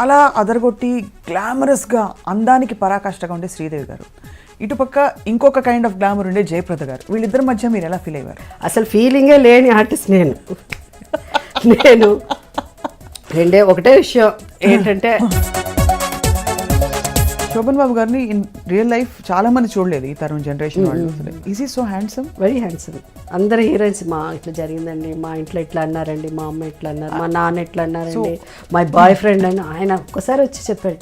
అలా అదరగొట్టి గ్లామరస్గా అందానికి పరాకాష్ఠగా ఉండే శ్రీదేవి గారు, ఇటుపక్క ఇంకొక కైండ్ ఆఫ్ గ్లామర్ ఉండే జయప్రద గారు. వీళ్ళిద్దరి మధ్య మీరు ఎలా ఫీల్ అయ్యారు? అసలు ఫీలింగే లేని ఆర్టిస్ట్ నేను ఒకటే విషయం ఏంటంటే, శోభన్ బాబు గారిని ఇన్ రియల్ లైఫ్ చాలా మంది చూడలేదు ఈ తరం జనరేషన్ వాళ్ళు. Is he so handsome? Very handsome. అందరు హీరోయిన్స్ మా ఇట్లా జరిగిందండి, మా ఇంట్లో ఇట్లా అన్నారండి, మా అమ్మ ఇట్లా అన్నారు, మా నాన్న ఇట్లా అన్నారండి, మై బాయ్ ఫ్రెండ్ అని ఆయన ఒక్కసారి వచ్చి చెప్పాడు.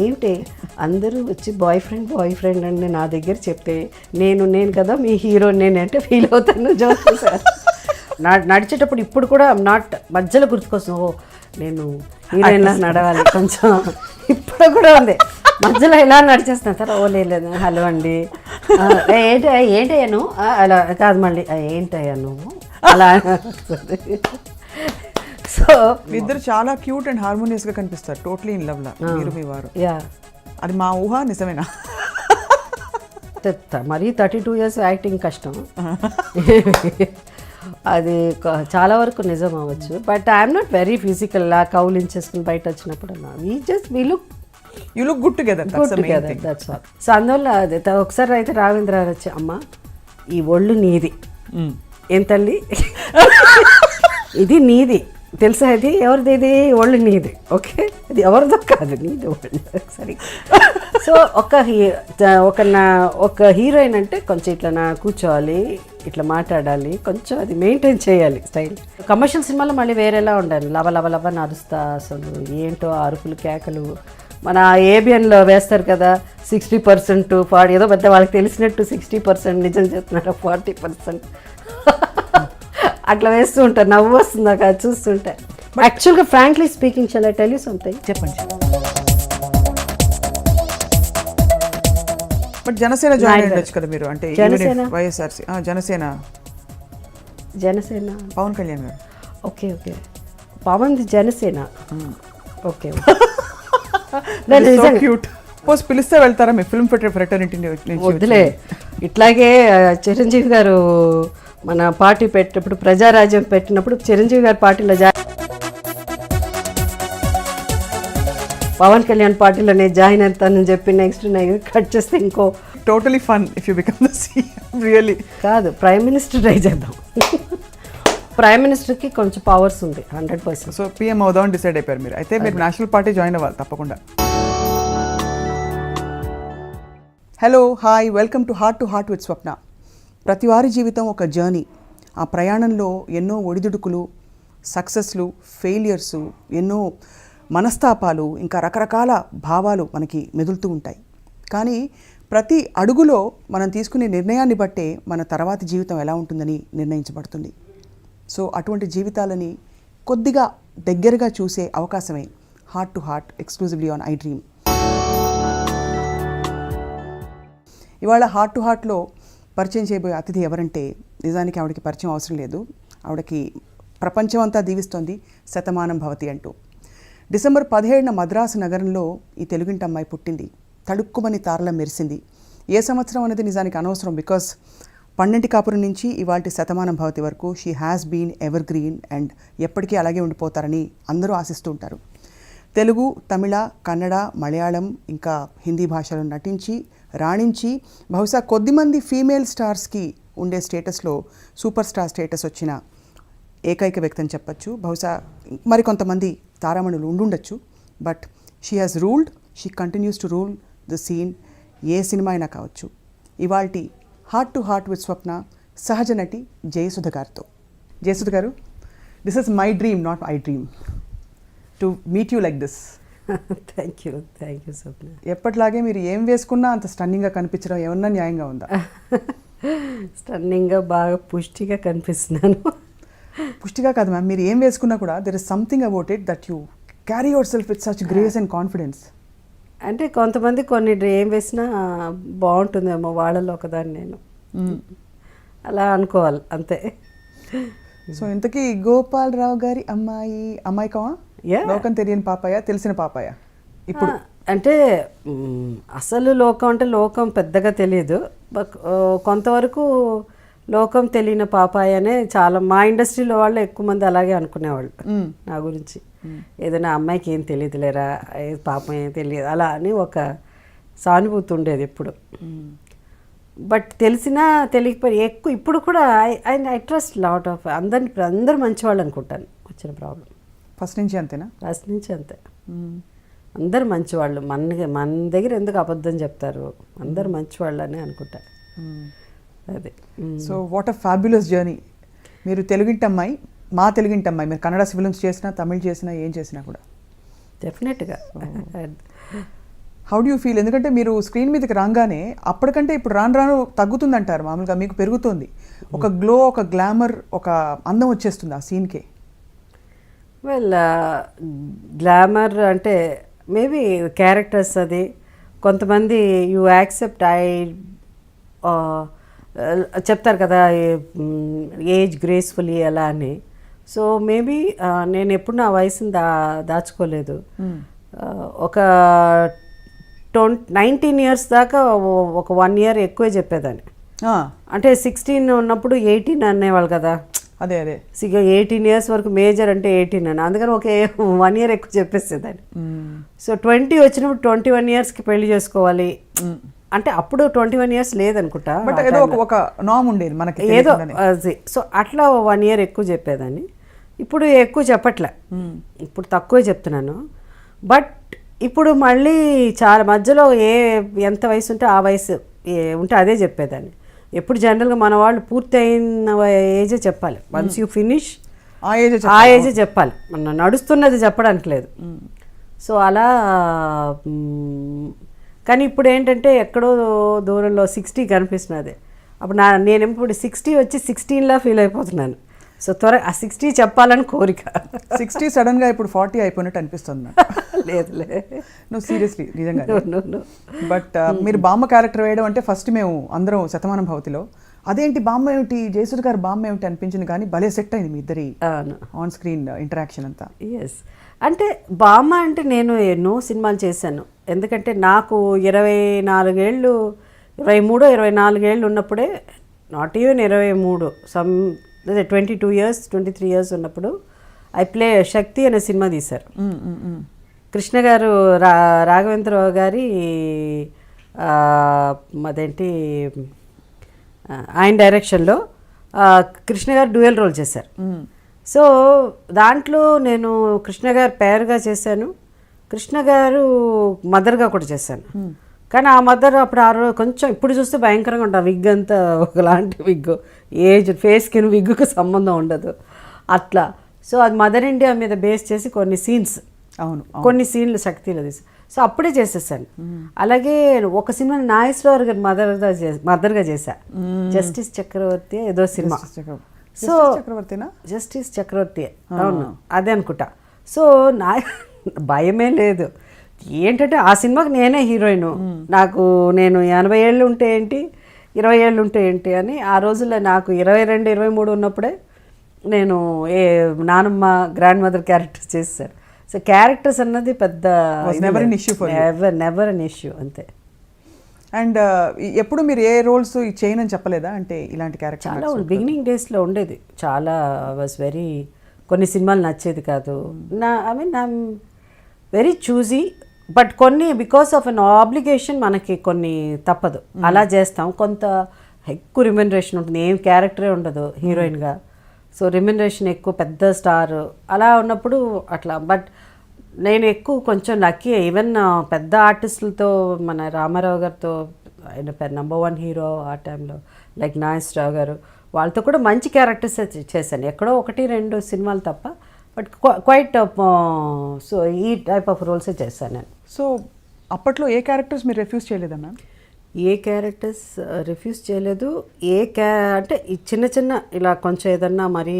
ఏంటి అందరూ వచ్చి బాయ్ ఫ్రెండ్ అని నా దగ్గర చెప్తే నేను కదా మీ హీరో నేనంటే ఫీల్ అవుతాను. జోక్ సార్ నడిచేటప్పుడు ఇప్పుడు కూడా నాట్ మధ్యలో గుర్తుకొస్తాను, ఓ నేను హీరోయిన్లా నడవాలి కొంచెం. ఇప్పుడు కూడా ఉంది మధ్యలో ఇలా నడిచేస్తాను సార్. ఓ లేదు హలో అండి, ఏంటయ్యా నువ్వు అలా కాదు, మళ్ళీ ఏంటయ్యా నువ్వు అలా. సో ఇద్దరు చాలా క్యూట్ అండ్ హార్మోనియస్ గా కనిపిస్తారు, టోటలీ ఇన్ లవ్ లా మీరు మీ వారు. అది మా ఊహ నిజమేనా? మరీ 32 years యాక్టింగ్ కష్టం, అది చాలా వరకు నిజం అవ్వచ్చు. But I'm not very physical లా కౌలించేసుకుని బయట వచ్చినప్పుడు you look good together, that's all. So అందువల్ల అదే ఒకసారి అయితే రావేంద్ర గారు వచ్చి, అమ్మ ఈ ఒళ్ళు నీది, ఏం తల్లి ఇది నీది తెలుసా, ఇది ఎవరిది, ఇది ఒళ్ళు నీది, ఓకే ఇది ఎవరిదో కాదు నీది ఒళ్ళు సరే. సో ఒక హీరోయిన్ అంటే కొంచెం ఇట్లా కూర్చోవాలి, ఇట్లా మాట్లాడాలి, కొంచెం అది మెయింటైన్ చేయాలి స్టైల్. కమర్షియల్ సినిమాలో మళ్ళీ వేరేలా ఉండాలి, లవ నడుస్తా అసలు ఏంటో అరుపులు కేకలు. మన ఏబిఎన్లో వేస్తారు కదా 60% 40, ఏదో పెద్ద వాళ్ళకి తెలిసినట్టు 60% నిజం చెప్తున్నారు, 40% అట్లా వేస్తూ ఉంటారు. నవ్వు వస్తుంది నాకు అది చూస్తుంటే. యాక్చువల్గా frankly speaking, shall I tell you something? చెప్పండి. బట్ జనసేన జాయిన్ అయ్యొచ్చు కదా మీరు, అంటే వైఎస్ఆర్సీ జనసేన పవన్ కళ్యాణ్ గారు. ఓకే పవన్ జనసేన, ఓకే పిలిస్తే వెళ్తారా మీ ఫిల్మ్ ఫ్రెటర్నిటీ? వద్దులే, ఇట్లాగే చిరంజీవి గారు మన పార్టీ పెట్టినప్పుడు, ప్రజారాజ్యం పెట్టినప్పుడు చిరంజీవి గారి పార్టీలో పవన్ కళ్యాణ్ పార్టీలో నేను జాయిన్ అవుతానని చెప్పి నెక్స్ట్ కట్ చేస్తే ఇంకో totally fun if you become the CM. Really కాదు, ప్రైమ్ మినిస్టర్ ట్రై చేద్దాం. ప్రైమ్ మినిస్టర్కి కొంచెం పవర్స్ ఉంది 100%. సో పిఎం అవుదామని డిసైడ్ అయిపోయారు మీరు. అయితే మీరు నేషనల్ పార్టీ జాయిన్ అవ్వాలి తప్పకుండా. Hello, hi, welcome to heart with Swapna. ప్రతి వారి జీవితం ఒక జర్నీ. ఆ ప్రయాణంలో ఎన్నో ఒడిదుడుకులు, సక్సెస్లు, ఫెయిలియర్సు, ఎన్నో మనస్తాపాలు, ఇంకా రకరకాల భావాలు మనకి మెదులుతూ ఉంటాయి. కానీ ప్రతి అడుగులో మనం తీసుకునే నిర్ణయాన్ని బట్టే మన తర్వాతి జీవితం ఎలా ఉంటుందని నిర్ణయించబడుతుంది. సో అటువంటి జీవితాలని కొద్దిగా దగ్గరగా చూసే అవకాశమే heart to heart, exclusively on iDream. ఇవాళ హార్ట్ టు హార్ట్లో పరిచయం చేయబోయే అతిథి ఎవరంటే, నిజానికి ఆవిడకి పరిచయం అవసరం లేదు. ఆవిడకి ప్రపంచం అంతా దీవిస్తోంది శతమానం భవతి అంటూ. డిసెంబర్ 17న మద్రాసు నగరంలో ఈ తెలుగింటి అమ్మాయి పుట్టింది. తడుక్కుమని తారల మెరిసింది. ఏ సంవత్సరం అనేది నిజానికి అనవసరం, బికాస్ 12 కాపురం నుంచి ఇవాళ శతమానం భవతి వరకు she has been evergreen and ఎప్పటికీ అలాగే ఉండిపోతారని అందరూ ఆశిస్తూ ఉంటారు. తెలుగు, తమిళ, కన్నడ, మలయాళం ఇంకా హిందీ భాషలో నటించి రాణించి బహుశా కొద్దిమంది ఫీమేల్ స్టార్స్కి ఉండే స్టేటస్లో సూపర్ స్టార్ స్టేటస్ వచ్చిన ఏకైక వ్యక్తి అని చెప్పచ్చు. బహుశా మరికొంతమంది తారామణులు ఉండుండొచ్చు. But she has ruled, she continues to rule the scene, ఏ సినిమా అయినా కావచ్చు. ఇవాల్టి heart to heart with Swapna సహజ నటి జయసుధ గారితో. Jayasudha garu, this is my dream, not iDream, to meet you like this. Thank you Swapna. ఎప్పటిలాగే మీరు ఏం వేసుకున్నా అంత స్టన్నింగ్గా కనిపించడం ఏమన్నా న్యాయంగా ఉందా? స్టన్నింగ్గా బాగా పుష్టిగా కనిపిస్తున్నాను. పుష్టిగా కాదు మ్యామ్, మీరు ఏం వేసుకున్నా కూడా there is something about it that you carry your self with such grace and confidence. అంటే కొంతమంది కొన్ని ఏం వేసినా బాగుంటుందేమో, వాళ్ళలో ఒకదాన్ని నేను అలా అనుకోవాలి అంతే. సో ఇంతకీ గోపాలరావు గారి అమ్మాయి కావా? లోకం తెలియని పాపాయ, తెలిసిన పాపాయ? ఇప్పుడు అంటే అసలు లోకం అంటే లోకం పెద్దగా తెలియదు, కొంతవరకు లోకం తెలియని పాపాయ అనే చాలా మా ఇండస్ట్రీలో వాళ్ళు ఎక్కువ మంది అలాగే అనుకునేవాళ్ళు నా గురించి. ఏదైనా అమ్మాయికి ఏం తెలియదులేరా, పాపం ఏం తెలియదు అలా అని ఒక సానుభూతి ఉండేది ఎప్పుడు. బట్ తెలిసినా తెలియకపోయి ఎక్కువ ఇప్పుడు కూడా ఐ ట్రస్ట్ లాట్ ఆఫ్ అందరు మంచివాళ్ళు అనుకుంటాను. వచ్చిన ప్రాబ్లం ఫస్ట్ నుంచి అంతేనా? ఫస్ట్ నుంచి అంతే. అందరు మంచివాళ్ళు, మన దగ్గర ఎందుకు అబద్ధం చెప్తారు, అందరు మంచివాళ్ళు అని అనుకుంటారు. అదే. So what a fabulous journey. మీరు తెలుగింటి అమ్మాయి, మా తెలుగింటి అమ్మాయి, మీరు కన్నడ ఫిల్మ్స్ చేసినా, తమిళ్ చేసినా, ఏం చేసినా కూడా డెఫినెట్గా. How do you feel? ఎందుకంటే మీరు స్క్రీన్ మీదకి రాగానే అప్పటికంటే ఇప్పుడు రాను రాను తగ్గుతుందంటారు, మామూలుగా మీకు పెరుగుతుంది. ఒక గ్లో, ఒక గ్లామర్, ఒక అందం వచ్చేస్తుంది ఆ సీన్కే. వెల్, గ్లామర్ అంటే మేబీ క్యారెక్టర్స్ అది. కొంతమంది యూ యాక్సెప్ట్ చెప్తారు కదా ఏజ్ గ్రేస్ఫుల్లీ అలా అని. సో మేబీ నేను ఎప్పుడు నా వయసుని దాచుకోలేదు. ఒక 19 years దాకా ఒక 1 year ఎక్కువే చెప్పేదాన్ని. అంటే 16 ఉన్నప్పుడు 18 అనేవాళ్ళు కదా. అదే అదే 18 years వరకు మేజర్ అంటే 18 అని, అందుకని ఒక 1 year ఎక్కువ చెప్పేసేదాన్ని. సో 20 వచ్చినప్పుడు 21 yearsకి పెళ్లి చేసుకోవాలి అంటే అప్పుడు 21 years లేదనుకుంటా, బట్ ఏదో ఒక నామ్ ఉండేది మనకి ఏదో. సో అట్లా 1 year ఎక్కువ చెప్పేదాన్ని. ఇప్పుడు ఎక్కువ చెప్పట్లే, ఇప్పుడు తక్కువే చెప్తున్నాను. బట్ ఇప్పుడు మళ్ళీ చాలా మధ్యలో ఎంత వయసు ఉంటే ఆ వయసు ఉంటే అదే చెప్పేదాన్ని. ఎప్పుడు జనరల్గా మన వాళ్ళు పూర్తి అయిన ఏజే చెప్పాలి. వన్స్ యూ ఫినిష్ ఆ ఏజే చెప్పాలి, మన నడుస్తున్నది చెప్పడానికి లేదు. సో అలా. కానీ ఇప్పుడు ఏంటంటే ఎక్కడో దూరంలో 60 కనిపిస్తున్నది. అప్పుడు నేను ఇప్పుడు 60 వచ్చి 16లా ఫీల్ అయిపోతున్నాను. సో త్వరగా ఆ 60 చెప్పాలని కోరిక. 60 సడన్గా ఇప్పుడు 40 అయిపోయినట్టు అనిపిస్తుంది. లేదులే, నువ్వు సీరియస్లీ నిజంగా. బట్ మీరు బామ్మ క్యారెక్టర్ వేయడం అంటే ఫస్ట్ మేము అందరం శతమానం భవతిలో అదేంటి బామ్మ ఏమిటి, జయసుధ గారు బామ్మ ఏమిటి అనిపించింది, కానీ భలే సెట్ అయింది మీ ఇద్దరి ఆన్ స్క్రీన్ ఇంటరాక్షన్ అంతా. ఎస్, అంటే బామ్మ అంటే నేను ఎన్నో సినిమాలు చేశాను. ఎందుకంటే నాకు 24 ఏళ్ళు, 23, 24 ఏళ్ళు ఉన్నప్పుడే, not even 23, some 22 years, 23 years ఉన్నప్పుడు ఐ ప్లే శక్తి అనే సినిమా తీశారు. కృష్ణ గారు, రాఘవేంద్రరావు గారి అదేంటి ఆయన డైరెక్షన్లో కృష్ణ గారు డ్యూయల్ రోల్ చేశారు. సో దాంట్లో నేను కృష్ణ గారు పేరుగా చేశాను, కృష్ణ గారు మదర్గా కూడా చేశాను. కానీ ఆ మదర్ అప్పుడు కొంచెం ఇప్పుడు చూస్తే భయంకరంగా ఉంటుంది. విగ్ అంతా ఒకలాంటి విగ్, ఏజ్ ఫేస్కి విగ్గుకి సంబంధం ఉండదు అట్లా. సో అది మదర్ ఇండియా మీద బేస్ చేసి కొన్ని సీన్స్, కొన్ని సీన్లు శక్తిలో తీసి, సో అప్పుడే చేసేసాను. అలాగే ఒక సినిమా నాగేశ్వరరావు గారు మదర్గా చేశా, జస్టిస్ చక్రవర్తి ఏదో సినిమా. సో జస్టిస్ చక్రవర్తి, అవును అదే అనుకుంటా. సో భయమే లేదు. ఏంటంటే ఆ సినిమాకి నేనే హీరోయిన్. నేను 80 ఏళ్ళు ఉంటే ఏంటి, 20 ఏళ్ళు ఉంటే ఏంటి అని. ఆ రోజుల్లో నాకు 22, 23 ఉన్నప్పుడే నేను నానమ్మ, గ్రాండ్ మదర్ క్యారెక్టర్స్ చేశారు. సో క్యారెక్టర్స్ అన్నది పెద్ద నెవర్ అన్ ఇష్యూ అంతే. అండ్ ఎప్పుడు మీరు ఏ రోల్స్ చేయనని చెప్పలేదా? అంటే ఇలాంటి క్యారెక్టర్ చాలా బిగినింగ్ డేస్లో ఉండేది. చాలా వాజ్ వెరీ, కొన్ని సినిమాలు నచ్చేది కాదు. I mean I'm very choosy. But కొన్ని బికాస్ ఆఫ్ అన్ ఆబ్లిగేషన్ మనకి కొన్ని తప్పదు, అలా చేస్తాం. కొంత ఎక్కువ రిమ్యునరేషన్ ఉంటుంది, ఏం క్యారెక్టరే ఉండదు హీరోయిన్గా. సో రిమ్యునరేషన్ ఎక్కువ, పెద్ద స్టార్ అలా ఉన్నప్పుడు అట్లా. బట్ నేను ఎక్కువ కొంచెం లక్కీ. ఈవెన్ పెద్ద ఆర్టిస్టులతో, మన రామారావు గారితో, ఆయన నెంబర్ 1 హీరో ఆ టైంలో, లైక్ నాగేశ్వరరావు గారు, వాళ్ళతో కూడా మంచి క్యారెక్టర్స్ చేశాను. ఎక్కడో 1-2 సినిమాలు తప్ప, బట్ క్వైట్. సో ఈ టైప్ ఆఫ్ రోల్సే చేశాను నేను. సో అప్పట్లో ఏ క్యారెక్టర్స్ మీరు రిఫ్యూజ్ చేయలేదా మ్యామ్? ఏ క్యారెక్టర్స్ రిఫ్యూజ్ చేయలేదు. అంటే ఈ చిన్న ఇలా కొంచెం ఏదన్నా మరీ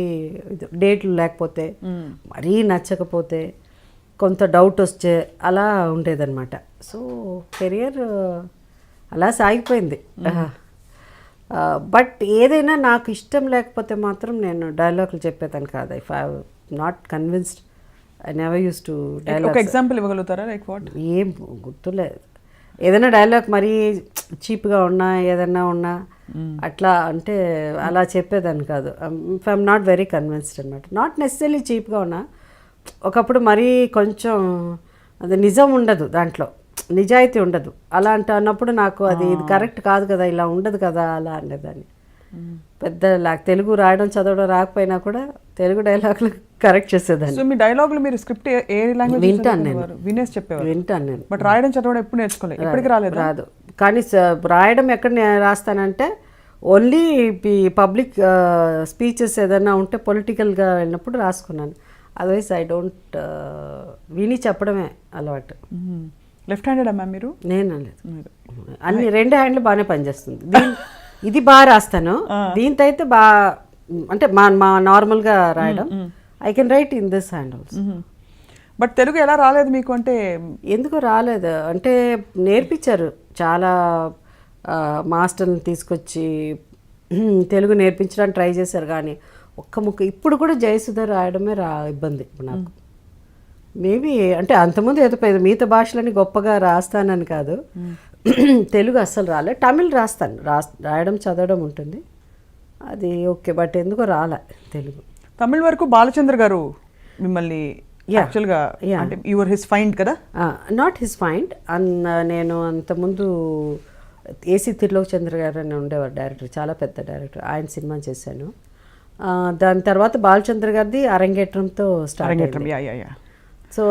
డేట్లు లేకపోతే, మరీ నచ్చకపోతే, కొంత డౌట్ వస్తే అలా ఉండేదన్నమాట. సో కెరియర్ అలా సాగిపోయింది. బట్ ఏదైనా నాకు ఇష్టం లేకపోతే మాత్రం నేను డైలాగులు చెప్పేదాన్ని కాదు. If I not convinced, I never use to dialogue. ఒక ఎగ్జాంపుల్ ఇవ్వగలుగుతారా? Like what? ఏం గుర్తులేదు. ఏదైనా డైలాగ్ మరీ చీప్గా ఉన్నా, ఏదన్నా ఉన్నా అట్లా అంటే అలా చెప్పేదాన్ని కాదు. If I'm not very convinced అనమాట. నాట్ నెసెసరీ చీప్గా ఉన్నా, ఒకప్పుడు మరీ కొంచెం అది నిజం ఉండదు, దాంట్లో నిజాయితీ ఉండదు. అలాంటి అన్నప్పుడు నాకు అది ఇది కరెక్ట్ కాదు కదా, ఇలా ఉండదు కదా అలా అనేదాన్ని. పెద్ద తెలుగు రాయడం చదవడం రాకపోయినా కూడా తెలుగు డైలాగులు కరెక్ట్ చేసేదాన్ని. సో మీ డైలాగులు మీరు స్క్రిప్ట్ ఏ లాంగ్వేజ్ వింటాను నేను, వినేసి చెప్పేవారు? వింటాను నేను. బట్ రాయడం చదవడం ఎప్పుడు నేర్చుకోలేదు, ఎప్పటికి రాలేదు? రాదు. కానీ రాయడం ఎక్కడ రాస్తానంటే ఓన్లీ పబ్లిక్ స్పీచెస్ ఏదైనా ఉంటే పొలిటికల్గా వెళ్ళినప్పుడు రాసుకున్నాను. అదర్వైజ్ ఐ డోంట్ విని చెప్పడమే అలవాటు. లెఫ్ట్ హ్యాండెడ్ అమ్మా మీరు? నేను లేదు, అన్ని రెండు హ్యాండ్లు బాగానే పనిచేస్తుంది. ఇది బాగా రాస్తాను, దీంతో అయితే బాగా అంటే మా నార్మల్గా రాయడం I can write in this hand also. But Telugu ఎలా రాలేదు మీకు? అంటే ఎందుకు రాలేదు అంటే నేర్పించారు, చాలా మాస్టర్ని తీసుకొచ్చి తెలుగు నేర్పించడానికి ట్రై చేశారు. కానీ ఒక్క ముక్క ఇప్పుడు కూడా జయసుధ రాయడమే ఇబ్బంది నాకు. మేబీ అంటే అంతకుముందు ఏదో మిగతా భాషలని గొప్పగా రాస్తానని కాదు, తెలుగు అస్సలు రాలే. తమిళ్ రాస్తాను, రాయడం చదవడం ఉంటుంది, అది ఓకే. బట్ ఎందుకో రాలే తెలుగు. తమిళ్ వరకు బాలచంద్ర గారు మిమ్మల్ని యాక్చువల్గా అంటే యువర్ హిస్ ఫైండ్ కదా? Not his find. నేను అంతకుముందు ఏసీ తిరులోక్ చంద్ర గారు అని ఉండేవారు డైరెక్టర్, చాలా పెద్ద డైరెక్టర్, ఆయన సినిమా చేశాను. దాని తర్వాత బాలచంద్ర గారిది అరంగేట్రంతో స్టార్ట్ అయింది. సో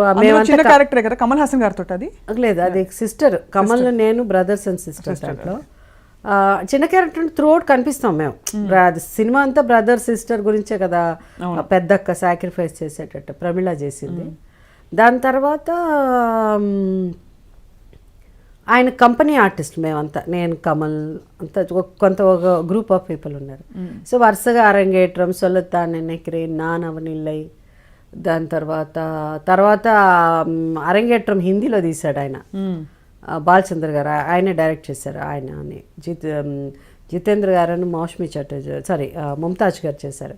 చిన్న క్యారెక్టర్ కదా కమల్ హాసన్ గారితో? అది లేదు, అది సిస్టర్. కమల్ నేను బ్రదర్స్ అండ్ సిస్టర్స్. దాంట్లో చిన్న క్యారెక్టర్ త్రూ అవుట్ కనిపిస్తాం మేము. సినిమా అంతా బ్రదర్ సిస్టర్ గురించే కదా, పెద్దక్క సాక్రిఫైస్ చేసేటట్టు ప్రమిళ చేసింది. దాని తర్వాత ఆయన కంపెనీ ఆర్టిస్ట్ మేమంతా, నేను కమల్ అంతా కొంత ఒక గ్రూప్ ఆఫ్ పీపుల్ ఉన్నారు. సో వరుసగా అరంగేట్రం, సొల్లతా నెన్నెక్కిరే, నానవనిల్లై, దాని తర్వాత అరంగేట్రం హిందీలో తీశాడు ఆయన, బాలచంద్ర గారు, ఆయనే డైరెక్ట్ చేశారు. ఆయన అని జితేంద్ర గారు అని మౌష్మి చటర్జీ ముంతాజ్ గారు చేశారు.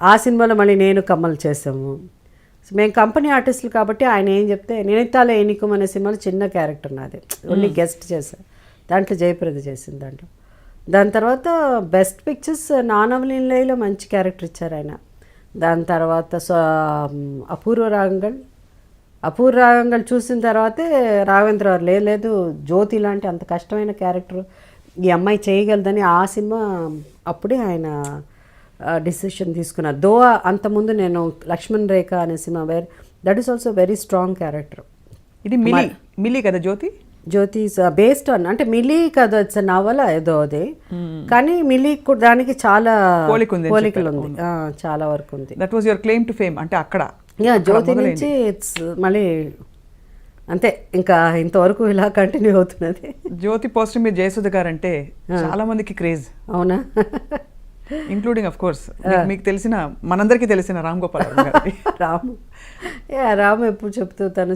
ఆ సినిమాలో మళ్ళీ నేను కమల్ చేసాము. మేము కంపెనీ ఆర్టిస్టులు కాబట్టి ఆయన ఏం చెప్తే నేనెత్తాలే ఎన్నికం అనే సినిమాలో చిన్న క్యారెక్టర్ నాది, ఓన్లీ గెస్ట్ చేశారు. దాంట్లో జయప్రద చేసింది దాంట్లో. దాని తర్వాత బెస్ట్ పిక్చర్స్ నానవలీలలో మంచి క్యారెక్టర్ ఇచ్చారు ఆయన. దాని తర్వాత అపూర్వ రాగంగల్ చూసిన తర్వాతే రాఘవేంద్ర గారు లేదు జ్యోతి లాంటి అంత కష్టమైన క్యారెక్టర్ ఈ అమ్మాయి చేయగలదని ఆ సినిమా అప్పుడే ఆయన డిసిషన్ తీసుకున్నారు. దో అంతకుముందు నేను లక్ష్మణ్ రేఖ అనే cinema that is also very strong character. ఇది మిలీ కదా? జ్యోతి బేస్డ్ ఆన్ అంటే మిలీ కదా, ఇట్స్ నవల ఏదో అది, కానీ మిలీ దానికి చాలా పోలికలు ఉంది, చాలా వరకు ఉంది. That was your claim to fame అంటే అక్కడ జ్యోతి నుంచి ఇట్స్ మళ్ళీ అంతే, ఇంకా ఇంతవరకు ఇలా కంటిన్యూ అవుతున్నది. జ్యోతి పోస్టర్ మీద జయసుధ గారు అంటే చాలా మందికి క్రేజ్. అవునా? ఇంక్లూడింగ్ ఆఫ్ కోర్స్ మీకు తెలిసిన మనందరికీ తెలిసిన రామ్ గోపాల్ రాము ఎప్పుడు చెప్తూ ఉంటారు.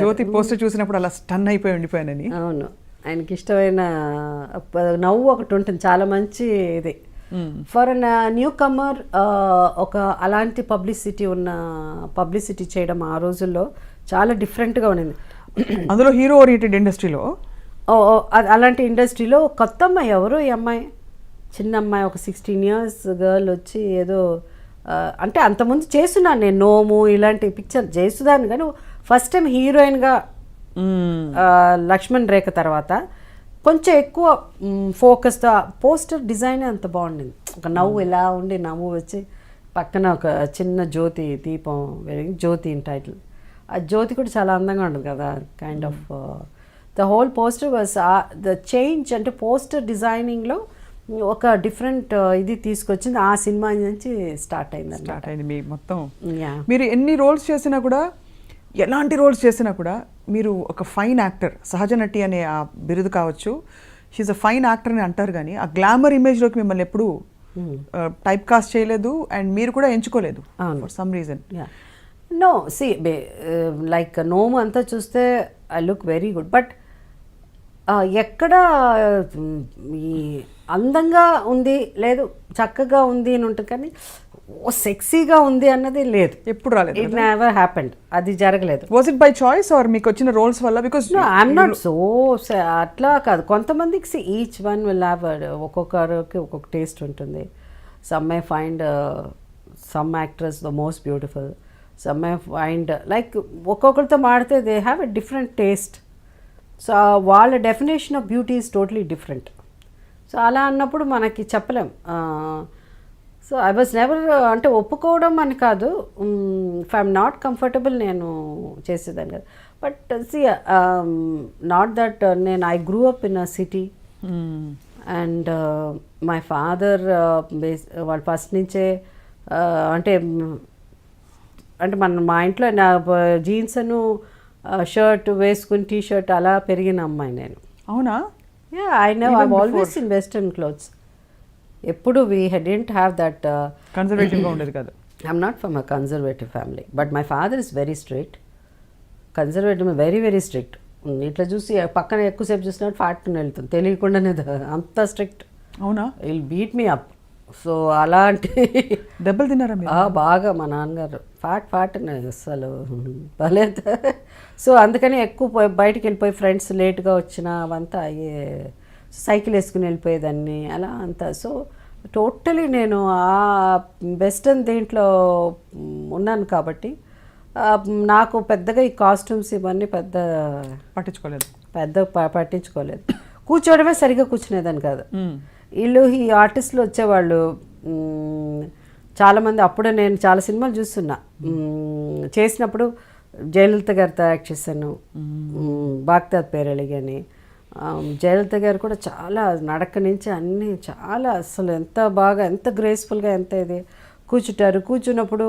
జ్యోతి పోస్టర్ చూసినప్పుడు అలా స్టన్ అయిపోయి ఉండిపోయానని. అవును, ఆయనకి ఇష్టమైన నవ్వు ఒకటి ఉంటుంది, చాలా మంచి ఇది ఫర్ అన్ న్యూ కమర్. ఒక అలాంటి పబ్లిసిటీ చేయడం ఆ రోజుల్లో చాలా డిఫరెంట్గా ఉండింది. అందులో హీరో ఓరియంటెడ్ ఇండస్ట్రీలో, అలాంటి ఇండస్ట్రీలో కొత్త అమ్మాయి ఎవరు, ఈ అమ్మాయి చిన్న అమ్మాయి, ఒక 16 years గర్ల్ వచ్చి ఏదో అంటే అంతకుముందు చేస్తున్నాను నేను నోము ఇలాంటి పిక్చర్ జయసుధాని, కానీ ఫస్ట్ టైం హీరోయిన్గా లక్ష్మణ్ రేఖ తర్వాత కొంచెం ఎక్కువ ఫోకస్తో పోస్టర్ డిజైన్ అంత బాగుండింది. ఒక నవ్వు ఇలా ఉండి నవ్వు వచ్చి పక్కన ఒక చిన్న జ్యోతి దీపం వెలిగి జ్యోతి ఇన్ టైటిల్. ఆ జ్యోతి కూడా చాలా అందంగా ఉంటుంది కదా, kind of the whole poster was the change. అంటే పోస్టర్ డిజైనింగ్లో ఒక డిఫరెంట్ ఇది తీసుకొచ్చింది. ఆ సినిమా నుంచి స్టార్ట్ అయింది మీ మొత్తం. మీరు ఎన్ని రోల్స్ చేసినా కూడా, ఎలాంటి రోల్స్ చేసినా కూడా మీరు ఒక ఫైన్ యాక్టర్, సహజ నటి అనే ఆ బిరుదు కావచ్చు, షీఈ్ అ ఫైన్ యాక్టర్ అని అంటారు, కానీ ఆ గ్లామర్ ఇమేజ్లోకి మిమ్మల్ని ఎప్పుడు టైప్ కాస్ట్ చేయలేదు అండ్ మీరు కూడా ఎంచుకోలేదు for some reason. No see like నోము అంతా చూస్తే I look very good, but ఎక్కడ ఈ అందంగా ఉంది లేదు చక్కగా ఉంది అని ఉంటుంది, కానీ సెక్సీగా ఉంది అన్నది లేదు, ఎప్పుడు రాలేదు. ఇట్ నెవర్ హ్యాపెండ్, అది జరగలేదు. Was it by choice or మీకు వచ్చిన రోల్స్ వల్ల? బికాస్ ఐఎమ్ నాట్ సో అట్లా కాదు, కొంతమందికి ఈచ్ వన్ విల్ హ్యావ్, ఒక్కొక్కరికి ఒక్కొక్క టేస్ట్ ఉంటుంది. Some may find some actress the most beautiful, some may find like ఒక్కొక్కరితో మాడితే they have a different taste. So వాళ్ళ definition of beauty is totally different. So అలా అన్నప్పుడు మనకి చెప్పలేం. సో ఐ వాజ్ నెవర్ అంటే ఒప్పుకోవడం అని కాదు, ఇఫ్ ఐఎమ్ నాట్ కంఫర్టబుల్ నేను చేసేదాన్ని కాదు. బట్ సి నాట్ దట్ నేను I grew up in a city and my father వాళ్ళు ఫస్ట్ నుంచే అంటే అంటే మా ఇంట్లో నా జీన్స్ అను షర్ట్ వేసుకుని టీ షర్ట్ అలా పెరిగిన అమ్మాయి నేను. అవునా? Yeah, I know. I'm always in western clothes. ఎప్పుడు we didn't have that కన్జర్వేటివ్గా ఉండేది కాదు. I'm not from a conservative family, but my father is very strict. Conservative, very very strict. ఇట్లా చూసి పక్కన ఎక్కువసేపు చూసినట్టు ఫాట్ని వెళ్తుంది, తెలియకుండానే అంత స్ట్రిక్ట్. అవునా? Will beat me up. So అలాంటి దెబ్బలు తిన్నారా మీరు? బాగా మా నాన్నగారు ఫాట్ అసలు బాలేదు. సో అందుకని ఎక్కువ బయటికి వెళ్ళిపోయి ఫ్రెండ్స్ లేట్గా వచ్చినా అవంతా అయ్యే, సైకిల్ వేసుకుని వెళ్ళిపోయేదాన్ని అలా అంతా. సో టోటలీ నేను ఆ వెస్టర్న్ దీంట్లో ఉన్నాను కాబట్టి నాకు పెద్దగా ఈ కాస్ట్యూమ్స్ ఇవన్నీ పట్టించుకోలేదు. కూర్చోవడమే సరిగ్గా కూర్చునేదాన్ని కాదు. వీళ్ళు ఈ ఆర్టిస్టులు వచ్చేవాళ్ళు చాలామంది. అప్పుడే నేను చాలా సినిమాలు చూస్తున్నా. చేసినప్పుడు జయలలిత గారితో యాక్ట్ చేశాను, బాగ్దాద్ పేరెళిగి అని. జయలలిత గారు కూడా చాలా నడక నుంచి అన్నీ చాలా అసలు ఎంత బాగా, ఎంత గ్రేస్ఫుల్గా, ఎంత ఇది కూర్చున్నప్పుడు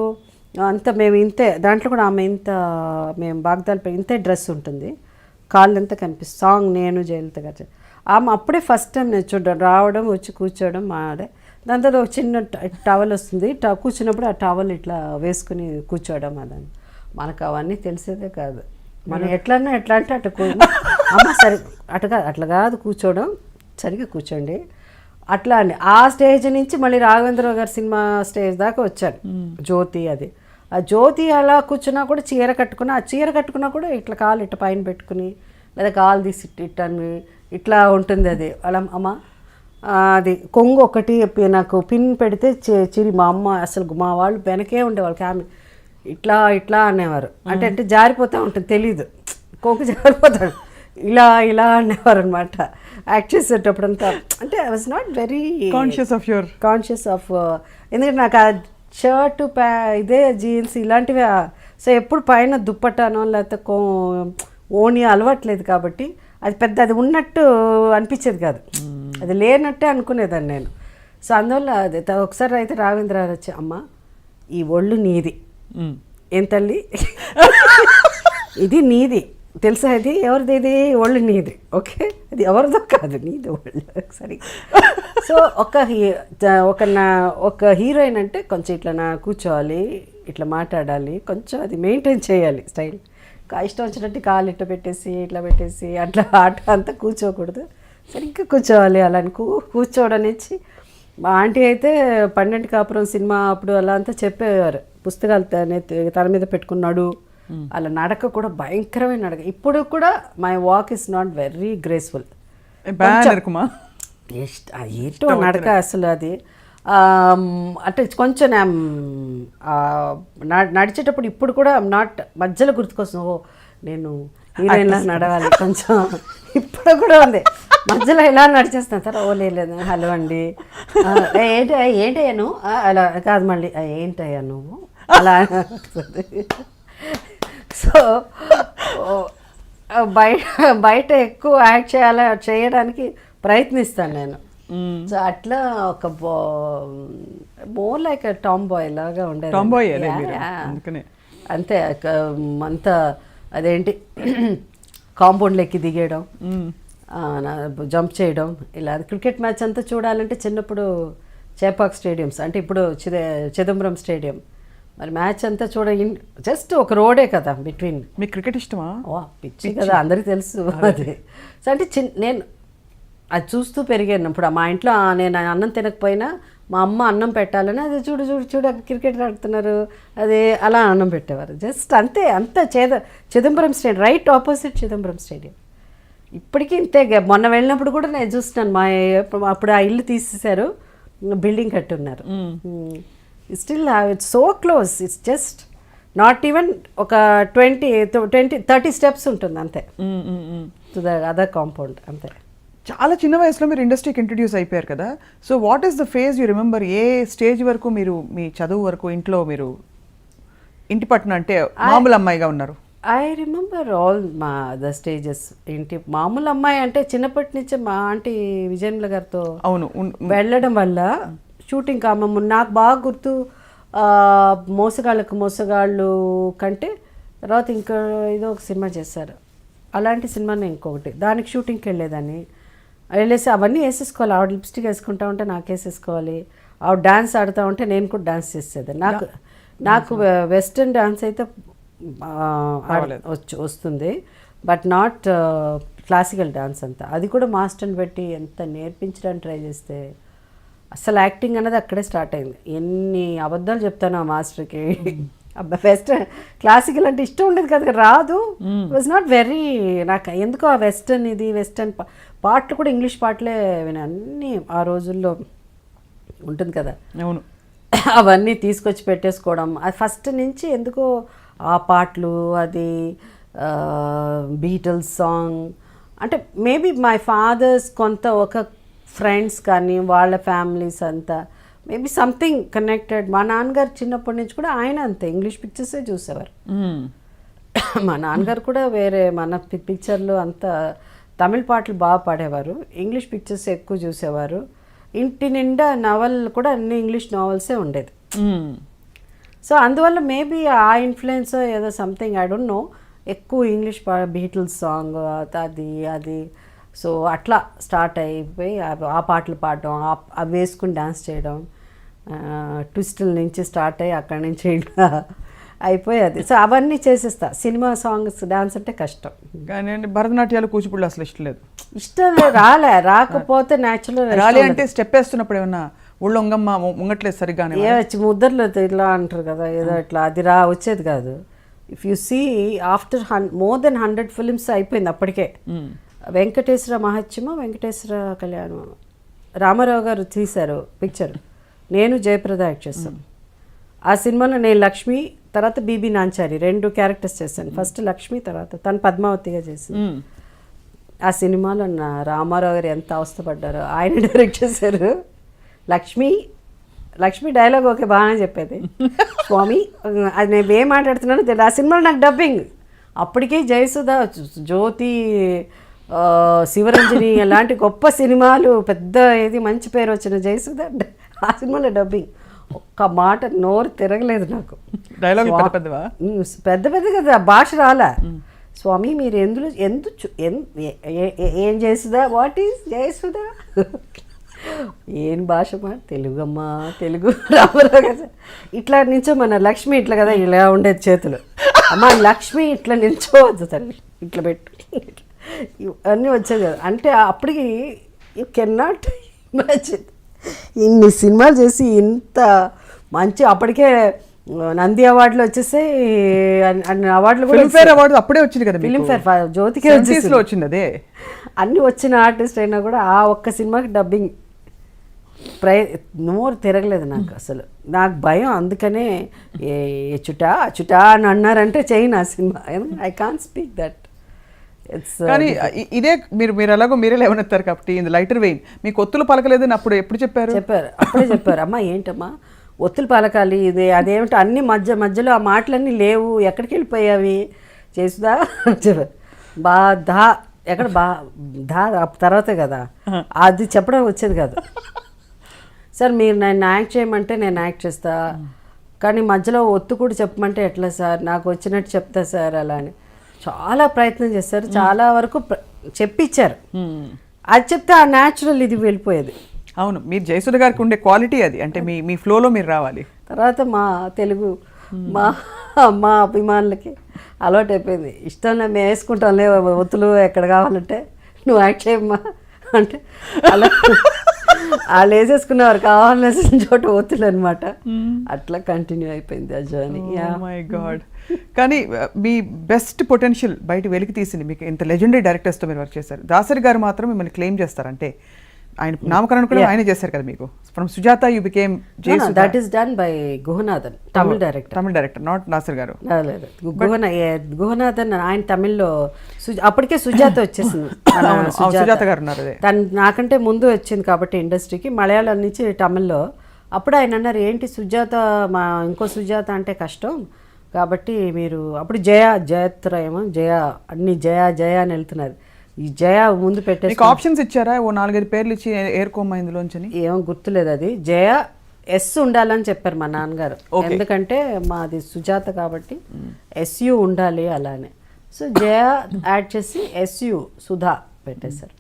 అంత మేము ఇంతే, దాంట్లో కూడా ఆమె ఇంత, మేము బాగ్దాద్ ఇంతే డ్రెస్ ఉంటుంది, కాళ్ళు ఎంత కనిపిస్తుంది. సాంగ్ నేను జయలలిత గారు ఆమె అప్పుడే ఫస్ట్ టైం నేను చూడడం, రావడం, వచ్చి కూర్చోవడం మాదే. దాని తర్వాత ఒక చిన్న టవల్ వస్తుంది, కూర్చున్నప్పుడు ఆ టవల్ ఇట్లా వేసుకుని కూర్చోవడం. అదని మనకు అవన్నీ తెలిసేదే కాదు. మనం ఎట్లా అంటే అమ్మ సరే అట్లా కాదు కూర్చోవడం, సరిగ్గా కూర్చోండి అట్లా అని. ఆ స్టేజ్ నుంచి మళ్ళీ రాఘవేంద్రరావు గారి సినిమా స్టేజ్ దాకా వచ్చాను. జ్యోతి, అది ఆ జ్యోతి అలా కూర్చున్నా కూడా చీర కట్టుకున్నా, ఆ చీర కట్టుకున్నా కూడా ఇట్లా కాలు ఇట్లా పైన పెట్టుకుని, లేదా కాలు తీసి ఇట్టని ఇట్లా ఉంటుంది. అది అలా అమ్మ అది కొంగు ఒకటి నాకు పిన్ పెడితే చిరి, మా అమ్మ అసలు మా వాళ్ళు వెనకే ఉండేవాళ్ళు, ఫ్యామిలీ ఇట్లా అనేవారు. అంటే జారిపోతూ ఉంటుంది, తెలీదు, కొంగు జారిపోతాడు, ఇలా అనేవారు అనమాట యాక్ట్ చేసేటప్పుడంతా. అంటే I was not very conscious of ఎందుకంటే నాకు ఆ షర్టు ఇదే జీన్స్ ఇలాంటివి. సో ఎప్పుడు పైన దుప్పటానో లేకపోతే ఓని అలవాట్లేదు కాబట్టి అది పెద్ద అది ఉన్నట్టు అనిపించేది కాదు, అది లేనట్టే అనుకునేదాన్ని నేను. సో అందువల్ల అది ఒకసారి అయితే రాఘవేంద్ర గారు వచ్చి, అమ్మ ఈ ఒళ్ళు నీది, ఏం తల్లి ఇది నీది తెలుసా, ఇది ఎవరిది, ఇది ఒళ్ళు నీది, ఓకే అది ఎవరిదో కాదు, నీది ఒళ్ళు సరే. సో ఒక హీరోయిన్ అంటే కొంచెం ఇట్లా కూర్చోవాలి, ఇట్లా మాట్లాడాలి, కొంచెం అది మెయింటైన్ చేయాలి స్టైల్. ఇష్టం వచ్చినట్టు కాలు ఇట్లా పెట్టేసి ఇట్లా పెట్టేసి అట్లా ఆట అంతా కూర్చోకూడదు, సరిగ్గా కూర్చోవాలి. అలా కూర్చోవడం నుంచి మా ఆంటీ అయితే 12 కాపురం సినిమా అప్పుడు అలా అంతా చెప్పేవారు, పుస్తకాలు తన మీద పెట్టుకున్నాడు, అలా నడక కూడా భయంకరమైన నడక. ఇప్పుడు కూడా my walk is not very graceful, ఏంటో నడక అసలు అది. అంటే కొంచెం నడిచేటప్పుడు ఇప్పుడు కూడా నాట్ మధ్యలో గుర్తుకొస్తుంది, ఓ నేను హీరోయిన్లా నడవాలి కొంచెం, ఇప్పుడు కూడా ఉంది మధ్యలో ఇలా నడిచేస్తాను సార్. ఓ లేదు హలో అండి, ఏంటయ్యా నువ్వు అలా కాదు, మళ్ళీ ఏంటయ్యా నువ్వు అలా. సో బయట ఎక్కువ యాక్ట్ చేయడానికి ప్రయత్నిస్తాను నేను. సో అట్లా ఒక మోర్ లైక్ టామ్ బాయ్ లాగా ఉండేది అంతే. అంతా అదేంటి కాంపౌండ్లో ఎక్కి దిగేయడం, జంప్ చేయడం, ఇలా. క్రికెట్ మ్యాచ్ అంతా చూడాలంటే చిన్నప్పుడు చేపాక్ స్టేడియంస్, అంటే ఇప్పుడు చిదంబరం స్టేడియం, మరి మ్యాచ్ అంతా జస్ట్ ఒక రోడే కదా బిట్వీన్. మీకు క్రికెట్ ఇష్టమా? పిచ్చి కదా, అందరికీ తెలుసు అది. సో అంటే నేను అది చూస్తూ పెరిగాను. ఇప్పుడు మా ఇంట్లో నేను అన్నం తినకపోయినా మా అమ్మ అన్నం పెట్టాలని, అది చూడు క్రికెట్ ఆడుతున్నారు, అది అలా అన్నం పెట్టేవారు. జస్ట్ అంతే, Chidambaram stadium right opposite Chidambaram stadium. ఇప్పటికీ ఇంతే. మొన్న వెళ్ళినప్పుడు కూడా నేను చూస్తున్నాను, అప్పుడు ఆ ఇల్లు తీసేశారు, బిల్డింగ్ కట్టున్నారు. Still it's so close, it's just not even ఒక 20-30 స్టెప్స్ ఉంటుంది అంతే టు ద అదర్ కాంపౌండ్ అంతే. చాలా చిన్న వయసులో మీరు ఇండస్ట్రీకి ఇంట్రడ్యూస్ అయిపోయారు కదా, so what is the phase you remember? A stage వరకు మీరు మీ చదువు వరకు ఇంట్లో మీరు ఇంటి పట్టున అంటే మామూలు అమ్మాయిగా ఉన్నారు? ఐ రిమెంబర్ ఆల్ మా ద స్టేజెస్. ఏంటి మామూలు అమ్మాయి అంటే చిన్నప్పటి నుంచే మా ఆంటీ విజయన్ల గారితో అవును వెళ్ళడం వల్ల షూటింగ్ కామమ్మ నాకు బాగా గుర్తు. మోసగాళ్ళు కంటే తర్వాత ఇంకా ఏదో ఒక సినిమా చేశారు, అలాంటి సినిమానే ఇంకొకటి, దానికి షూటింగ్కి వెళ్ళేదాన్ని. వెళ్ళేసి అవన్నీ వేసేసుకోవాలి, ఆవిడ లిప్స్టిక్ వేసుకుంటా ఉంటే నాకు వేసేసుకోవాలి, ఆవిడ డాన్స్ ఆడుతూ ఉంటే నేను కూడా డాన్స్ చేసేది. నాకు వెస్ట్రన్ డాన్స్ అయితే వస్తుంది, బట్ నాట్ క్లాసికల్ డాన్స్ అంతా. అది కూడా మాస్టర్ని పెట్టి ఎంత నేర్పించడానికి ట్రై చేస్తే అసలు యాక్టింగ్ అనేది అక్కడే స్టార్ట్ అయింది. ఎన్ని అబద్ధాలు చెప్తాను ఆ మాస్టర్కి. వెస్టర్న్ క్లాసికల్ అంటే ఇష్టం ఉండేది కదా, రాదు. వాజ్ నాట్ వెరీ, నాకు ఎందుకో ఆ వెస్టర్న్ ఇది వెస్టర్న్ పాటలు కూడా ఇంగ్లీష్ పాటలే వినా అన్నీ ఆ రోజుల్లో ఉంటుంది కదా. అవును, అవన్నీ తీసుకొచ్చి పెట్టేసుకోవడం. అది ఫస్ట్ నుంచి ఎందుకో ఆ పాటలు, అది బీటల్స్ సాంగ్ అంటే మేబీ మై ఫాదర్స్ కొంత ఒక ఫ్రెండ్స్ కానీ వాళ్ళ ఫ్యామిలీస్ అంతా మేబీ సంథింగ్ కనెక్టెడ్. మా నాన్నగారు చిన్నప్పటి నుంచి కూడా ఆయన అంతే ఇంగ్లీష్ పిక్చర్సే చూసేవారు. మా నాన్నగారు కూడా వేరే మన పిక్చర్లు అంతా తమిళ పాటలు బాగా పాడేవారు, ఇంగ్లీష్ పిక్చర్స్ ఎక్కువ చూసేవారు. ఇంటి నిండా నవల్ కూడా అన్ని ఇంగ్లీష్ నావెల్సే ఉండేది. సో అందువల్ల మేబీ ఆ ఇన్ఫ్లుయెన్స్ ఏదో సంథింగ్ ఐ డోంట్ నో, ఎక్కువ ఇంగ్లీష్ బీటిల్స్ సాంగ్ అది సో అట్లా స్టార్ట్ అయిపోయి ఆ పాటలు పాడడం, అవి వేసుకుని డ్యాన్స్ చేయడం, ట్విస్టుల నుంచి స్టార్ట్ అయ్యి అక్కడి నుంచి అయిపోయేది. సో అవన్నీ చేసేస్తా. సినిమా సాంగ్స్ డ్యాన్స్ అంటే కష్టం, కానీ భరతనాట్యాలు కూచిపూడి అసలు ఇష్టం లేదు. రాకపోతే న్యాచురల్ రాలే అంటే స్టెప్ వేస్తున్నప్పుడు ఏమన్నా ఊళ్ళో ముంగట్లేదు సరిగ్గా వచ్చి ముద్దర్లు ఇట్లా అంటారు కదా, ఏదో ఇట్లా అది వచ్చేది కాదు. If you see after more than 100 films అయిపోయింది అప్పటికే. వెంకటేశ్వర మహత్యమో వెంకటేశ్వర కళ్యాణం రామారావు గారు తీశారు పిక్చర్, నేను జయప్రద యాక్ట్ చేస్తాను. ఆ సినిమాలో నేను లక్ష్మి, తర్వాత బీబీ నాంచారి 2 క్యారెక్టర్స్ చేశాను. ఫస్ట్ లక్ష్మి, తర్వాత తను పద్మావతిగా చేసింది. ఆ సినిమాలో నా రామారావు గారు ఎంత అవస్థపడ్డారో, ఆయన డైరెక్ట్ చేశారు. లక్ష్మి డైలాగ్ ఓకే బాగానే చెప్పేది, స్వామి అది నేను ఏం మాట్లాడుతున్నానో తెలియదు. ఆ సినిమాలో నాకు డబ్బింగ్ అప్పటికే జయసుధ, జ్యోతి, శివరంజని అలాంటి గొప్ప సినిమాలు, పెద్ద ఏది మంచి పేరు వచ్చిన జయసుధ, ఆ సినిమాలో డబ్బింగ్ ఒక్క మాట నోరు తిరగలేదు నాకు. డైలాగ్ పెద్ద కదా, భాష రాలా. స్వామి మీరు ఏం జయసుధా, వాట్ ఈస్ జయసుధా, ఏం భాష మా తెలుగమ్మా, తెలుగు రామారావు కదా. ఇట్లా నించో మన లక్ష్మి ఇట్లా కదా, ఇలా ఉండేది చేతులు. అమ్మ లక్ష్మి ఇట్లా నిల్చోవద్దు తల్లి, ఇట్లా పెట్టు, అన్నీ వచ్చేది కదా. అంటే అప్పటికి యూ కెన్ నాట్ ఇమాజిన్ ఇన్ని సినిమాలు చేసి ఇంత మంచి, అప్పటికే నంది అవార్డులు వచ్చేసాయి, అవార్డులు కూడా ఫిల్మ్ఫేర్ అవార్డు అప్పుడే వచ్చింది కదా, ఫిల్మ్ఫేర్ జ్యోతికే వచ్చింది. అదే అన్ని వచ్చిన ఆర్టిస్ట్ అయినా కూడా ఆ ఒక్క సినిమాకి డబ్బింగ్ నోరు తిరగలేదు నాకు అసలు. నాకు భయం, అందుకనే చుటా అని అన్నారంటే చేయను ఆ cinema. I can't speak that. కానీ ఇదే మీరు ఎలాగో మీరే లేవనెత్తారు కాబట్టి ఇది లైటర్ వెయిన్, మీకు ఒత్తులు పలకలేదని అప్పుడు ఎప్పుడు చెప్పారు? అప్పుడే చెప్పారు. అమ్మా ఏంటమ్మా ఒత్తులు పలకాలి, ఇది అదేమిటో అన్ని మధ్యలో ఆ మాటలన్నీ లేవు, ఎక్కడికి వెళ్ళిపోయావి చేసుదా చెప్పారు. ఎక్కడ తర్వాతే కదా అది చెప్పడం వచ్చేది కాదు. సార్ మీరు నన్ను యాక్ట్ చేయమంటే నేను యాక్ట్ చేస్తా, కానీ మధ్యలో ఒత్తు కూడా చెప్పమంటే ఎట్లా సార్, నాకు వచ్చినట్టు చెప్తా సార్ అలా అని చాలా ప్రయత్నం చేశారు. చాలా వరకు చెప్పించారు, అది చెప్తే ఆ న్యాచురల్ ఇది వెళ్ళిపోయేది. అవును, మీరు జయసుధ గారికి ఉండే క్వాలిటీ అది, అంటే మీ ఫ్లోలో మీరు రావాలి. తర్వాత మా తెలుగు మా అభిమానులకి అలవాటు అయిపోయింది. ఇష్టంలో మేము వేసుకుంటాంలే ఒత్తులు, ఎక్కడ కావాలంటే నువ్వు యాక్ట్ చేయమ్మా అంటే అలా వాళ్ళు వేసేసుకునేవారు, కావాల్సిన చోట ఒత్తులు అనమాట. అట్లా కంటిన్యూ అయిపోయింది ఆ జర్నీ. My God. కానీ మీ బెస్ట్ పొటెన్షియల్ బయట వెలికి తీసింది మీకు ఇంత లెజెండరీ డైరెక్టర్స్తో మీరు వర్క్ చేశారు. దాసరి గారు మాత్రం మిమ్మల్ని క్లెయిమ్ చేస్తారంటే ఆయన నామకరణం కూడా ఆయనే చేశారు కదా మీకు. From Sujatha you became Jayasudha. That is done by Guhanathan, Tamil director, not Nassar garu. లేదు, గుహనాథన్ ఆయన తమిళ్లో అప్పటికే సుజాత వచ్చేసింది. సుజాత గారు ఉన్నారు. తను నాకంటే ముందు వచ్చింది కాబట్టి ఇండస్ట్రీకి, మలయాళం నుంచి తమిళ్లో. అప్పుడు ఆయన అన్నారు, ఏంటి సుజాత, మా ఇంకో సుజాత అంటే కష్టం కాబట్టి మీరు, అప్పుడు జయత్ర ఏమో అన్ని జయ అని వెళ్తున్నారు, ఈ జయ ముందు పెట్టేసి ఆప్షన్స్ ఇచ్చారా, ఓ 4-5 పేర్లు ఇచ్చి ఏర్కోమ్మా ఇందులోంచి? ఏమో గుర్తులేదు. అది జయ ఎస్ ఉండాలని చెప్పారు మా నాన్నగారు, ఎందుకంటే మాది సుజాత కాబట్టి ఎస్యు ఉండాలి అలానే. సో జయ యాడ్ చేసి ఎస్యు సుధా పెట్టేశారు.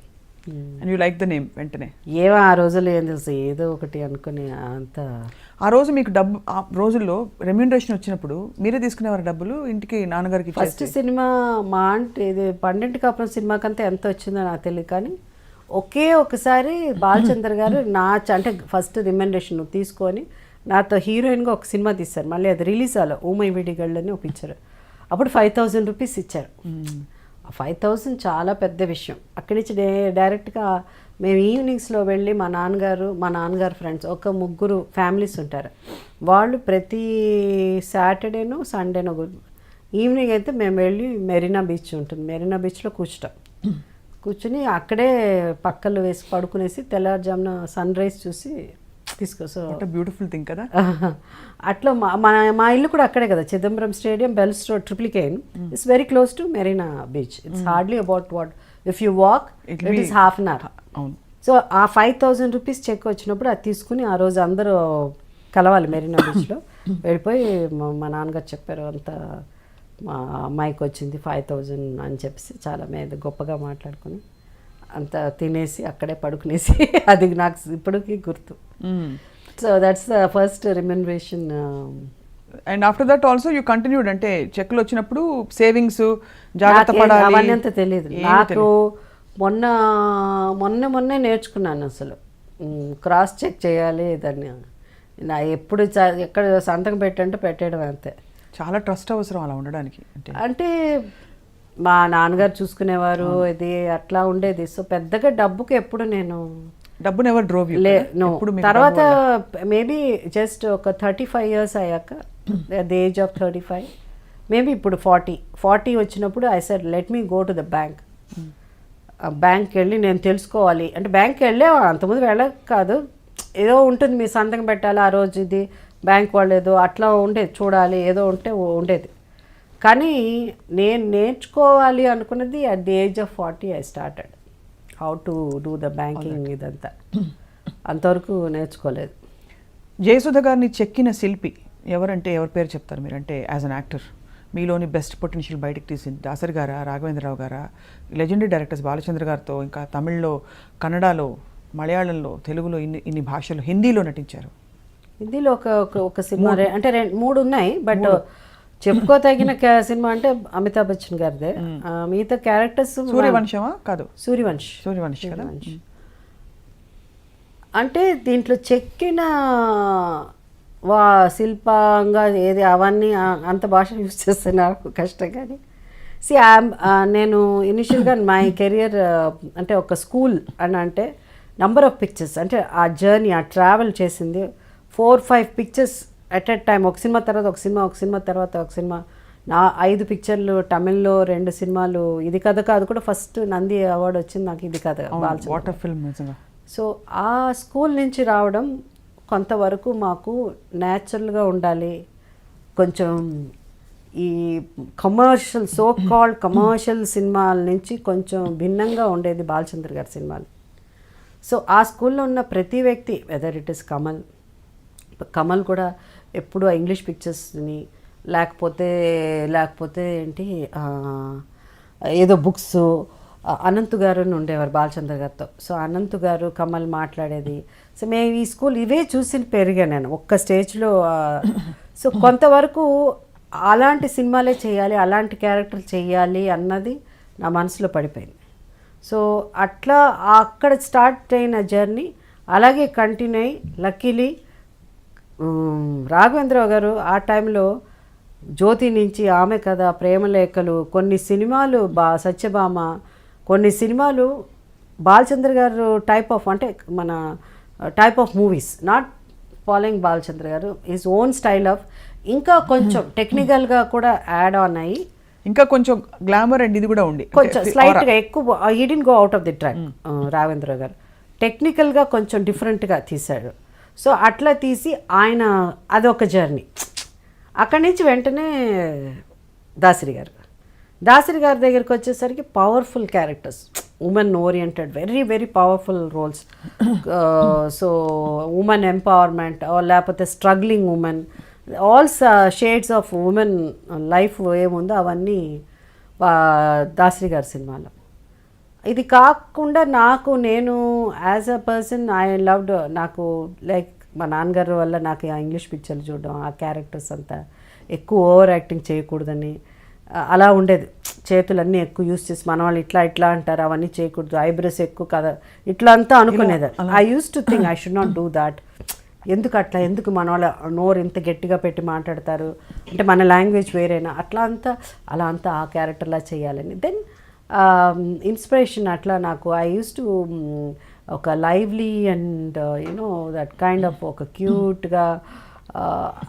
And you like the name వెంటనే? ఏమో ఆ రోజుల్లో ఏం తెలుసు, ఏదో ఒకటి అనుకుని అంత. ఆ రోజు మీకు డబ్బు, ఆ రోజుల్లో రెమ్యూనరేషన్ వచ్చినప్పుడు మీరే తీసుకునేవారు డబ్బులు ఇంటికి నాన్నగారికి? ఫస్ట్ సినిమా మా అంటే ఇది పండింటి కాపురం సినిమాకంతా ఎంత వచ్చిందో నాకు తెలియదు, కానీ ఒకసారి బాలచంద్ర గారు అంటే ఫస్ట్ రెమ్యూనరేషన్ తీసుకొని నాతో హీరోయిన్గా ఒక సినిమా తీశారు. మళ్ళీ అది రిలీజ్ అవ్వాలి, ఊమై విడిగళ్ళు అని ఒక పిక్చర్. అప్పుడు 5,000 రూపీస్ ఇచ్చారు. 5,000 చాలా పెద్ద విషయం. అక్కడి నుంచి డైరెక్ట్గా మేము ఈవినింగ్స్లో వెళ్ళి మా నాన్నగారు ఫ్రెండ్స్ ఒక 3 ఫ్యామిలీస్ ఉంటారు. వాళ్ళు ప్రతి సాటర్డేనో సండేనో ఈవినింగ్ అయితే మేము వెళ్ళి మెరీనా బీచ్ ఉంటుంది, మెరీనా బీచ్లో కూర్చుని అక్కడే పక్కలు వేసి పడుకునేసి తెల్లారుజామున సన్ రైజ్ చూసి బ్యూటిఫుల్ థింగ్ కదా. అట్లా మా ఇల్లు కూడా అక్కడే కదా, Chidambaram stadium, bells road, Triplicane. It's very close to Marina beach. It's hardly about if you walk it is half an hour. So ఆ 5,000 రూపీస్ చెక్ వచ్చినప్పుడు అది తీసుకుని ఆ రోజు అందరూ కలవాలి మెరీనా బీచ్లో. వెళ్ళిపోయి మా నాన్నగారు చెప్పారు, అంత మా అమ్మాయికి వచ్చింది 5,000 అని చెప్పేసి చాలా మీద గొప్పగా మాట్లాడుకుని అంత తినేసి అక్కడే పడుకునేసి అది నాకు ఇప్పటికీ గుర్తు. So that's the first remuneration. And after that also you continued, అంటే చెక్లు వచ్చినప్పుడు సేవింగ్స్ జాగ్రత్త పడాలి అవన్నీ అంత తెలియదు నాకు. మొన్నే నేర్చుకున్నాను అసలు క్రాస్ చెక్ చేయాలి దాన్ని. నా ఎప్పుడు ఎక్కడ సంతకం పెట్టేయడం అంతే. చాలా ట్రస్ట్ అవసరం అలా ఉండడానికి. అంటే మా నాన్నగారు చూసుకునేవారు, ఇది అట్లా ఉండేది. సో పెద్దగా డబ్బుకి ఎప్పుడు నేను డబ్బును ఎవరు డ్రోవ్ తర్వాత మేబీ జస్ట్ ఒక 35 years అయ్యాక, at the age of 35 maybe ఇప్పుడు 40 వచ్చినప్పుడు I said let me go to the bank. బ్యాంక్కి వెళ్ళి నేను తెలుసుకోవాలి అంటే, బ్యాంక్కి వెళ్ళే అంతకుముందు వెళ్ళక కాదు, ఏదో ఉంటుంది మీ సంతకం పెట్టాలి ఆ రోజు, ఇది బ్యాంక్ వాళ్ళు ఏదో అట్లా ఉండేది, చూడాలి ఏదో ఉండేది. కానీ నేను నేర్చుకోవాలి అనుకున్నది at the age of 40 I started how to do the banking. ఇదంతా అంతవరకు నేర్చుకోలేదు. జయసుధ గారిని చెక్కిన శిల్పి ఎవరంటే ఎవరి పేరు చెప్తారు మీరు? అంటే యాజ్ అన్ యాక్టర్ మీలోని బెస్ట్ పొటెన్షియల్ బయటకు తీసింది దాసరి గారా, రాఘవేంద్రరావు గారా, లెజెండరీ డైరెక్టర్స్ బాలచంద్ర గారితో, ఇంకా తమిళ్లో, కన్నడలో, మలయాళంలో, తెలుగులో ఇన్ని భాషలు, హిందీలో నటించారు. హిందీలో ఒక సినిమా అంటే 3 ఉన్నాయి, బట్ చెప్పుకోదగిన సినిమా అంటే అమితాబ్ బచ్చన్ గారిదే. మిగతా క్యారెక్టర్స్ సూర్యవంశమా కాదు, సూర్యవంశ్ కదా. అంటే దీంట్లో చెక్కిన శిల్పంగా ఏది అవన్నీ అంత భాష యూజ్ చేస్తే నాకు కష్టం. కానీ నేను ఇనిషియల్గా మై కెరియర్ అంటే ఒక స్కూల్ అని అంటే నంబర్ ఆఫ్ పిక్చర్స్, అంటే ఆ జర్నీ, ఆ ట్రావెల్ చేసింది 4-5 పిక్చర్స్ అట్ ఎ టైమ్. ఒక సినిమా తర్వాత ఒక సినిమా తర్వాత ఒక సినిమా. నా 5 పిక్చర్లు, తమిళ్లో 2 సినిమాలు. ఇది కథ కాదు కూడా ఫస్ట్ నంది అవార్డు వచ్చింది నాకు, ఇది కథ బాలచంద్ర. సో ఆ స్కూల్ నుంచి రావడం కొంతవరకు మాకు న్యాచురల్గా ఉండాలి, కొంచెం ఈ కమర్షియల్ కాల్డ్ కమర్షియల్ సినిమాల నుంచి కొంచెం భిన్నంగా ఉండేది బాలచంద్ర గారి సినిమాలు. సో ఆ స్కూల్లో ఉన్న ప్రతి వ్యక్తి, వెదర్ ఇట్ ఇస్ కమల్ కూడా ఎప్పుడు ఇంగ్లీష్ పిక్చర్స్ని లేకపోతే ఏంటి ఏదో బుక్స్, అనంత్ గారు ఉండేవారు బాలచంద్ర గారితో. సో అనంత్ గారు, కమల్ మాట్లాడేది. సో మేము ఈ స్కూల్ ఇవే చూసి పెరిగా నేను ఒక్క స్టేజ్లో. సో కొంతవరకు అలాంటి సినిమాలే చేయాలి, అలాంటి క్యారెక్టర్లు చేయాలి అన్నది నా మనసులో పడిపోయింది. సో అట్లా అక్కడ స్టార్ట్ అయిన జర్నీ అలాగే కంటిన్యూ అయ్యి, లక్కీలీ రాఘవేంద్రరావు గారు ఆ టైంలో జ్యోతి నుంచి ఆమె కథ, ప్రేమలేఖలు, కొన్ని సినిమాలు, సత్యభామ, కొన్ని సినిమాలు బాలచంద్ర గారు టైప్ ఆఫ్ అంటే మన type of movies not following Balachandra గారు ఈజ్ ఓన్ స్టైల్ ఆఫ్ ఇంకా కొంచెం టెక్నికల్గా కూడా యాడ్ ఆన్ అయ్యి ఇంకా కొంచెం గ్లామర్ అండ్ ఇది కూడా ఉంది కొంచెం స్లైట్గా ఎక్కువ ఈ did go out of the track Raghavendra గారు టెక్నికల్గా కొంచెం డిఫరెంట్గా తీశాడు. సో అట్లా తీసి ఆయన అదొక జర్నీ. అక్కడి నుంచి వెంటనే దాసరి గారి దగ్గరికి వచ్చేసరికి powerful characters, women oriented, very very powerful roles. So women empowerment లేకపోతే struggling women, all shades of women life ఏముందో అవన్నీ దాసరి గారి సినిమాలో. ఇది కాకుండా నేను as a person I loved, నాకు లైక్ మా నాన్నగారి వల్ల నాకు ఆ ఇంగ్లీష్ పిక్చర్లు చూడడం, ఆ క్యారెక్టర్స్ అంతా ఎక్కువ ఓవర్ యాక్టింగ్ చేయకూడదని అలా ఉండేది. చేతులన్నీ ఎక్కువ యూస్ చేసి మన వాళ్ళు ఇట్లా అంటారు, అవన్నీ చేయకూడదు, ఐబ్రోస్ ఎక్కువ కదా, ఇట్లా అంతా అనుకునేది. I use to think I should not do that. ఎందుకు మన వాళ్ళ నోరు ఇంత గట్టిగా పెట్టి మాట్లాడతారు అంటే మన లాంగ్వేజ్ వేరేనా, అలా అంతా ఆ క్యారెక్టర్లా చేయాలని. దెన్ ఇన్స్పిరేషన్ అట్లా నాకు ఐ యూస్ టు ఒక lively and you know that kind of ఒక క్యూట్గా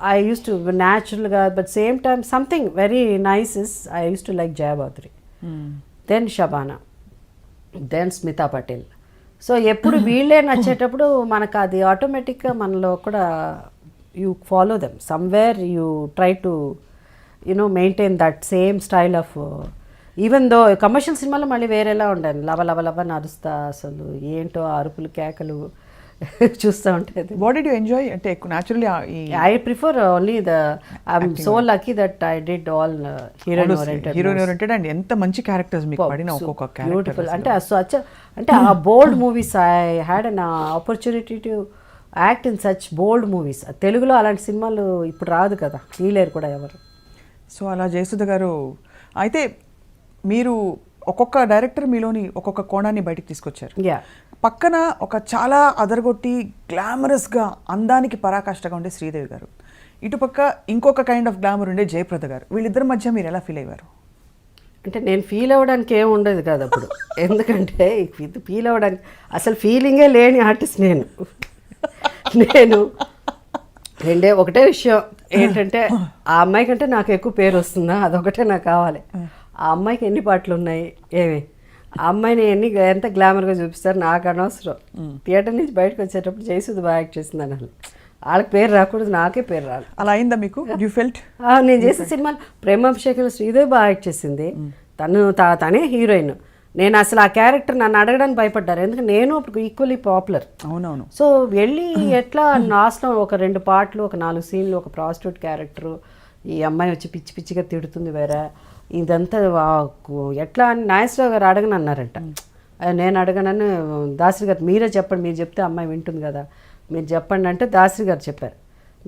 I used to naturally, but same time something very nice is I used to like Jayasudha, then Shabana, then Smita Patel. So ఎప్పుడు వీళ్ళే నచ్చేటప్పుడు మనకు అది ఆటోమేటిక్గా మనలో కూడా you follow them somewhere, you try to you know maintain that same style of. Even though commercial సినిమాలో మళ్ళీ వేరేలా ఉండాలి, లవ నడుస్తా, అసలు ఏంటో అరుపులు కేకలు చూస్తూ ఉంటుంది. వాట్ డిడ్ యూ ఎంజాయ్ అంటే naturally I prefer only I'm so lucky that I did all heroine oriented and ఎంత మంచి క్యారెక్టర్స్ మీకు పడిన ఒక్కొక్క క్యారెక్టర్ బ్యూటిఫుల్. అంటే ఆ bold movies I had an opportunity to act in such bold movies. తెలుగులో అలాంటి సినిమాలు ఇప్పుడు రాదు కదా, తీయలేరు కూడా ఎవరు. సో అలా జయసుధ గారు అయితే మీరు ఒక్కొక్క డైరెక్టర్ మీలోని ఒక్కొక్క కోణాన్ని బయటికి తీసుకొచ్చారు. పక్కన ఒక చాలా అదరగొట్టి గ్లామరస్గా అందానికి పరాకాష్ఠగా ఉండే శ్రీదేవి గారు, ఇటుపక్క ఇంకొక కైండ్ ఆఫ్ గ్లామర్ ఉండే జయప్రద గారు. వీళ్ళిద్దరి మధ్య మీరు ఎలా ఫీల్ అయ్యారు? అంటే నేను ఫీల్ అవ్వడానికి ఏమి ఉండదు కాదు అప్పుడు, ఎందుకంటే ఇది ఫీల్ అవ్వడానికి అసలు ఫీలింగే లేని ఆర్టిస్ట్ నేను ఒకటే విషయం ఏంటంటే ఆ అమ్మాయి కంటే నాకు ఎక్కువ పేరు వస్తుందా, అదొకటే నాకు కావాలి. ఆ అమ్మాయికి ఎన్ని పాటలు ఉన్నాయి ఏమి, ఆ అమ్మాయిని ఎంత గ్లామర్గా చూపిస్తారు నాకు అనవసరం. థియేటర్ నుంచి బయటకు వచ్చేటప్పుడు జయసుధ బాగా యాక్ట్ చేసింది అనాలి, వాళ్ళకి పేరు రాకూడదు, నాకే పేరు రాదు. అలా అయిందా మీకు? You felt? నేను చేసిన సినిమాలు ప్రేమాభిషేకంలో శ్రీదేవి బాగా యాక్ట్ చేసింది, తనే హీరోయిన్. నేను అసలు ఆ క్యారెక్టర్ నన్ను అడగడానికి భయపడ్డారు, ఎందుకంటే నేను అప్పుడు ఈక్వల్లీ పాపులర్. అవునవును. సో వెళ్ళి ఎట్లా లాస్ట్లో ఒక 2 పాటలు, ఒక 4 సీన్లు, ఒక ప్రాస్టిట్యూట్ క్యారెక్టరు, ఈ అమ్మాయి వచ్చి పిచ్చిగా తిడుతుంది వేరే, ఇదంతా ఎట్లా అని నాగేశ్వరరావు గారు అడగను అన్నారంట. నేను అడగనని దాసరి గారు మీరే చెప్పండి, మీరు చెప్తే అమ్మాయి వింటుంది కదా, మీరు చెప్పండి అంటే దాసరి గారు చెప్పారు.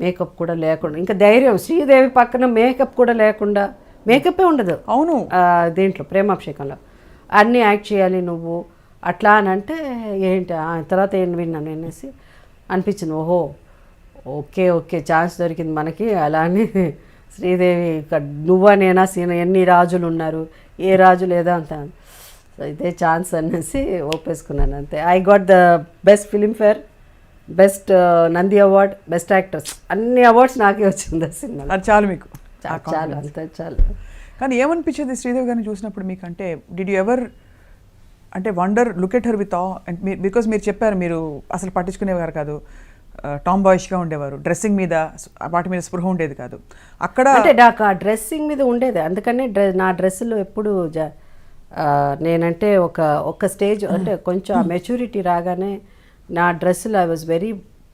మేకప్ కూడా లేకుండా, ఇంకా ధైర్యం, శ్రీదేవి పక్కన మేకప్ కూడా లేకుండా, మేకప్పే ఉండదు అవును దీంట్లో ప్రేమాభిషేకంలో, అన్నీ యాక్ట్ చేయాలి నువ్వు అట్లా అని అంటే ఏంటి తర్వాత ఏం విన్నాను అనేసి అనిపించింది. ఓహో ఓకే ఛాన్స్ దొరికింది మనకి. అలానే శ్రీదేవి నువ్వా నేనా సీన, ఎన్ని రాజులు ఉన్నారు, ఏ రాజు లేదా అంత, ఇదే ఛాన్స్ అనేసి ఒప్పేసుకున్నాను అంతే. I got the best Filmfare, best Nandi award, best actors, అన్ని అవార్డ్స్ నాకే వచ్చింది ఆ సినిమా. అది చాలు మీకు, చాలు అంతే చాలు. కానీ ఏమనిపించేది శ్రీదేవి గారిని చూసినప్పుడు మీకు? అంటే డిడ్ యూ ఎవర్ అంటే wonder look at her with because మీరు చెప్పారు మీరు అసలు పట్టించుకునేవారు కాదు, టామ్ బాయ్ష్గా ఉండేవారు, డ్రెస్సింగ్ మీద వాటి మీద స్పృహ ఉండేది కాదు. అక్కడ అంటే నాకు ఆ డ్రెస్సింగ్ మీద ఉండేది, అందుకనే నా డ్రెస్సులో ఎప్పుడు నేనంటే ఒక స్టేజ్ అంటే కొంచెం ఆ మెచ్యూరిటీ రాగానే నా డ్రెస్సులో I was very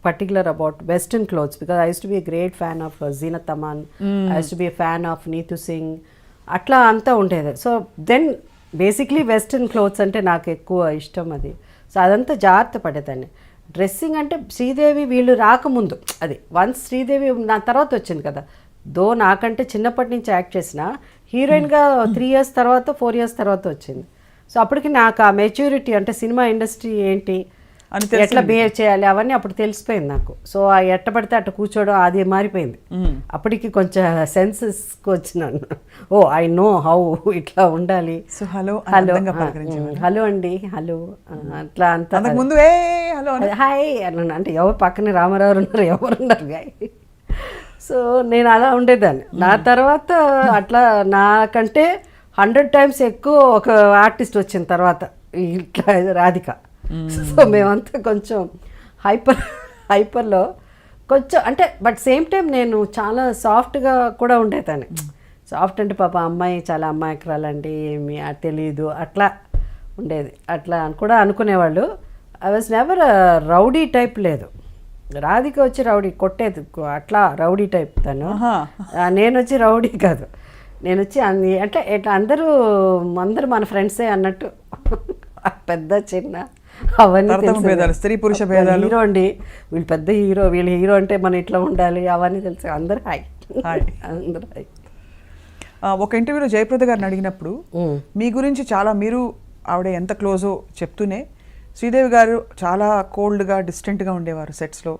particular about western clothes, because I use to be a great fan of Zeenat Aman, I use to be a fan of Neetu Singh, అట్లా అంతా ఉండేది. So then basically western clothes అంటే నాకు ఎక్కువ ఇష్టం అది. సో అదంతా జాగ్రత్త పడేదాన్ని. డ్రెస్సింగ్ అంటే శ్రీదేవి వీళ్ళు రాకముందు, అది వన్స్ శ్రీదేవి నా తర్వాత వచ్చింది కదా, దో నాకంటే చిన్నప్పటి నుంచి యాక్ట్ చేసిన హీరోయిన్గా 3 years తర్వాత 4 years తర్వాత వచ్చింది. సో అప్పటికి నాకు ఆ మెచ్యూరిటీ అంటే సినిమా ఇండస్ట్రీ ఏంటి, ఎట్లా బిహేవ్ చేయాలి అవన్నీ అప్పుడు తెలిసిపోయింది నాకు. సో ఆ ఎట్ట పడితే అట్ట కూర్చోవడం అది మారిపోయింది. అప్పటికి కొంచెం సెన్సెస్కి వచ్చినాను. ఓ ఐ నో హౌ ఇట్లా ఉండాలి. సో హలో హలో అండి, హలో అట్లా అంతా ముందు హాయ్ అన్నాను. అంటే ఎవరు పక్కనే రామారావు ఉన్నారు, ఎవరు ఉన్నారు గాయ. సో నేను అలా ఉండేదాన్ని. నా తర్వాత అట్లా నాకంటే 100 times ఎక్కువ ఒక ఆర్టిస్ట్ వచ్చిన తర్వాత ఇట్లా రాధిక. సో మేమంతా కొంచెం హైపర్లో కొంచెం అంటే బట్ సేమ్ టైం నేను చాలా సాఫ్ట్గా కూడా ఉండేదాన్ని. సాఫ్ట్ అంటే పాప అమ్మాయి చాలా అమ్మాయికురాలండి, ఏమి తెలియదు అట్లా ఉండేది. అట్లా కూడా అనుకునేవాళ్ళు. I was never rowdy type లేదు. రాధిక వచ్చి రౌడీ కొట్టేది అట్లా రౌడీ టైప్ తను. నేను వచ్చి రౌడీ కాదు. నేను వచ్చి అంటే ఇట్లా అందరూ మన ఫ్రెండ్సే అన్నట్టు పెద్ద చిన్న అవన్నీ స్త్రీ పురుష భేదాలు. హీరో అండి, వీళ్ళు పెద్ద హీరో, వీళ్ళు హీరో అంటే మనం ఇట్లా ఉండాలి అవన్నీ తెలుసు. అందరు హాయ్ అందరు హాయ్. ఒక ఇంటర్వ్యూలో జయప్రద గారిని అడిగినప్పుడు మీ గురించి చాలా మీరు ఆవిడ ఎంత క్లోజో చెప్తూనే శ్రీదేవి గారు చాలా కోల్డ్గా డిస్టెంట్గా ఉండేవారు సెట్స్లో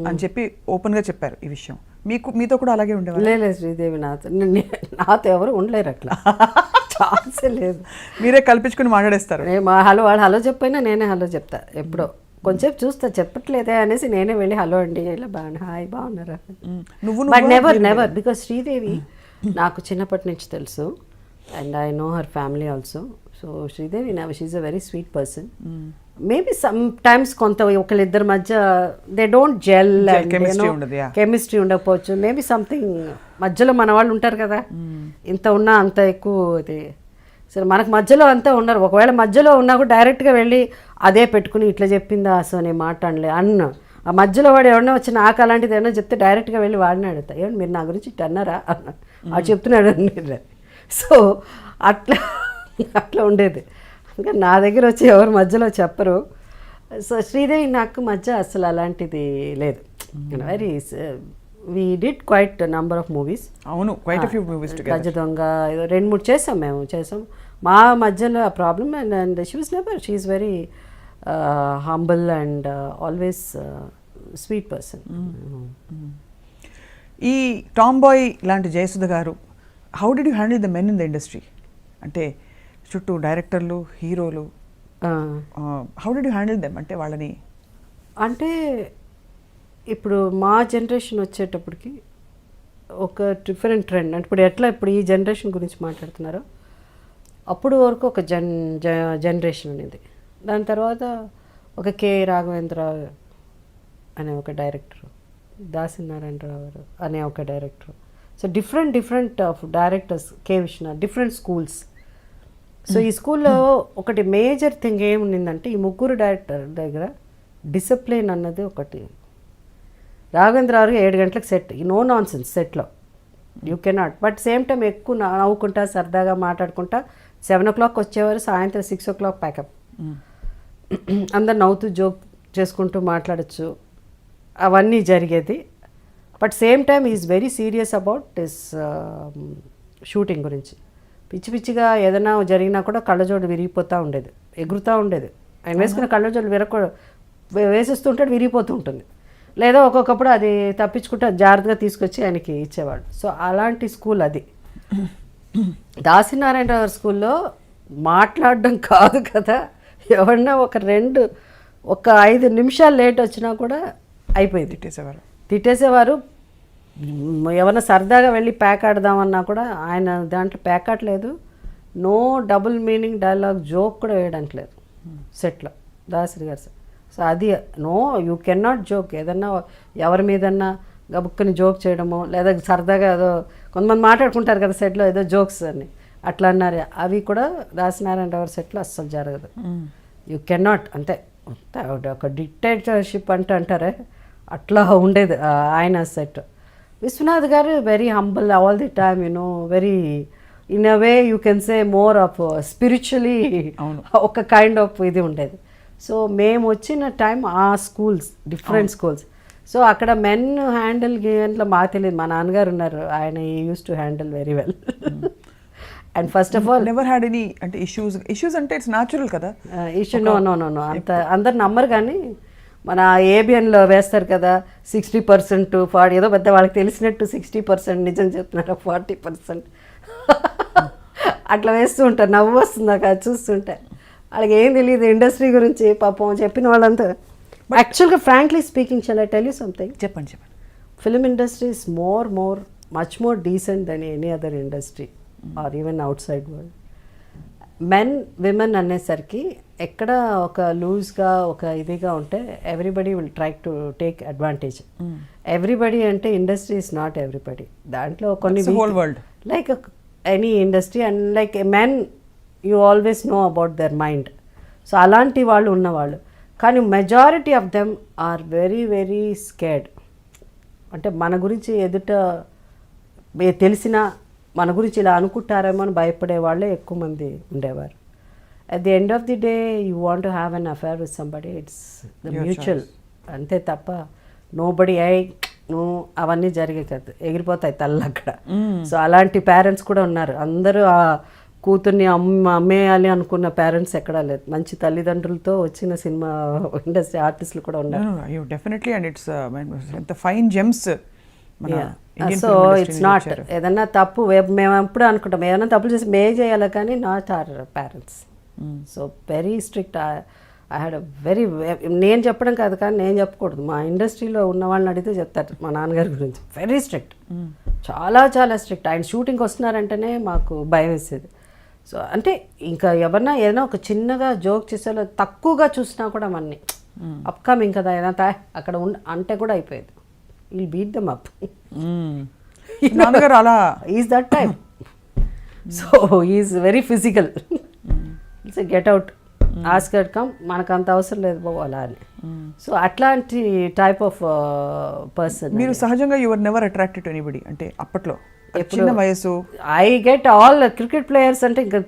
అని చెప్పి ఓపెన్గా చెప్పారు ఈ విషయం. మీతో కూడా అలాగే ఉండేవారు? లేదు శ్రీదేవి నాతో ఎవరు ఉండలేరు అట్లా. ఛాన్సే లేదు. మీరే కల్పించుకుని మాట్లాడేస్తారు. హలో వాళ్ళు హలో చెప్పైనా నేనే హలో చెప్తా. ఎప్పుడో కొంచెంసేపు చూస్తా, చెప్పట్లేదే అనేసి నేనే వెళ్ళి హలో అండి ఇలా హాయ్ బాగున్నారా. బట్ నెవర్ బికాస్ శ్రీదేవి నాకు చిన్నప్పటి నుంచి తెలుసు and I know her family also. So Sridevi she a very sweet person. Maybe sometimes కొంత ఒకళ్ళిద్దరి మధ్య దే డోంట్ జెల్, కెమిస్ట్రీ ఉండకపోవచ్చు. మేబీ సంథింగ్ మధ్యలో మన వాళ్ళు ఉంటారు కదా, ఇంత ఉన్నా అంత ఎక్కువ ఇది. సరే మనకు మధ్యలో అంతా ఉన్నారు. ఒకవేళ మధ్యలో ఉన్నా కూడా డైరెక్ట్గా వెళ్ళి అదే పెట్టుకుని ఇట్లా చెప్పిందా సో నేను మాట్లాడలే ఆ మధ్యలో వాడు ఎవరైనా వచ్చి నాకు అలాంటిది ఏమన్నా చెప్తే డైరెక్ట్గా వెళ్ళి వాడిని అడుగుతా, ఏమంటే మీరు నా గురించి ఇట్లా అన్నారా అది చెప్తున్నాడు అని. సో అట్లా ఉండేది. ఇంకా నా దగ్గర వచ్చి ఎవరు మధ్యలో చెప్పరు. సో శ్రీదేవి నాకు మధ్య అసలు అలాంటిది లేదు. Very we did quite number of movies. అవును, quite few movies together. Gaja Donga 2-3 చేసాం. మా మధ్యలో ఆ problem and she was never, she is very humble and always sweet person. ఈ టామ్ బాయ్ లాంటి Jayasudha garu, how did you handle the men in the industry? అంటే చుట్టూ డైరెక్టర్లు, హీరోలు, how did you handle them? అంటే వాళ్ళని అంటే ఇప్పుడు మా జనరేషన్ వచ్చేటప్పటికి ఒక డిఫరెంట్ ట్రెండ్. అంటే ఇప్పుడు ఈ జనరేషన్ గురించి మాట్లాడుతున్నారో అప్పుడు వరకు ఒక జనరేషన్ అనేది. దాని తర్వాత ఒక కె రాఘవేంద్రరావు అనే ఒక డైరెక్టర్, దాసినారాయణరావు అనే ఒక director. So different of directors, K Viswanath, different schools. సో ఈ స్కూల్లో ఒకటి మేజర్ థింగ్ ఏముండిందంటే ఈ ముగ్గురు డైరెక్టర్ దగ్గర డిసిప్లిన్ అన్నది ఒకటి. రాఘవేంద్రరావు 7 గంటలకు సెట్, నో నాన్ సెన్స్ సెట్లో, you cannot. But same time ఎక్కువ నవ్వుకుంటా సరదాగా మాట్లాడుకుంటా 7 o'clock వచ్చేవారు, సాయంత్రం 6 o'clock ప్యాకప్. అందరు నవ్వుతూ జోక్ చేసుకుంటూ మాట్లాడచ్చు, అవన్నీ జరిగేది. But same time is very serious about this shooting గురించి. పిచ్చిగా ఏదైనా జరిగినా కూడా కళ్ళజోడు విరిగిపోతూ ఉండేది, ఎగురుతూ ఉండేది. ఆయన వేసుకున్న కళ్ళజోడు వేసేస్తుంటే విరిగిపోతూ ఉంటుంది. లేదా ఒక్కొక్కప్పుడు అది తప్పించుకుంటే జాగ్రత్తగా తీసుకొచ్చి ఆయనకి ఇచ్చేవాడు. సో అలాంటి స్కూల్ అది. దాసినారాయణరావు స్కూల్లో మాట్లాడడం కాదు కదా, ఎవరన్నా ఒక 5 నిమిషాలు లేట్ వచ్చినా కూడా అయిపోయింది, తిట్టేసేవారు. ఎవరన్నా సరదాగా వెళ్ళి ప్యాక్ ఆడదామన్నా కూడా ఆయన దాంట్లో ప్యాక్ ఆడలేదు. No double meaning dialogue joke కూడా వేయడానికి లేదు సెట్లో దాసరి గారు. సో అది no, you can not joke. ఏదన్నా ఎవరి మీదన్నా గబుక్కని జోక్ చేయడమో, లేదా సరదాగా ఏదో కొంతమంది మాట్లాడుకుంటారు కదా సెట్లో ఏదో జోక్స్ అని, అట్లా అన్నారు. అవి కూడా దాసినారాయణరావు సెట్లో అస్సలు జరగదు. You can not. అంతే, ఒక డిక్టేటర్షిప్ అంటారే అట్లా ఉండేది ఆయన సెట్. విశ్వనాథ్ గారు very humble all the time, very in a way you can say more of spiritually ఒక కైండ్ ఆఫ్ ఇది ఉండేది. సో మేము వచ్చిన టైం ఆ స్కూల్స్ డిఫరెంట్ స్కూల్స్. సో అక్కడ మెన్ హ్యాండిల్ గేమ్లో మాకు తెలియదు. మా నాన్నగారు ఉన్నారు, ఆయన use to handle very well. And first of all never had any అంటే ఇష్యూస్ అంటే ఇట్స్ న్యాచురల్ కదా. ఇష్యూ నో అంత అందరు నమ్మరు, కానీ మన ఏబిఎన్లో వేస్తారు కదా 60% 40, ఏదో పెద్ద వాళ్ళకి తెలిసినట్టు 60% నిజం చెప్తున్నారు, 40% అట్లా వేస్తూ ఉంటారు. నవ్వు వస్తుంది నాకు అది చూస్తుంటే. వాళ్ళకి ఏం తెలియదు ఇండస్ట్రీ గురించి పాపం చెప్పిన వాళ్ళంతా. యాక్చువల్గా frankly speaking shall I tell you something, చెప్పండి. Film industry is much more decent than any other industry or even outside world. Men women అనేసరికి ఎక్కడ ఒక లూజ్గా ఒక ఇదిగా ఉంటే everybody will try to take advantage. Everybody అంటే industry is not everybody. దాంట్లో కొన్ని like any industry and like men you always know about their mind. So అలాంటి వాళ్ళు ఉన్నవాళ్ళు, కానీ majority of them are very very scared. అంటే మన గురించి ఎదుట తెలిసిన మన గురించి ఇలా అనుకుంటారేమో అని భయపడే వాళ్ళే ఎక్కువ మంది ఉండేవారు. At the end of the day you want to have an affair with somebody, it's the mutual అంతే తప్ప నోబడి నువ్వు అవన్నీ జరిగే కదా, ఎగిరిపోతాయి తల్లు అక్కడ. సో అలాంటి పేరెంట్స్ కూడా ఉన్నారు. అందరూ ఆ కూతుర్ని అమ్మేయాలి అనుకున్న పేరెంట్స్ ఎక్కడా లేదు. మంచి తల్లిదండ్రులతో వచ్చిన సినిమా ఇండస్ట్రీ ఆర్టిస్టులు కూడా ఉన్నారు. Definitely and it's fine gems. So it's not ఏదన్నా తప్పు మేము ఎప్పుడు అనుకుంటాం ఏదైనా తప్పులు చేసి చేయాలి, కానీ not our parents. So very strict. I had very, నేను చెప్పడం కాదు కానీ నేను చెప్పకూడదు, మా ఇండస్ట్రీలో ఉన్న వాళ్ళని అడిగితే చెప్తారు మా నాన్నగారి గురించి. వెరీ స్ట్రిక్ట్, చాలా చాలా స్ట్రిక్ట్. ఆయన షూటింగ్కి వస్తున్నారంటేనే మాకు భయం వేసేది. సో అంటే ఇంకా ఎవరన్నా ఏదైనా ఒక చిన్నగా జోక్ చేసేలా తక్కువగా చూసినా కూడా మన్ని అప్కమింగ్ కదా ఏదైనా అక్కడ అంటే కూడా అయిపోయేది. Will beat them up. నాన్నగారు అలా is that type. So is very physical. Get out, Oscar come, మనకు అంత అవసరం లేదు బాబు అలా అని. సో అట్లాంటి టైప్ ఆఫ్ పర్సన్. మీరు సహజంగా your never attracted to anybody అంటే అప్పట్లో చిన్న వయసు? I get all cricket players అంటే ఇంకా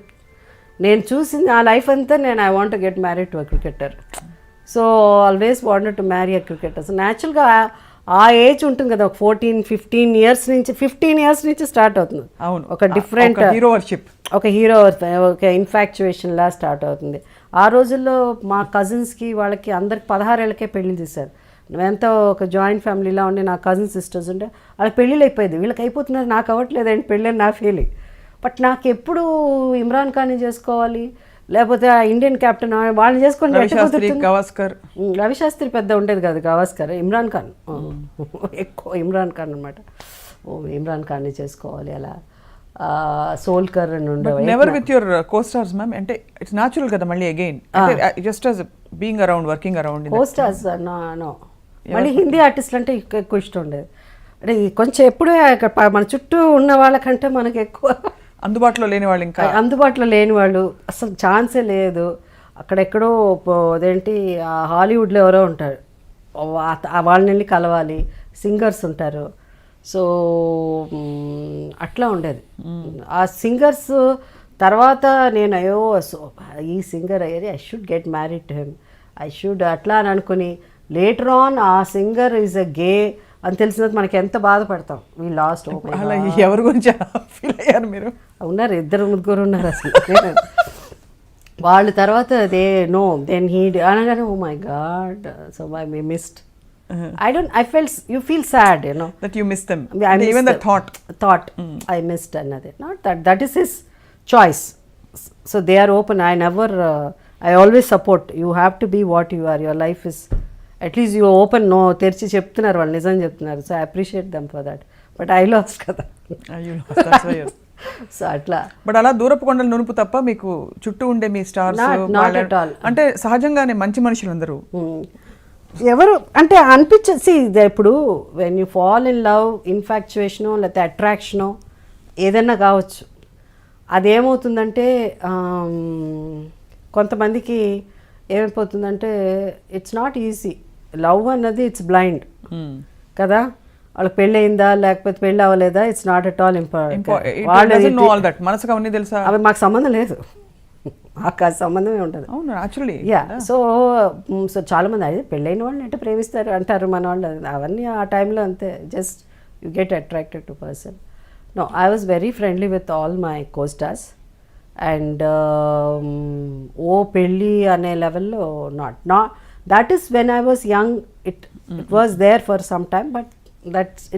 నేను చూసింది ఆ లైఫ్ అంతా నేను I want get married to a cricketer. So always wanted to marry a cricketer. So న్యాచురల్గా ఆ ఏజ్ ఉంటుంది కదా, ఒక 15 ఇయర్స్ నుంచి స్టార్ట్ అవుతుంది. అవును, ఒక డిఫరెంట్ హీరోవర్షిప్, ఒక హీరో ఒక ఇన్ఫాక్చుయేషన్లా స్టార్ట్ అవుతుంది. ఆ రోజుల్లో మా కజిన్స్కి వాళ్ళకి అందరికి 16 ఏళ్ళకే పెళ్లి చేశారు. ఎంతో ఒక జాయింట్ ఫ్యామిలీలా ఉండి నా కజిన్ సిస్టర్స్ ఉంటే వాళ్ళకి పెళ్ళిళ్ళు అయిపోయింది. వీళ్ళకి అయిపోతున్నారు, నాకు అవ్వట్లేదండి పెళ్ళి అని నా ఫీలింగ్. బట్ నాకు ఎప్పుడు ఇమ్రాన్ ఖాన్ని చేసుకోవాలి లేకపోతే ఆ ఇండియన్ కెప్టెన్ వాళ్ళని చేసుకొని రవిశాస్త్రి పెద్ద ఉండేది కాదు, గవాస్కర్, ఇమ్రాన్ ఖాన్ ఎక్కువ ఇమ్రాన్ ఖాన్ అనమాట. ఇమ్రాన్ ఖాన్ని చేసుకోవాలి అలా. సోల్కర్ అని ఉండేవారు. Never with your costars ma'am అంటే ఇట్స్ న్యాచురల్ కదా మళ్ళీ again just as being around working around costars no. మళ్ళీ హిందీ ఆర్టిస్టులు అంటే ఎక్కువ ఇష్టం ఉండేది. అంటే కొంచెం ఎప్పుడూ మన చుట్టూ ఉన్న వాళ్ళకంటే మనకి ఎక్కువ అందుబాటులో లేని వాళ్ళు, ఇంకా అందుబాటులో లేని వాళ్ళు అసలు ఛాన్సే లేదు. అక్కడెక్కడో అదేంటి హాలీవుడ్లో ఎవరో ఉంటారు, వాళ్ళని వెళ్ళి కలవాలి. సింగర్స్ ఉంటారు. సో అట్లా ఉండేది. ఆ సింగర్స్ తర్వాత నేను అయ్యో సో ఈ సింగర్ అయ్యేది, I should get married to him, I should అట్లా అని అనుకుని లేటర్ ఆన్ ఆ సింగర్ ఈజ్ అ గే అని తెలిసినది మనకి ఎంత బాధపడతాం. We lost. ఎవరి గురించి ఫీల్ అయ్యారు మీరు? ఉన్నారు, 2-3 ఉన్నారు అసలు. వాళ్ళ తర్వాత దెన్ హీ అనగానే oh my god, so I missed. I felt, you feel sad, you know. That you miss them. Even the thought. I missed another. Not that is his choice. So they are open. I always support. You have to be what you are. Your life is, at least you are open. No, terchi cheptunnaru vallu nijam cheptunnaru. So I appreciate them for that. But I lost kada. You lost. That's why. So అట్లా. But అలా దూరపు కొండలు నునుపు తప్ప మీకు చుట్టూ ఉండే మీ stars అంటే సహజంగానే మంచి మనుషులందరూ ఎవరు అంటే అనిపించేసి ఇప్పుడు when you fall in love, ఇన్ఫాక్చుయేషనో లేకపోతే అట్రాక్షనో ఏదైనా కావచ్చు, అదేమవుతుందంటే కొంతమందికి ఏమైపోతుందంటే ఇట్స్ నాట్ ఈజీ. లవ్ అన్నది ఇట్స్ బ్లైండ్ కదా. వాళ్ళకి పెళ్ళి అయిందా లేకపోతే పెళ్ళి అవ్వలేదా, it's not at all important. అవి మాకు సంబంధం లేదు, మాకు ఆ సంబంధమే ఉంటుంది. యా. సో చాలామంది అదే పెళ్ళైన వాళ్ళని అంటే ప్రేమిస్తారు అంటారు మన వాళ్ళు. అవన్నీ ఆ టైంలో అంతే, just you get attracted to person. No, I was very friendly with all my costars. And ఓ పెళ్ళి అనే లెవెల్లో not that is when I was young it was there for some time but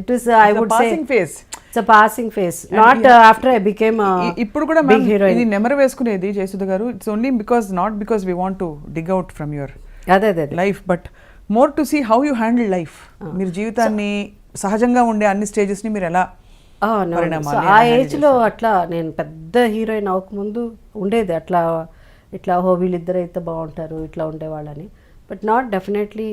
it is I would say it's a passing phase not after I became ఇప్పుడు కూడా ma'am ఇది నెమరు వేసుకునేది Jayasudha garu, it's only not because we want to dig out from your life but more to see how you handle life. మీరు జీవితాన్ని సహజంగా ఉండే అన్ని స్టేజెస్ని మీరు ఎలా ఆ ఏజ్లో అట్లా నేను పెద్ద హీరోయిన్ అవ్వకముందు ఉండేది అట్లా ఇట్లా వీళ్ళిద్దరు అయితే బాగుంటారు ఇట్లా ఉండేవాళ్ళని. But not definitely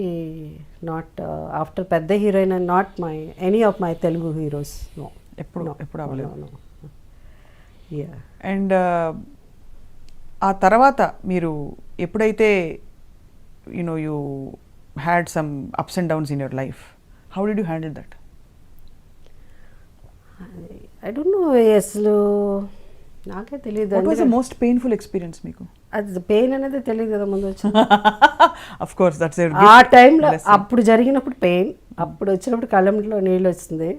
not after పెద్ద heroine and not my any of my Telugu heroes no ఎప్పుడు అవ్వలేదు. అండ్ ఆ తర్వాత మీరు ఎప్పుడైతే you had some ups and downs in your life, how did you handle that? I don't know, అసలు నాకే తెలియదు. What was the most painful experience మీకు? అది పెయిన్ అనేది తెలియదు కదా ముందు వచ్చి. ఆఫ్ కోర్స్ దట్స్ ఆ టైంలో అప్పుడు జరిగినప్పుడు పెయిన్, అప్పుడు వచ్చినప్పుడు కళ్ళంలో నీళ్ళు వచ్చింది.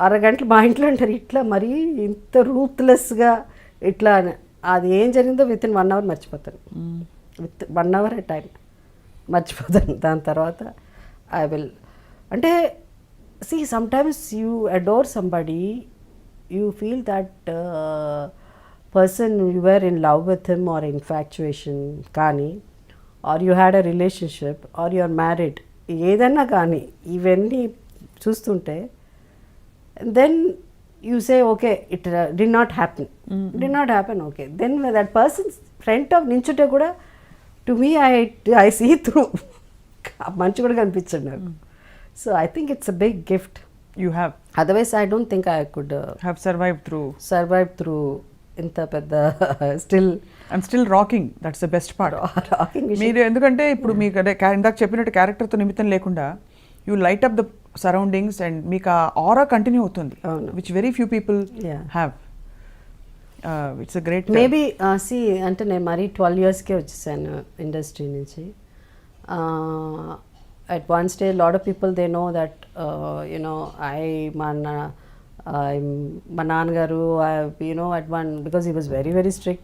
అరగంటలు మా ఇంట్లో అంటారు ఇట్లా మరీ ఇంత రూత్లెస్గా ఇట్లా అది ఏం జరిగిందో విత్ ఇన్ 1 hour మర్చిపోతాను. విత్ 1 hour టైం మర్చిపోతాను. దాని తర్వాత ఐ విల్ అంటే see sometimes you adore somebody, you feel that person you were in love with him or infatuation కానీ or you had a relationship or you are married ఏదన్నా కానీ ఇవన్నీ చూస్తుంటే then you say okay it did not happen okay then when that person's front of నించుంటే కూడా to me I see through మంచి కూడా కనిపించండి నాకు. So I think it's a big gift you have. Otherwise I don't think I could have survived through ఇంత పెద్ద still rocking. That's the best part. మీరు ఎందుకంటే ఇప్పుడు మీకు ఇందాక చెప్పినట్టు క్యారెక్టర్తో నిమిత్తం లేకుండా you light up the surroundings and మీకు ఆ ఆరా కంటిన్యూ అవుతుంది, which very few people have. It's a great maybe సి అంటే నేను మరీ 12 yearsకే వచ్చేసాను ఇండస్ట్రీ నుంచి. At one stage a lot of people they know that my nanagaru at one, because he was very very strict.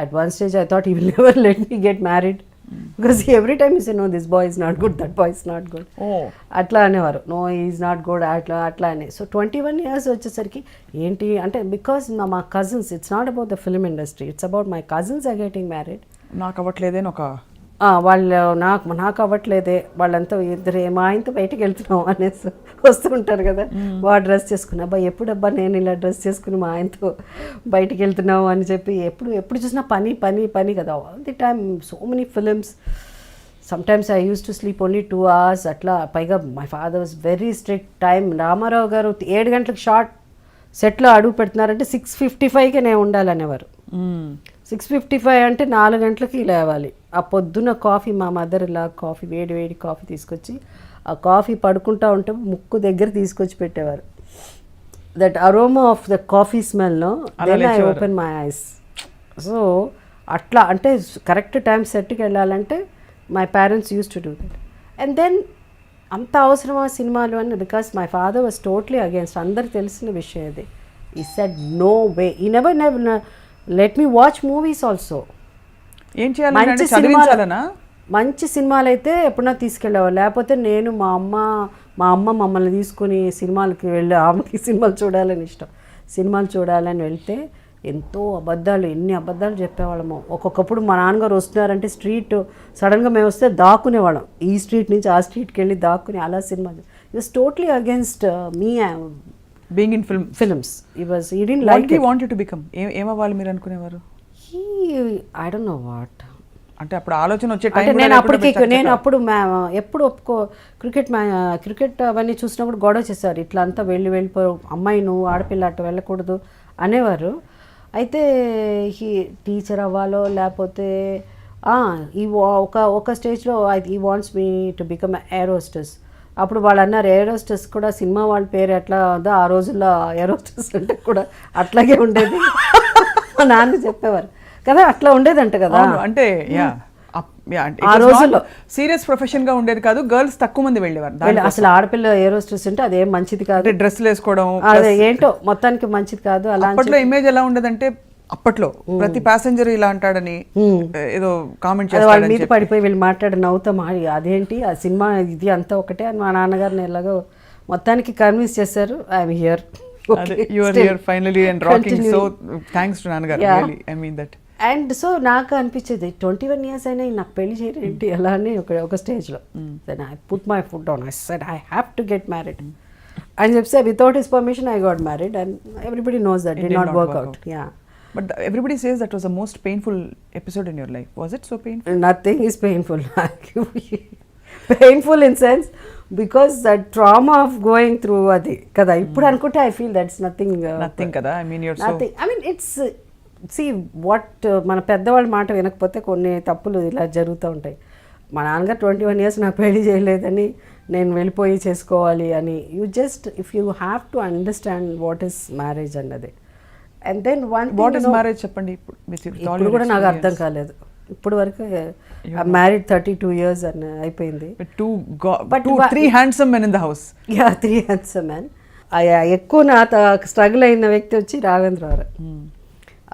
At one stage I thought he will never let me get married because every time he said no this boy is not good, that boy is not good. Atla అనేవారు, no he is not good atla ane. So 21 years వచ్చేసరికి ఏంటి అంటే because my cousins, it's not about the film industry, it's about my cousins are getting married. నాకు అవ్వట్లేదని ఒక వాళ్ళు నాకు అవ్వట్లేదే, వాళ్ళంతా ఇద్దరు మా ఆయనతో బయటకు వెళ్తున్నాం అనేసి వస్తుంటారు కదా, వాడు డ్రెస్ చేసుకుని అబ్బా ఎప్పుడబ్బా నేను ఇలా డ్రెస్ చేసుకుని మా ఆయనతో బయటకు వెళ్తున్నావు అని చెప్పి ఎప్పుడు చూసినా పని కదా. All the time so many films. Sometimes I use to sleep only 2 hours అట్లా. పైగా my father was very strict. Time Rama Rao garu 7 గంటలకు షార్ట్ సెట్లో అడుగు పెడుతున్నారంటే 6:55కే నేను ఉండాలనేవారు. 6:55 అంటే 4 గంటలకి లేవాలి. ఆ పొద్దున్న కాఫీ మా మదర్ ఇలా కాఫీ వేడి కాఫీ తీసుకొచ్చి ఆ కాఫీ పడుకుంటా ఉంటే ముక్కు దగ్గర తీసుకొచ్చి పెట్టేవారు. That aroma of the coffee స్మెల్లో then I open my eyes. So అట్లా అంటే కరెక్ట్ టైం సెట్కి వెళ్ళాలంటే my parents use to do that. And then అంత అవసరమా సినిమాలు అని, because my father was totally against. అందరికి తెలిసిన విషయం ఇది. He said no way, he never let me watch movies also. ఏం చేయాలి? మంచి సినిమాలు అయితే ఎప్పుడన్నా తీసుకెళ్ళేవాళ్ళు, లేకపోతే నేను మా అమ్మ మమ్మల్ని తీసుకుని సినిమాలకి వెళ్ళి ఆమెకి సినిమాలు చూడాలని ఇష్టం. సినిమాలు చూడాలని వెళ్తే ఎన్ని అబద్ధాలు చెప్పేవాళ్ళము. ఒక్కొక్కప్పుడు మా నాన్నగారు వస్తున్నారంటే స్ట్రీట్ సడన్గా మేము వస్తే దాక్కునేవాళ్ళం, ఈ స్ట్రీట్ నుంచి ఆ స్ట్రీట్కి వెళ్ళి దాక్కుని అలా సినిమాలు. It was totally against me being in films. He didn't like it. What he wanted to become? ఏమవ్వాలి మీరు అనుకునేవారు? I don't know what. అంటే అప్పుడు ఆలోచన వచ్చే టైం నేను అప్పుడు ఎప్పుడు క్రికెట్ అవన్నీ చూసినప్పుడు గొడవ చేశారు. ఇట్లా అంతా వెళ్ళిపో అమ్మాయి నువ్వు ఆడపిల్ల అట్ట వెళ్ళకూడదు అనేవారు. అయితే టీచర్ అవ్వాలో లేకపోతే ఒక స్టేజ్లో ఈ wants me to become air hostess. అప్పుడు వాళ్ళు అన్నారు ఎయిర్ హోస్టెస్ కూడా సినిమా వాళ్ళ పేరు ఎట్లా ఉందో ఆ రోజుల్లో ఎయిర్ హోస్టెస్ అంటే కూడా అట్లాగే ఉండేది. మా నాన్న చెప్పేవారు కదా, అట్లా ఉండేదంట కదా. అంటే ఆ రోజుల్లో సీరియస్ ప్రొఫెషన్ గా ఉండేది కాదు, గర్ల్స్ తక్కువ మంది వెళ్ళేవారు. అసలు ఆడపిల్ల ఎయిర్ హోస్టెస్ అంటే అదేం మంచిది కాదు, డ్రెస్సులు వేసుకోవడం అదే ఏంటో మొత్తానికి మంచిది కాదు. అలా అప్పట్లో ఇమేజ్ ఎలా ఉండేదంటే అప్పట్లో ప్రతి ప్యాసింజర్ ఇలా అంటాడని ఏదో కామెంట్ వాళ్ళ మీద పడిపోయి వీళ్ళు మాట్లాడి నవ్వుతాం అదేంటి ఆ సినిమా ఇది అంతా ఒకటే అని మా నాన్నగారిని ఎలాగో మొత్తానికి కన్విన్స్ చేశారు I'm here you are here finally and rocking, so thanks to నాన్నగారు, really I mean that. And so నాకు అనిపించేది 21 years అయినా నాకు పెళ్లి చేయరేంటి అలా అని ఒక స్టేజ్లో then I put my foot down I said I have to get married అని చెప్తే without his permission I got married and everybody knows that did not work out. Yeah But everybody says that was the most painful episode in your life. Was it so painful? Nothing is painful. Painful in sense because that trauma of going through adi kada ippudu anukunte I feel that's nothing kada. I mean you're nothing. I mean it's see what మన పెద్దవాళ్ళ మాట వినకపోతే కొన్ని తప్పులు ఇలా జరుగుతూ ఉంటాయి. మా నాన్నగారు 21 years నాకు పెళ్లి చేయలేదని నేను వెళ్ళిపోయి చేసుకోవాలి అని you just if you have to understand what is marriage అన్నది. And then one what is marriage చెప్పండి. ఇప్పుడు కూడా నాకు అర్థం కాలేదు ఇప్పుడు వరకు. మ్యారీడ్ 32 years అని అయిపోయింది. But 3 handsome men in the house. Yeah 3 handsome men. ఎక్కువ నా స్ట్రగుల్ అయిన వ్యక్తి వచ్చి రాఘవేంద్ర గారు.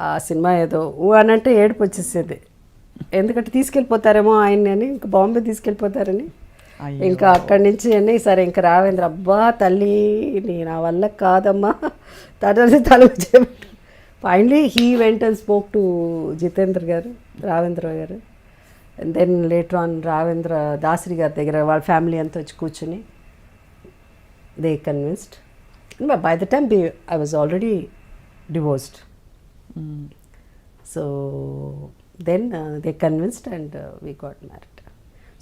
ఆ సినిమా ఏదో అనంటే ఏడుపు వచ్చేసేది ఎందుకంటే తీసుకెళ్ళిపోతారేమో ఆయన్ని అని, ఇంకా బాంబే తీసుకెళ్ళిపోతారని. ఇంకా అక్కడి నుంచి అని సరే ఇంకా రావేంద్ర అబ్బా తల్లి నా వల్ల కాదమ్మా తల చేయబెట్టు. Finally he went and spoke to Jeetendra garu, Raghavendra garu. And then later on Raghavendra Dasari garu దగ్గర వాళ్ళ ఫ్యామిలీ అంతా వచ్చి కూర్చుని they convinced. By the time I was already divorced. So then they convinced and we got married.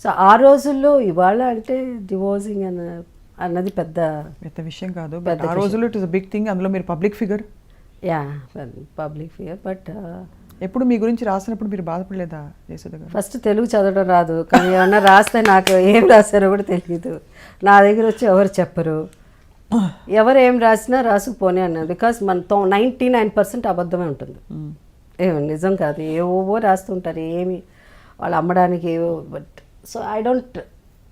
So ఆ రోజుల్లో ఇవాళ అంటే డివోర్సింగ్ అన్నది పెద్ద విషయం కాదు. ఆ రోజుల్లో it is a big thing. అందులో మీరు public figure. Yeah public figure. But ఎప్పుడు మీ గురించి రాసినప్పుడు మీరు బాధపడలేదా జయసుధ గారు? ఫస్ట్ తెలుగు చదవడం రాదు, కానీ ఏమన్నా రాస్తే నాకు ఏం రాశారో కూడా తెలియదు. నా దగ్గర వచ్చి ఎవరు చెప్పరు, ఎవరు ఏం రాసినా రాసుకుపోనే అన్నారు. బికాస్ మన 99% అబద్ధమే ఉంటుంది, ఏమో నిజం కాదు. ఏవో రాస్తుంటారు ఏమి వాళ్ళు అమ్మడానికి ఏవో. బట్ సో ఐ డోంట్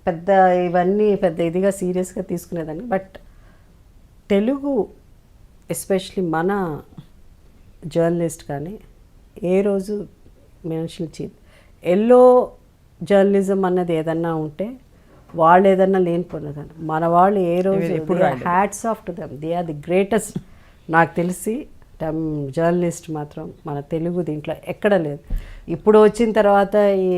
పెద్ద ఇవన్నీ పెద్ద ఇదిగా సీరియస్గా తీసుకునేదాన్ని. బట్ తెలుగు ఎస్పెషలీ మన జర్నలిస్ట్ కానీ ఏ రోజు మనుషులు ఎల్లో జర్నలిజం అన్నది ఏదన్నా ఉంటే వాళ్ళు ఏదన్నా లేనిపోయినదాన్ని మన వాళ్ళు ఏ రోజు hats off to them, they are the greatest. నాకు తెలిసి జర్నలిస్ట్ మాత్రం మన తెలుగు దీంట్లో ఎక్కడ లేదు. ఇప్పుడు వచ్చిన తర్వాత ఈ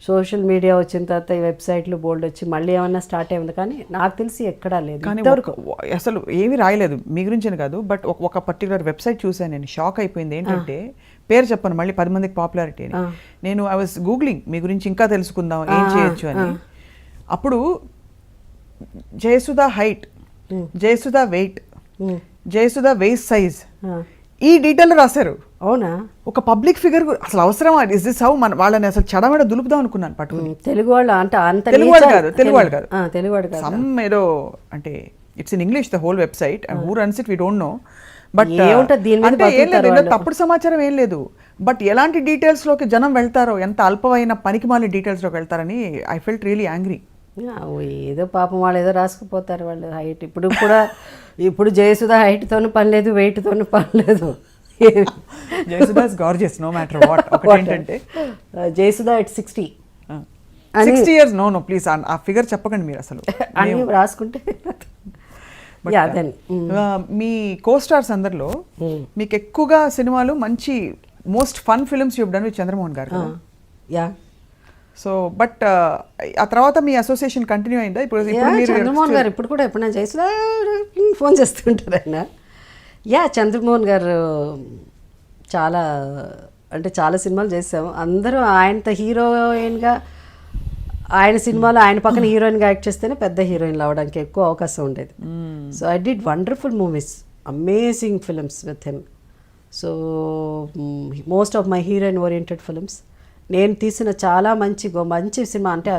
సోషల్ మీడియా వచ్చిన తర్వాత ఈ వెబ్సైట్లు బోల్డ్ వచ్చి మళ్ళీ ఏమన్నా స్టార్ట్ అయింది, కానీ నాకు తెలిసి ఎక్కడా లేదు. కానీ అసలు ఏమీ రాయలేదు మీ గురించి కాదు. బట్ ఒక పర్టికులర్ వెబ్సైట్ చూసాను, నేను షాక్ అయిపోయింది. ఏంటంటే పేరు చెప్పను మళ్ళీ 10 మందికి పాపులారిటీ అని. నేను ఐ వాజ్ గూగ్లింగ్ మీ గురించి ఇంకా తెలుసుకుందాం ఏం చేయొచ్చు అని. అప్పుడు Jayasudha height, Jayasudha weight, Jayasudha waist size ఈ డీటెయిల్ రాశారు. అవునా? ఒక పబ్లిక్ ఫిగర్ అసలు అవసరమా? ఇస్ దిస్ హౌ మన వాళ్ళని అసలు చెడమెడ దులుపుదాం అనుకున్నాను పట్టుకుని. తెలుగు వాళ్ళు అంటే అంత తెలుగువాడు కాదు, తెలుగువాడు కాదు, తెలుగువాడు కాదు. సమ్ ఏదో అంటే it's in English the whole website and who runs it we don't know. But అంటే ఏం లేదు, తప్పుడు సమాచారం ఏం లేదు. బట్ ఎలాంటి డీటెయిల్స్ లోకి జనం వెళ్తారో, ఎంత అల్పమైన పనికిమాలిన డీటెయిల్స్ లోకి వెళ్తారని ఐ ఫెల్ట్ రియలీ యాంగ్రీ. ఏదో పాపం వాళ్ళు ఏదో రాసుకుపోతారు వాళ్ళు హైట్. ఇప్పుడు జయసుధ హైట్తోనూ పని లేదు, వెయిట్తోనూ పని లేదు. Jayasudha is gorgeous no matter what. ఒకటి ఏంటంటే Jayasudha at 60 years. No please ఆ ఫిగర్ చెప్పకండి మీరు అసలు అన్ని రాసుకుంటే. మీ కో స్టార్స్ అందరిలో మీకు ఎక్కువగా సినిమాలు మంచి most fun films you done with Chandramohan గారు. యా. సో బట్ ఆ తర్వాత మీ అసోసియేషన్ కంటిన్యూ అయిందా? ఇప్పుడు చంద్రమోహన్ గారు ఇప్పుడు కూడా ఎప్పుడైనా చేసినా ఫోన్ చేస్తుంటారు ఆయన. యా, చంద్రమోహన్ గారు చాలా అంటే చాలా సినిమాలు చేసాము. అందరూ ఆయనతో హీరోయిన్గా ఆయన సినిమాలో ఆయన పక్కన హీరోయిన్గా యాక్ట్ చేస్తేనే పెద్ద హీరోయిన్లు అవ్వడానికి ఎక్కువ అవకాశం ఉండేది. So I did wonderful movies, amazing films with him. So most of my heroine oriented films. నేను తీసిన చాలా మంచి సినిమా అంటే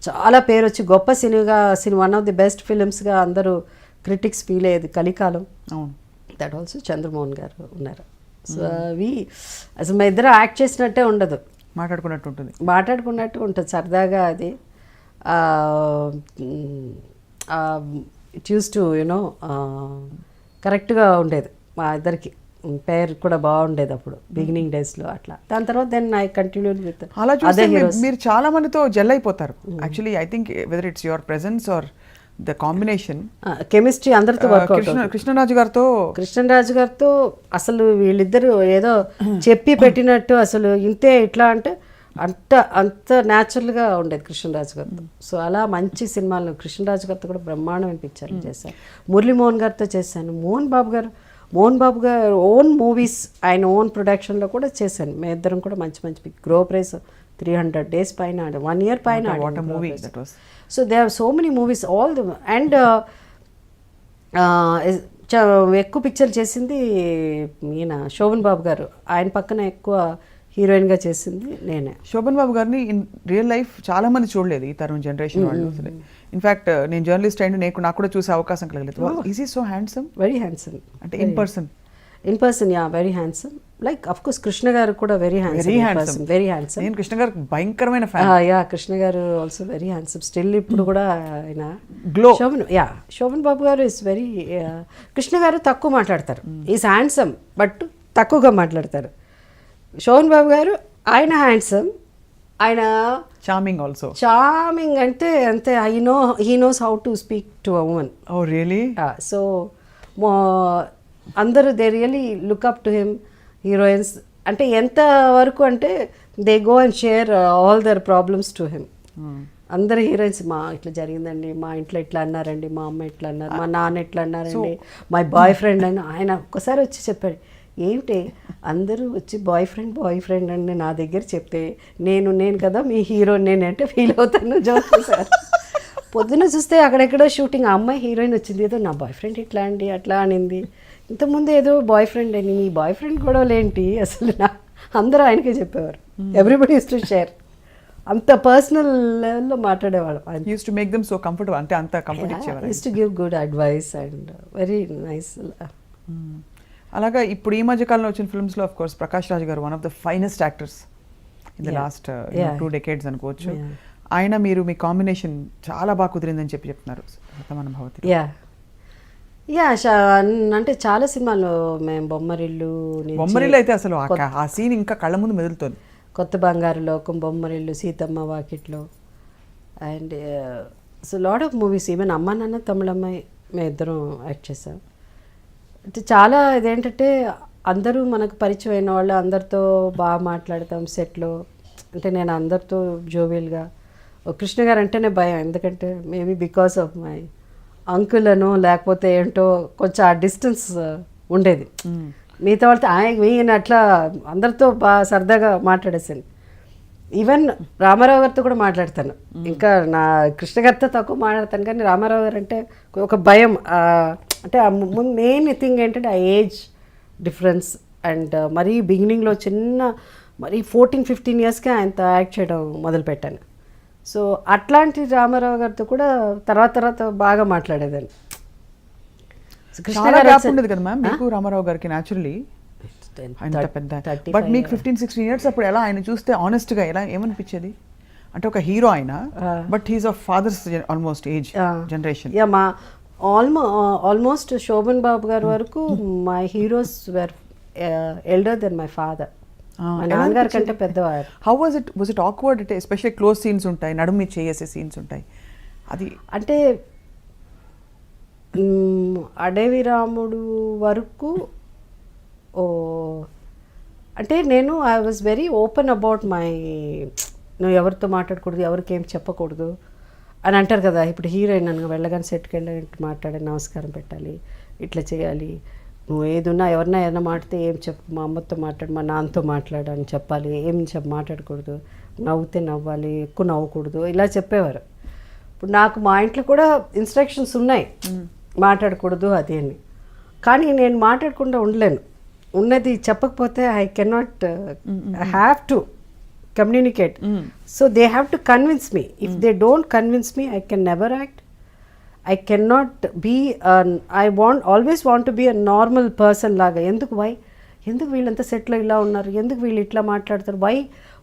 చాలా పేరు వచ్చి గొప్ప cinema, one of the best ఫిల్మ్స్గా అందరూ క్రిటిక్స్ ఫీల్ అయ్యేది కలికాలం. అవును, దట్ ఆల్సో చంద్రమోహన్ గారు ఉన్నారు. సో అవి అసలు మా ఇద్దరు యాక్ట్ చేసినట్టే ఉండదు, మాట్లాడుకున్నట్టు ఉంటుంది సరదాగా. అది ఇట్ యూస్ టు యూనో కరెక్ట్గా ఉండేది మా ఇద్దరికి. పేరు కూడా బాగుండేది అప్పుడు బిగినింగ్ డేస్లో అట్లా. దాని తర్వాత దెన్ ఐ కంటిన్యూడ్ విత్ అలా చూస్తే మీరు చాలా మందితో జెల్ అయిపోతారు. Actually I think whether it's your presence or the combination chemistry అందరితో వర్కౌట్. కృష్ణరాజు గారితో అసలు వీళ్ళిద్దరు ఏదో చెప్పి పెట్టినట్టు అసలు ఇంతే ఇట్లా అంటే అంత న్యాచురల్గా ఉండేది కృష్ణరాజు గారితో. సో అలా మంచి సినిమాలు కృష్ణరాజు గారితో కూడా బ్రహ్మాండమైన పిక్చర్లు చేశాను. మురళీమోహన్ గారితో చేశాను. మోహన్ బాబు గారు ఓన్ మూవీస్ ఆయన ఓన్ ప్రొడక్షన్లో కూడా చేశాను. మేము ఇద్దరం కూడా మంచి గ్రో ప్రైస్ 300 days పైన 1 year పైన. So they are so many movies all the and ఎక్కువ పిక్చర్లు చేసింది ఈయన శోభన్ బాబు గారు. ఆయన పక్కన ఎక్కువ హీరోయిన్గా చేసింది నేనే. శోభన్ బాబు గారిని ఇన్ రియల్ లైఫ్ చాలా మంది చూడలేదు ఈ తరం జనరేషన్ వాళ్ళు. ఇన్ఫ్యాక్ట్ నేను జర్నలిస్ట్ అయిన నాకు కూడా చూసే అవకాశం కలగలేదు. Is he so handsome? Very handsome. అంటే in person yeah very handsome. Like of course Krishna గారు కూడా వెరీ హ్యాండ్సమ్. నేను కృష్ణ గారు భయంకరమైన ఫ్యాన్. యా కృష్ణ గారు ఆల్సో వెరీ హ్యాండ్సమ్ స్టిల్. ఇప్పుడు కూడా ఆయన గ్లో. శోభన్ బాబు గారు ఇస్ వెరీ కృష్ణ గారు తక్కువ మాట్లాడతారు. ఈజ్ హ్యాండ్సమ్ బట్ తక్కువగా మాట్లాడతారు. శోభన్ బాబు గారు ఆయన హ్యాండ్సమ్, ఆయన చార్మింగ్ అంటే అంతే. He knows how to speak to a women. Oh really? So అందరూ they really look up to him. Heroines అంటే ఎంత వరకు అంటే they go and share all their problems to him. అందరు హీరోయిన్స్ మా ఇట్లా జరిగిందండి, మా ఇంట్లో ఇట్లా అన్నారండి, మా అమ్మ ఇట్లా అన్నారు, మా నాన్న ఇట్లా అన్నారండి, మై బాయ్ ఫ్రెండ్ అని ఆయన ఒక్కసారి వచ్చి చెప్పాడు. ఏంటి అందరూ వచ్చి బాయ్ ఫ్రెండ్ అని నా దగ్గర చెప్తే నేను కదా మీ హీరో నేనంటే ఫీల్ అవుతాను. జోక్ సార్ పొద్దున్న చూస్తే అక్కడెక్కడో షూటింగ్ ఆ అమ్మాయి హీరోయిన్ వచ్చింది, ఏదో నా బాయ్ ఫ్రెండ్ ఇట్లా అండి అట్లా అనింది. ఇంతకుముందు ఏదో బాయ్ ఫ్రెండ్ అని, మీ బాయ్ ఫ్రెండ్ గొడవలేంటి అసలు అందరూ ఆయనకే చెప్పేవారు. Everybody use to share. అంత పర్సనల్ లెవెల్లో మాట్లాడేవాడు. Use to make them so comfortable. అంటే అంత కంఫర్ట్ ఇచ్చేవారు. Use to give good advice and very nice. అలాగా ఇప్పుడు ఈ మధ్య కాలంలో వచ్చిన ఫిల్మ్స్లో ఆఫ్ కోర్స్ ప్రకాష్ రాజ్ గారు one of the finest actors in the last 2 decades అనుకోవచ్చు. ఆయన మీరు మీ కాంబినేషన్ చాలా బాగా కుదిరిందని చెప్తున్నారు శతమానం భవతి. అంటే చాలా సినిమాలు మేము బొమ్మరిల్లు అయితే అసలు ఆ సీన్ ఇంకా కళ్ళ ముందు మెదులుతుంది. కొత్త బంగారు లోకం, బొమ్మరిల్లు, సీతమ్మ వాకిట్లో and so lot of movies. Even అమ్మ నాన్న తమిళమ్మాయి మేము ఇద్దరం యాక్ట్ చేసాం. అంటే చాలా ఇదేంటంటే అందరూ మనకు పరిచయం అయిన వాళ్ళు, అందరితో బాగా మాట్లాడతాం సెట్లో. అంటే నేను అందరితో జోవియల్గా. కృష్ణ గారు అంటేనే భయం, ఎందుకంటే maybe because of my uncle అనో లేకపోతే ఏంటో కొంచెం ఆ డిస్టెన్స్ ఉండేది. మిగతా వాళ్ళతో ఈయన అట్లా అందరితో బాగా సరదాగా మాట్లాడేసాను. ఈవెన్ రామారావు గారితో కూడా మాట్లాడతాను. ఇంకా నా కృష్ణ గారితో తక్కువ మాట్లాడతాను, కానీ రామారావు గారు అంటే ఒక భయం. అంటే మెయిన్ థింగ్ ఏంటంటే ఆ ఏజ్ డిఫరెన్స్ అండ్ మరీ బిగినింగ్లో మరీ 14-15 yearsకే ఆయనతో యాక్ట్ చేయడం మొదలుపెట్టాను. సో అట్లాంటి రామారావు గారితో కూడా తర్వాత బాగా మాట్లాడేదాన్ని. రామారావు గారికి న్యాచురల్లీ బట్ మీకు 15-16 years అప్పుడు ఎలా ఆయన చూస్తే ఆనెస్ట్గా ఎలా ఏమనిపించేది? అంటే ఒక హీరో ఆయన, but he's of fathers almost age generation. మా ఆల్మోస్ట్ శోభన్ బాబు గారి వరకు my heroes were elder than my father. మా నాన్నగారి కంటే పెద్దవారు. How was it awkward? అంటే ఎస్పెషల్లీ క్లోజ్ సీన్స్ ఉంటాయి, నడుము చేసే సీన్స్ ఉంటాయి. అది అంటే అడవి రాముడు వరకు అంటే నేను I was very open about my, నువ్వు ఎవరితో మాట్లాడకూడదు, ఎవరికి ఏం చెప్పకూడదు అని అంటారు కదా. ఇప్పుడు హీరోయిన్ నన్ను వెళ్ళగానే సెట్కి వెళ్ళి మాట్లాడి నమస్కారం పెట్టాలి, ఇట్లా చేయాలి, నువ్వు ఏదున్నా ఎవరన్నా మాట్లాడితే ఏం చెప్పు, మా అమ్మతో మాట్లాడు, మా నాన్నతో మాట్లాడు అని చెప్పాలి, ఏం మాట్లాడకూడదు, నవ్వుతే నవ్వాలి, ఎక్కువ నవ్వకూడదు, ఇలా చెప్పేవారు. ఇప్పుడు నాకు మా ఇంట్లో కూడా ఇన్స్ట్రక్షన్స్ ఉన్నాయి, మాట్లాడకూడదు అది అని. కానీ నేను మాట్లాడకుండా ఉండలేను. ఉన్నది చెప్పకపోతే I cannot, I have to communicate. So they have to convince me. If they don't convince me, I can never act. I cannot be always want to be a normal person laga. ఎందుకు వీళ్ళంతా సెట్లో ఇలా ఉన్నారు, ఎందుకు వీళ్ళు ఇట్లా మాట్లాడతారు,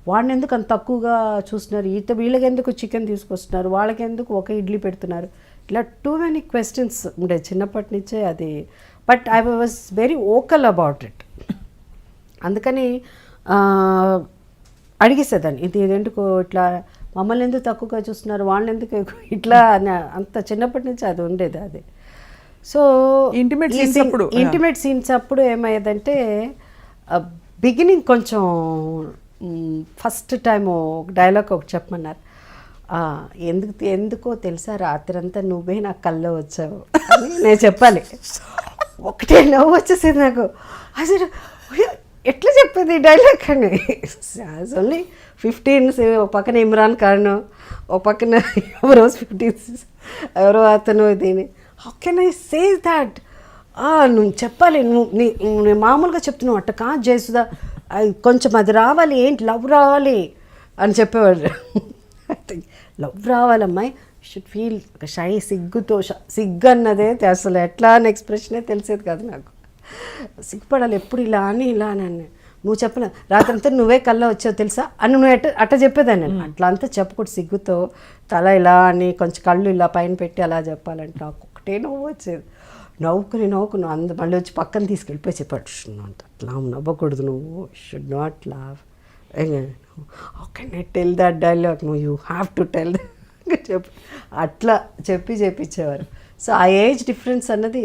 వాడిని ఎందుకు అంత తక్కువగా చూస్తున్నారు, వీళ్ళకి ఎందుకు చికెన్ తీసుకొస్తున్నారు, వాళ్ళకి ఎందుకు ఒక ఇడ్లీ పెడుతున్నారు, ఇలా టూ మెనీ క్వశ్చన్స్ ఉండే చిన్నప్పటి నుంచే. అది but I was very vocal about it. అందుకని అడిగేసేదాన్ని, ఇది ఎందుకు ఇట్లా మమ్మల్ని ఎందుకు తక్కువగా చూస్తున్నారు, వాళ్ళని ఎందుకు ఇట్లా అని. అంత చిన్నప్పటి నుంచి అది ఉండేది. అది సో ఇంటిమేట్ సీన్స్ అప్పుడు ఏమయ్యేదంటే బిగినింగ్ కొంచెం ఫస్ట్ టైం ఒక డైలాగ్ ఒకటి చెప్పమన్నారు, ఎందుకో తెలుసా రాత్రంతా నువ్వే నా కల్లో వచ్చావు అని నేను చెప్పాలి. ఒకటే నవ్వు వచ్చేసింది నాకు, అసలు ఎట్లా చెప్పేది డైలాగ్ అని. ఓన్లీ 15 ఒక పక్కన ఇమ్రాన్ ఖాన్, ఒక పక్కన ఎవరో 15 ఎవరో అతను, దీని how can I say that, నువ్వు చెప్పాలి, నువ్వు మామూలుగా చెప్తున్నావు అట్ట కాదు జయసుధ, కొంచెం అది రావాలి, ఏంటి లవ్ రావాలి అని చెప్పేవాడు. లవ్ రావాలమ్మాయి, షుడ్ ఫీల్ షై, సిగ్గు అన్నదే అసలు ఎట్లా అని ఎక్స్ప్రెషనే తెలిసేది కాదు నాకు. సిగ్గుపడాలి ఎప్పుడు ఇలా అని నువ్వు చెప్పలే రాత్రంతా నువ్వే కల్లా వచ్చావు తెలుసా అని నువ్వు అట్ట చెప్పేదాన్ని. నేను అట్లా అంతా చెప్పకూడదు, సిగ్గుతో తల ఇలా అని కొంచెం కళ్ళు ఇలా పైన పెట్టి అలా చెప్పాలంటే నాకు ఒకటే నవ్వు వచ్చేది. నవ్వుకుని మళ్ళీ వచ్చి పక్కన తీసుకెళ్ళిపోయి చెప్పాడు, అట్లా నవ్వకూడదు, నువ్వు షుడ్ నాట్ లావ్, how can I tell that dialogue, నువ్వు యూ హ్యావ్ టు టెల్ చెప్పి అట్లా చెప్పించేవారు. సో ఆ ఏజ్ డిఫరెన్స్ అన్నది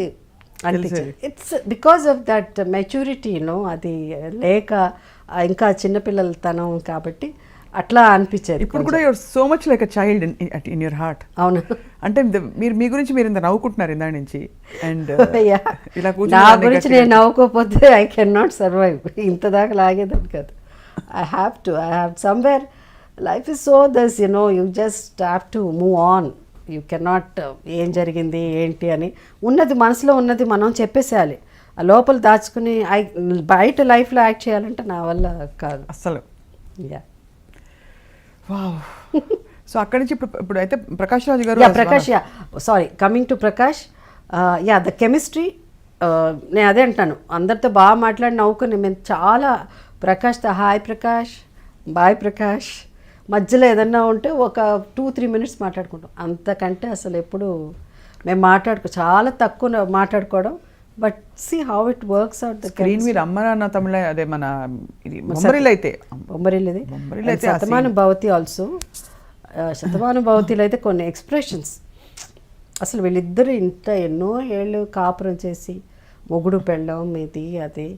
అనిపించింది. It's because of that maturity, అది లేక ఇంకా చిన్నపిల్లల తనం కాబట్టి అట్లా అనిపించేది. ఇప్పుడు కూడా your so much like a child in your heart. అవును, అంటే మీరు మీ గురించి మీరు ఇంత నవ్వుకుంటున్నారు ఇందా నుంచి, అండ్ ఇలా నా గురించి నేను నవ్వుకోకపోతే ఐ కెన్ నాట్ సర్వైవ్. ఇంత దాకా లాగేదాన్ని కాదు. I have somewhere, life is so thus you just have to move on. You cannot ఏం జరిగింది ఏంటి అని ఉన్నది మనసులో ఉన్నది మనం చెప్పేసేయాలి. ఆ లోపల దాచుకుని బయట లైఫ్లో యాక్ట్ చేయాలంటే నా వల్ల కాదు అస్సలు. Yeah, wow. సో అక్కడి నుంచి ఇప్పుడు అయితే ప్రకాష్ రాజు గారు, Prakash, sorry, coming to Prakash, the chemistry, నేను అదే అంటాను, అందరితో బాగా మాట్లాడి నవ్వుకుని మేము చాలా ప్రకాష్తో హాయ్ ప్రకాష్, బాయ్ ప్రకాష్, మధ్యలో ఏదన్నా ఉంటే ఒక 2-3 మినిట్స్ మాట్లాడుకుంటాం, అంతకంటే అసలు ఎప్పుడు మేము చాలా తక్కువ మాట్లాడుకోవడం. But see how it works out the screen మీద అమ్మ నాన్న తమిళ, అదే మన బొమ్మరిల్లు అయితే శతమానం భవతి ఆల్సో. శతమానం భవతిలో అయితే కొన్ని ఎక్స్ప్రెషన్స్ అసలు వీళ్ళిద్దరు ఇంత ఎన్నో ఏళ్ళు కాపురం చేసి మొగుడు పెళ్ళం ఇది అది,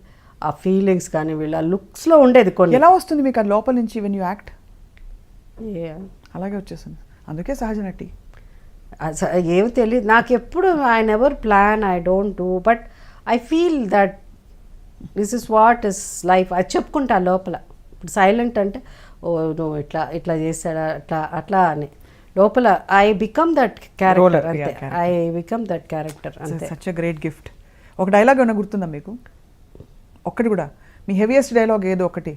ఆ ఫీలింగ్స్ కానీ వీళ్ళ లుక్స్లో ఉండేది. కొన్ని ఎలా వస్తుంది మీకు ఆ లోపల నుంచి వెన్ యూ యాక్ట్? అలాగే వచ్చేసింది, అందుకే సహజ నటి. ఏమి తెలియదు నాకు ఎప్పుడు. I never plan, I don't do, but I feel that this is what is life. అది చెప్పుకుంటా లోపల. ఇప్పుడు సైలెంట్ అంటే ఓ నువ్వు ఇట్లా చేశాడా అట్లా అని, లోపల ఐ బికమ్ దట్ క్యారెక్టర్ అంతే. ఐ బికమ్ దట్ క్యారెక్టర్ అంతే. Such a great gift. ఒక డైలాగ్ ఏమైనా గుర్తుందా మీకు? ఒక్కటి కూడా, మీ హెవీయెస్ట్ డైలాగ్ ఏదో ఒకటి.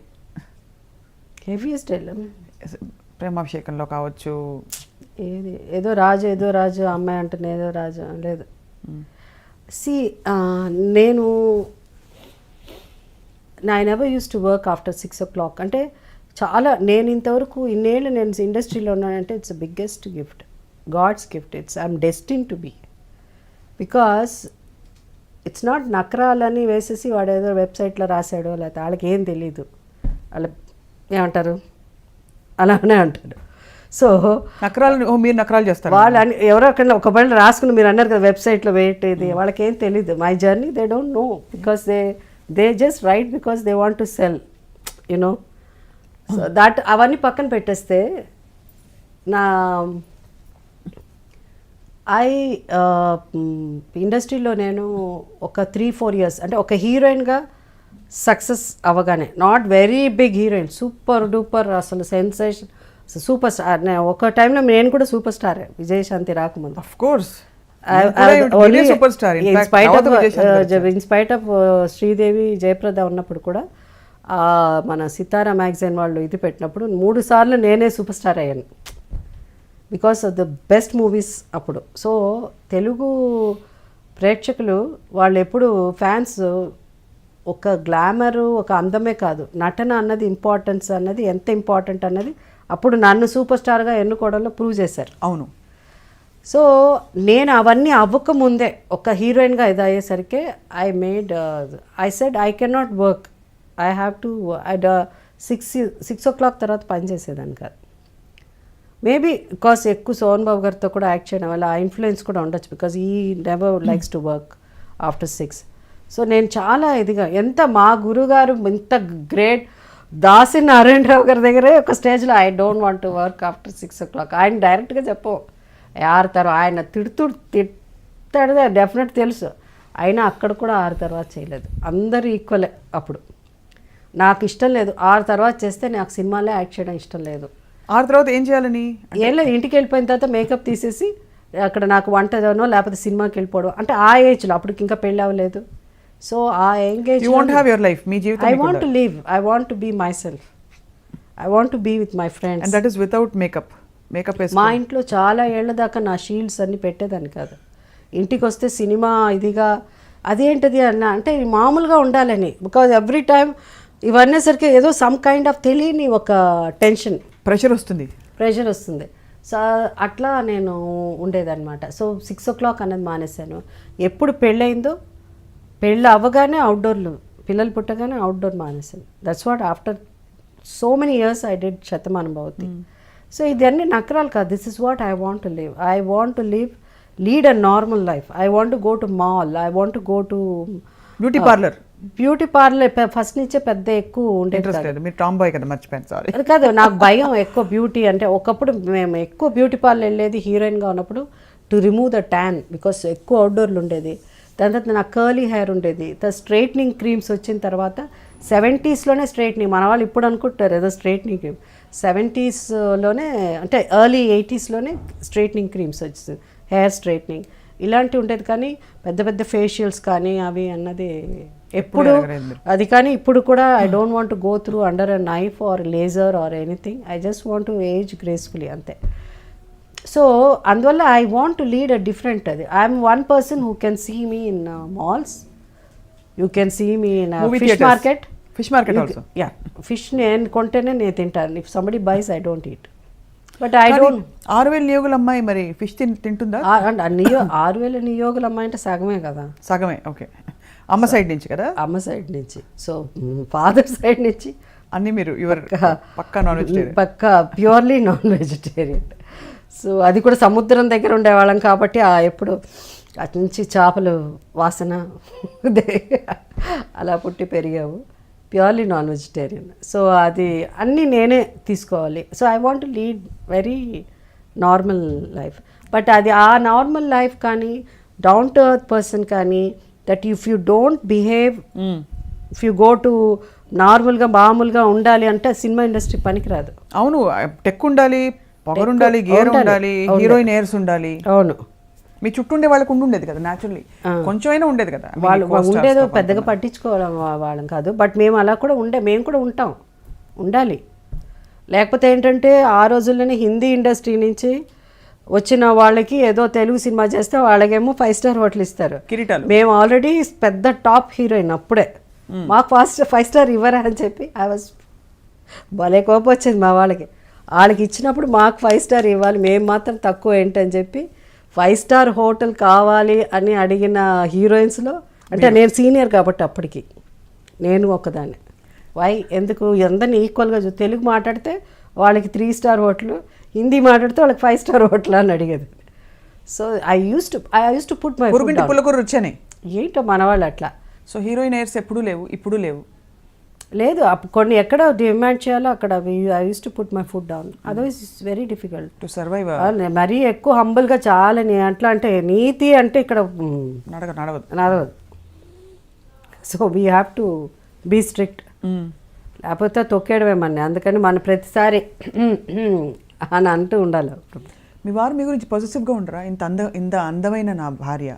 హెవీయెస్ట్ డైలాగ్ ప్రేమాభిషేకంలో కావచ్చు, ఏదో రాజు అమ్మాయి అంటున్నా, ఏదో రాజు లేదు. సి నేను I never use to work after 6 o'clock. అంటే చాలా, నేను ఇంతవరకు ఇన్నేళ్ళు నేను ఇండస్ట్రీలో ఉన్నానంటే it's biggest gift, god's gift. I'm destined to be, because it's not నకరాలని వేసేసి వాడు ఏదో వెబ్సైట్లో రాశాడో లేకపోతే వాళ్ళకి ఏం తెలీదు, వాళ్ళ ఏమంటారు అలానే అంటాడు. సో మీరు నకరాలు చేస్తారు వాళ్ళు ఎవరో అక్కడ ఒక బళ్ళు రాసుకుని మీరు అన్నారు కదా వెబ్సైట్లో వెయిట్ ఇది, వాళ్ళకి ఏం తెలీదు. My journey they don't know, because they just right because they want to cell, you know. So that అవన్నీ పక్కన పెట్టేస్తే నా ఇండస్ట్రీలో నేను ఒక 3-4 years అంటే ఒక హీరోయిన్గా సక్సెస్ అవ్వగానే, not very big heroine, super duper అసలు సెన్సేషన్, సూపర్ స్టార్. ఒక టైంలో నేను కూడా సూపర్ స్టార్, విజయశాంతి రాకముందు. Of course in spite of Sridevi Jayaprada ఉన్నప్పుడు కూడా మన సితారా మ్యాగజైన్ వాళ్ళు ఇది పెట్టినప్పుడు 3 సార్లు నేనే సూపర్ స్టార్ అయ్యాను, because of the best movies అప్పుడు. సో తెలుగు ప్రేక్షకులు వాళ్ళు ఎప్పుడు ఫ్యాన్స్ ఒక గ్లామరు ఒక అందమే కాదు, నటన అన్నది ఇంపార్టెన్స్ అన్నది ఎంత ఇంపార్టెంట్ అన్నది అప్పుడు నన్ను సూపర్ స్టార్గా ఎన్నుకోవడంలో ప్రూవ్ చేశారు. అవును. సో నేను అవన్నీ అవ్వకముందే ఒక హీరోయిన్గా ఇది అయ్యేసరికి I said I can not work, I have to 6 o'clock తర్వాత పని చేసేదాన్ని కాదు. మేబీ బికాస్ ఎక్కువ సోహన్ బాబు గారితో కూడా యాక్ట్ చేయడం వల్ల ఆ ఇన్ఫ్లుయెన్స్ కూడా ఉండొచ్చు, బికాస్ ఈ never likes to work after 6. So నేను చాలా ఇదిగా ఎంత మా గురుగారు ఇంత గ్రేట్ దాసి నారాయణరావు గారి దగ్గరే ఒక స్టేజ్లో I don't want to work after 6 o'clock ఆయన డైరెక్ట్గా చెప్పవు ఆరుతారు, ఆయన తిడతాడు డెఫినెట్ తెలుసు, అయినా అక్కడ కూడా 6 తర్వాత చేయలేదు. అందరూ ఈక్వలే. అప్పుడు నాకు ఇష్టం లేదు 6 తర్వాత చేస్తే నాకు సినిమాలో యాక్ట్ చేయడం ఇష్టం లేదు. 6 తర్వాత ఏం చేయాలని? ఏం లేదు, ఇంటికి వెళ్ళిపోయిన తర్వాత మేకప్ తీసేసి అక్కడ నాకు వంటనో లేకపోతే సినిమాకి వెళ్ళిపోవడం, అంటే ఆ ఏజ్లో అప్పటికి ఇంకా పెళ్ళి అవ్వలేదు. సో ఆ engage I want to live, I want to be myself, I want to be with my friends. And that is without makeup. మా ఇంట్లో చాలా ఏళ్ల దాకా నా షీల్డ్స్ అన్నీ పెట్టేదాన్ని కాదు. ఇంటికి వస్తే సినిమా ఇదిగా అదేంటిది అన్న అంటే మామూలుగా ఉండాలని, బికాజ్ ఎవ్రీ టైమ్ ఇవన్నీసరికి ఏదో సమ్ కైండ్ ఆఫ్ తెలియని ఒక టెన్షన్, ప్రెషర్ వస్తుంది. సో అట్లా నేను ఉండేదన్నమాట. సో 6 o'clock అన్నది మానేశాను. ఎప్పుడు పెళ్ళయిందో పెళ్ళి అవ్వగానే అవుట్డోర్లు, పిల్లలు పుట్టగానే అవుట్డోర్ మానేశాను. That's what after so many years I did Shatamanam Bhavati. So ఇదన్నీ నకరాలు కాదు. This is what I want to live. I want to lead a normal life. I want to go to mall, I want to go to beauty parlour. First నుంచే పెద్ద ఎక్కువ ఉండేది అది కాదు, నాకు భయం ఎక్కువ బ్యూటీ అంటే. ఒకప్పుడు మేము ఎక్కువ బ్యూటీ పార్లర్ వెళ్ళేది హీరోయిన్గా ఉన్నప్పుడు to remove the tan, because ఎక్కువ అవుట్డోర్లు ఉండేది. దాని తర్వాత నాకు కర్లీ హెయిర్ ఉండేది. స్ట్రైట్నింగ్ క్రీమ్స్ వచ్చిన తర్వాత 70sలోనే స్ట్రైట్నింగ్, మన వాళ్ళు ఇప్పుడు అనుకుంటారు ఏదో స్ట్రైట్నింగ్ క్రీమ్, 70sలోనే అంటే ఎర్లీ 80sలోనే స్ట్రైట్నింగ్ క్రీమ్స్ వచ్చింది, హెయిర్ స్ట్రైట్నింగ్ ఇలాంటివి ఉండేది. కానీ పెద్ద పెద్ద ఫేషియల్స్ కానీ అవి అన్నది ఎప్పుడు అది. కానీ ఇప్పుడు కూడా I don't want to go through under a knife or laser or anything. I just want to age gracefully అంతే. సో అందువల్ల I want to lead a different. అది I'm one person who can see me in malls, you can see me in fish market. Yeah, fish నేను కొంటేనే నేను తింటాను. If somebody buys I don't eat. But I don't. 6,000 నియోగుల అమ్మాయి మరి fish తింటుందా? 6,000 నియోగుల అమ్మాయి అంటే సగమే కదా. సగమే, ఓకే. అమ్మ సైడ్ నుంచి కదా? అమ్మ సైడ్ నుంచి. సో ఫాదర్ సైడ్ నుంచి అన్నీ మీరు పక్కా నాన్ వెజిటేరియన్, పక్కా ప్యూర్లీ నాన్ వెజిటేరియన్. సో అది కూడా సముద్రం దగ్గర ఉండేవాళ్ళం కాబట్టి ఎప్పుడు అటు నుంచి చేపలు వాసన అలా పుట్టి పెరిగావు. Purely non vegetarian. సో అది అన్నీ నేనే తీసుకోవాలి. So I want to lead very normal life. But అది ఆ నార్మల్ లైఫ్ కానీ డౌన్ టు ఎర్త్ పర్సన్ కానీ that if you don't behave, if you go to నార్మల్గా మామూలుగా ఉండాలి అంటే సినిమా ఇండస్ట్రీ పనికిరాదు. అవును, టెక్ ఉండాలి, పవర్ ఉండాలి, గేర్ ఉండాలి, హీరోయిన్ ఎయిర్స్ ఉండాలి. అవును, మీ చుట్టూ ఉండే వాళ్ళకు ఉండేది కదా, న్యాచురల్లీ కొంచెమైనా ఉండేది కదా. వాళ్ళు ఉండేదో పెద్దగా పట్టించుకోవడం వాళ్ళం కాదు. బట్ మేము అలా కూడా మేము కూడా ఉండాలి. లేకపోతే ఏంటంటే ఆ రోజుల్లోనే హిందీ ఇండస్ట్రీ నుంచి వచ్చిన వాళ్ళకి ఏదో తెలుగు సినిమా చేస్తే వాళ్ళకేమో 5-star హోటల్ ఇస్తారు, కిరీటాలు. మేము ఆల్రెడీ పెద్ద టాప్ హీరోయిన్ అప్పుడే, మాకు 5-star ఇవ్వరా అని చెప్పి ఐ వాజ్ భలే కోపం వచ్చింది మా వాళ్ళకి ఇచ్చినప్పుడు మాకు 5-star ఇవ్వాలి, మేము మాత్రం తక్కువ ఏంటని చెప్పి 5-star హోటల్ కావాలి అని అడిగిన హీరోయిన్స్లో అంటే నేను సీనియర్ కాబట్టి అప్పటికి నేను ఒకదాన్ని. ఎందుకు అందరినీ ఈక్వల్గా తెలుగు మాట్లాడితే వాళ్ళకి 3-star హోటల్, హిందీ మాట్లాడితే వాళ్ళకి 5-star హోటల్ అని అడిగేది. So I use to put my పుల్లకూర వచ్చాయి ఏంటో మన వాళ్ళు అట్లా. సో హీరోయిన్ ఎయిర్స్ ఎప్పుడు లేవు, ఇప్పుడు లేవు. లేదు, కొన్ని ఎక్కడ డిమాండ్ చేయాలో అక్కడ I use to put my food down, otherwise it's very difficult to survive. మరీ ఎక్కువ హంబుల్గా చాలా అట్లా అంటే నీతి అంటే ఇక్కడ నడవదు. So we have to be strict, లేకపోతే తొక్కేయడమేమన్నా. అందుకని మన ప్రతిసారి అని అంటూ ఉండాలి. మీ వారు మీ గురించి పొజిటివ్గా ఉండరా? ఇంత అందమైన నా భార్య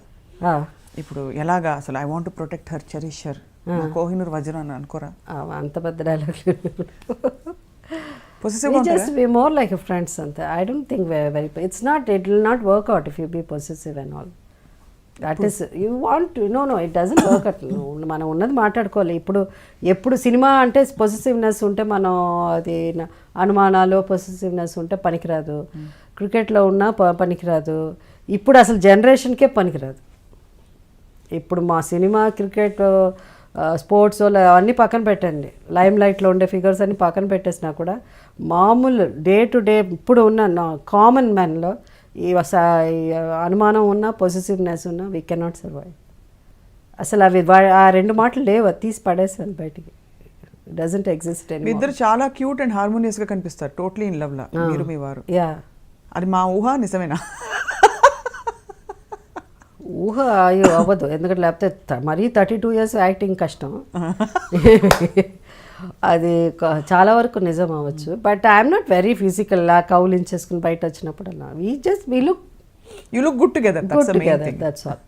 ఇప్పుడు ఎలాగా అసలు I want to protect her, cherish her, Kohinoor వజ్రం అని అనుకోరా? అంత పెద్ద dialogue. Just be more like friends అంతే. I don't think very it will not work out if you be possessive and all. That is you want know it doesn't work out. మనం ఉన్నది మాట్లాడుకోవాలి. ఎప్పుడు సినిమా అంటే possessiveness ఉంటే మనం అది అనుమానాలు పొసెసివ్నెస్ ఉంటే పనికిరాదు. క్రికెట్లో ఉన్నా పనికిరాదు. ఇప్పుడు అసలు జనరేషన్కే పనికిరాదు. ఇప్పుడు మా సినిమా, క్రికెట్, స్పోర్ట్స్ అవన్నీ పక్కన పెట్టండి, లైమ్ లైట్లో ఉండే ఫిగర్స్ అన్ని పక్కన పెట్టేసినా కూడా మామూలు డే టు డే ఇప్పుడు ఉన్న కామన్ మ్యాన్లో ఈ అనుమానం ఉన్నా, పొసెసివ్నెస్ ఉన్నా, వీ కెనాట్ సర్వైవ్. అసలు అవి ఆ రెండు మాటలు లేవు, అది తీసి పడేసాను బయటికి. Doesn't exist. ఇద్దరు చాలా క్యూట్ అండ్ హార్మోనియస్గా కనిపిస్తారు, టోటలీ ఇన్ లవ్ లా మీరు మీ వారు. యా, అది మా ఊహ నిజమేనా? ఊహ అయ్యో అవ్వదు, ఎందుకంటే లేకపోతే మరీ 32 years యాక్టింగ్ కష్టం. అది చాలా వరకు నిజం అవ్వచ్చు. But I'm not very physical, లా కౌలించేసుకుని బయట వచ్చినప్పుడల్లా you look good together, that's all.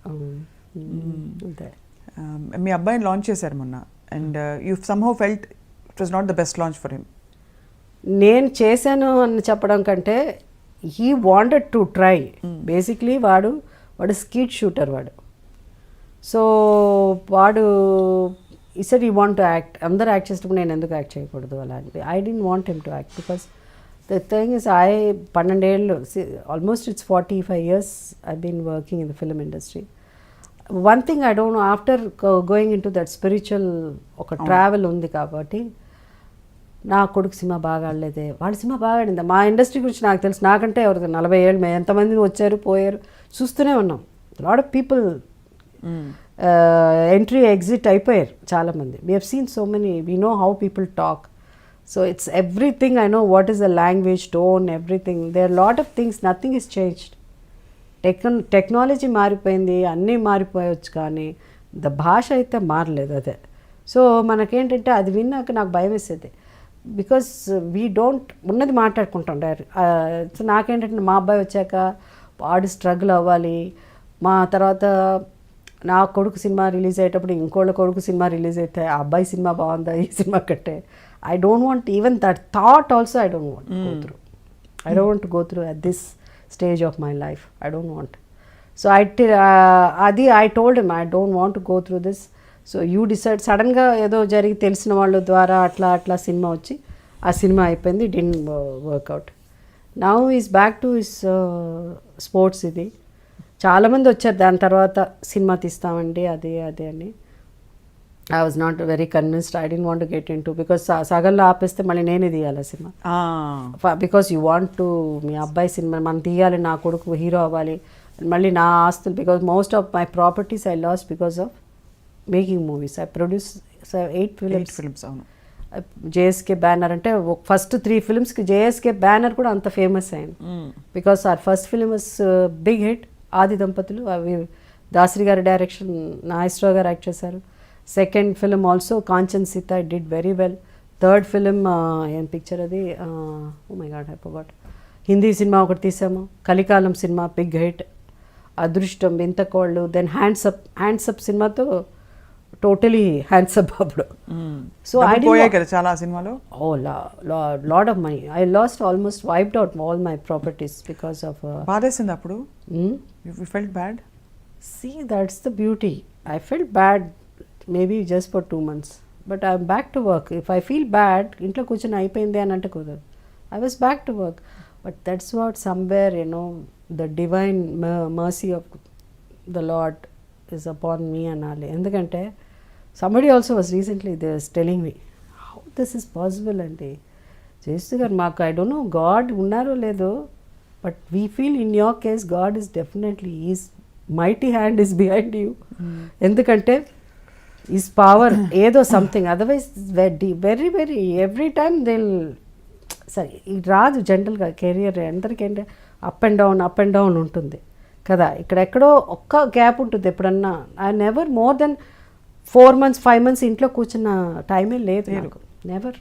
అంతే. మీ అబ్బాయిని లాంచ్ చేశారు మొన్న, and you somehow felt it was not the best launch for him. నేను చేశాను అని చెప్పడం కంటే he wanted to try. Basically వాడు స్కీట్ షూటర్ వాడు. సో వాడు he said you want to act. అందరూ యాక్ట్ చేసినప్పుడు నేను ఎందుకు యాక్ట్ చేయకూడదు అలాంటి. I don't want him to act because the thing is 12 ఏళ్ళు, almost it's 45 years I been working in the film industry. One thing I don't know, after going in to that spiritual ఒక travel ఉంది కాబట్టి, నా కొడుకు cinema బాగా ఆడలేదే, వాళ్ళ cinema బాగా ఆడిందా. మా ఇండస్ట్రీ గురించి నాకు తెలుసు, నాకంటే ఎవరికి 40 ఏళ్ళు, మేము ఎంతమంది వచ్చారు పోయారు చూస్తూనే ఉన్నాం. Lot of people entry exit అయిపోయారు చాలామంది. We have seen so many, we know how people talk. So it's everything, I know what is the language, tone, everything. There are lot of things, nothing is changed. Technology మారిపోయింది, అన్నీ మారిపోయవచ్చు, కానీ భాష అయితే మారలేదు. అదే. So మనకేంటంటే అది విన్నాక నాకు భయం వేసేది, బికాస్ వీ డోంట్ ఉన్నది మాట్లాడుకుంటాం డైరెక్ట్. సో నాకేంటంటే మా అబ్బాయి వచ్చాక వాడు స్ట్రగుల్ అవ్వాలి, మా తర్వాత నా కొడుకు సినిమా రిలీజ్ అయ్యేటప్పుడు ఇంకోళ్ళ కొడుకు సినిమా రిలీజ్ అయితే ఆ అబ్బాయి సినిమా బాగుందా ఈ సినిమా కంటే. I don't want even that thought also. I don't want go through. I don't want go through at this stage of my life. I don't want. So I told him I don't want go through this. So you decide. సడన్గా ఏదో జరిగి తెలిసిన వాళ్ళ ద్వారా అట్లా cinema వచ్చి ఆ cinema అయిపోయింది, didn't work out. Now is back to his sports. ఇది చాలామంది వచ్చారు దాని తర్వాత, సినిమా తీస్తామండి అది అని. I was not very convinced. I don't want get in to, because సగంలో ఆపేస్తే మళ్ళీ నేనే తీయాలి cinema. Because you want to, మీ అబ్బాయి సినిమా మనం తీయాలి, నా కొడుకు హీరో అవ్వాలి, మళ్ళీ నా ఆస్తులు. Because most of my properties I lost because of making movies. I produce 8 films. అవును. జేఎస్కే బ్యానర్ అంటే ఫస్ట్ 3 filmsకి జేఎస్కే బ్యానర్ కూడా అంత ఫేమస్ అయింది. Because our first film was big hit, Aadi Dampathulu. అవి దాసరి గారి డైరెక్షన్, నాగేశ్వరరావు గారు యాక్ట్ చేశారు. Second film also Kanchan Sita, it did very well. Third film ఏం పిక్చర్ అది, oh my god I forgot. Hindi cinema ఒకటి తీసాము, Kalikalam cinema big hit. Adrushtam, Vinthakollu, then hands up సినిమాతో టోటలీ హ్యాండ్సప్ అప్పుడు. సో ఐ కదా చాలా సినిమాలో. Oh lot of money. I lost almost wiped out all my properties because of. బాధేసింది అప్పుడు? You felt bad? See that's the beauty. I felt bad maybe just for 2 months, but I'm back to work. If I feel bad, ఇంట్లో కూర్చొని అయిపోయింది అని అంటే కుదరదు. I was back to work. But that's what somewhere the divine mercy of the lord is upon me అనాలి. ఎందుకంటే somebody also was recently they was telling me how this is possible అంటే, జయసుధ గారు మాకు ఐ డోంట్ నో గాడ్ ఉన్నారో లేదో, but we feel in your case God is definitely, is mighty hand is behind you. ఎందుకంటే is power ఏదో something, otherwise very very every time దిల్. సరే ఇది రాదు జనరల్గా కెరియర్ అందరికంటే, అప్ అండ్ డౌన్ ఉంటుంది కదా. ఇక్కడెక్కడో ఒక్క గ్యాప్ ఉంటుంది ఎప్పుడన్నా. I never more than 4 months 5 months ఇంట్లో కూర్చున్న టైమే లేదు నాకు, నెవర్.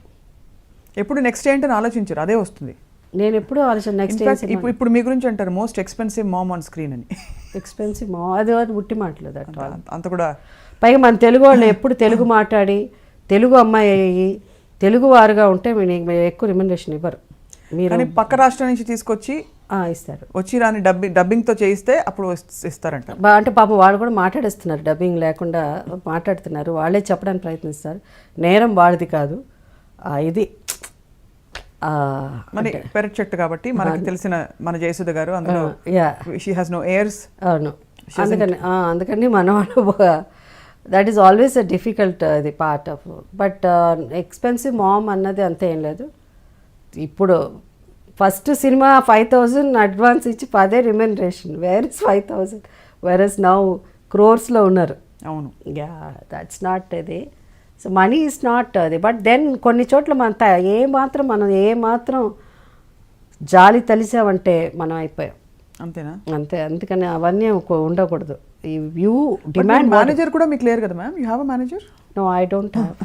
ఎప్పుడు నెక్స్ట్ ఏంటని ఆలోచించారు? అదే వస్తుంది. నేను ఎప్పుడు ఆలోచన నెక్స్ట్. ఇప్పుడు మీ గురించి అంటారు most expensive mom on screen అని. ఎక్స్పెన్సివ్ మామ్, అది ఉట్టి మాటలేదు అట్లా. అంత కూడా పైగా మన తెలుగు వాళ్ళు ఎప్పుడు తెలుగు మాట్లాడి తెలుగు అమ్మాయి అయ్యి తెలుగు వారుగా ఉంటే మీకు ఎక్కువ రికమెండేషన్ ఇవ్వరు. మీరు పక్క రాష్ట్రం నుంచి తీసుకొచ్చి ఇస్తారు, వచ్చి రాని డబ్బింగ్తో చేయిస్తే అప్పుడు ఇస్తారంట. అంటే పాపం వాళ్ళు కూడా మాట్లాడేస్తున్నారు, డబ్బింగ్ లేకుండా మాట్లాడుతున్నారు, వాళ్ళే చెప్పడానికి ప్రయత్నిస్తారు. నేరం వాళ్ళది కాదు, ఇది మన పెరట్ చెట్టు కాబట్టి మనకి తెలిసిన మన జయసుధ గారు అందులో షీ హాస్ నో ఎయిర్స్. అవును, అందుకని మనం that is always a difficult అది పార్ట్ ఆఫ్. బట్ ఎక్స్పెన్సివ్ మామ్ అన్నది అంతే ఏం లేదు. ఇప్పుడు ఫస్ట్ సినిమా 5,000 అడ్వాన్స్ ఇచ్చి 10 remuneration, where is 5,000, where is now క్రోర్స్లో ఉన్నారు. అవును, దట్స్ నాట్ అది. సో మనీ ఈజ్ నాట్ అది. బట్ దెన్ కొన్ని చోట్ల మనం ఏమాత్రం జాలి తలిసామంటే మనం అయిపోయాం, అంతేనా? అంతే. అందుకని అవన్నీ ఉండకూడదు. You demand. మేనేజర్ కూడా మీకు లేరు కదా ma'am? You have a manager? No, I don't have.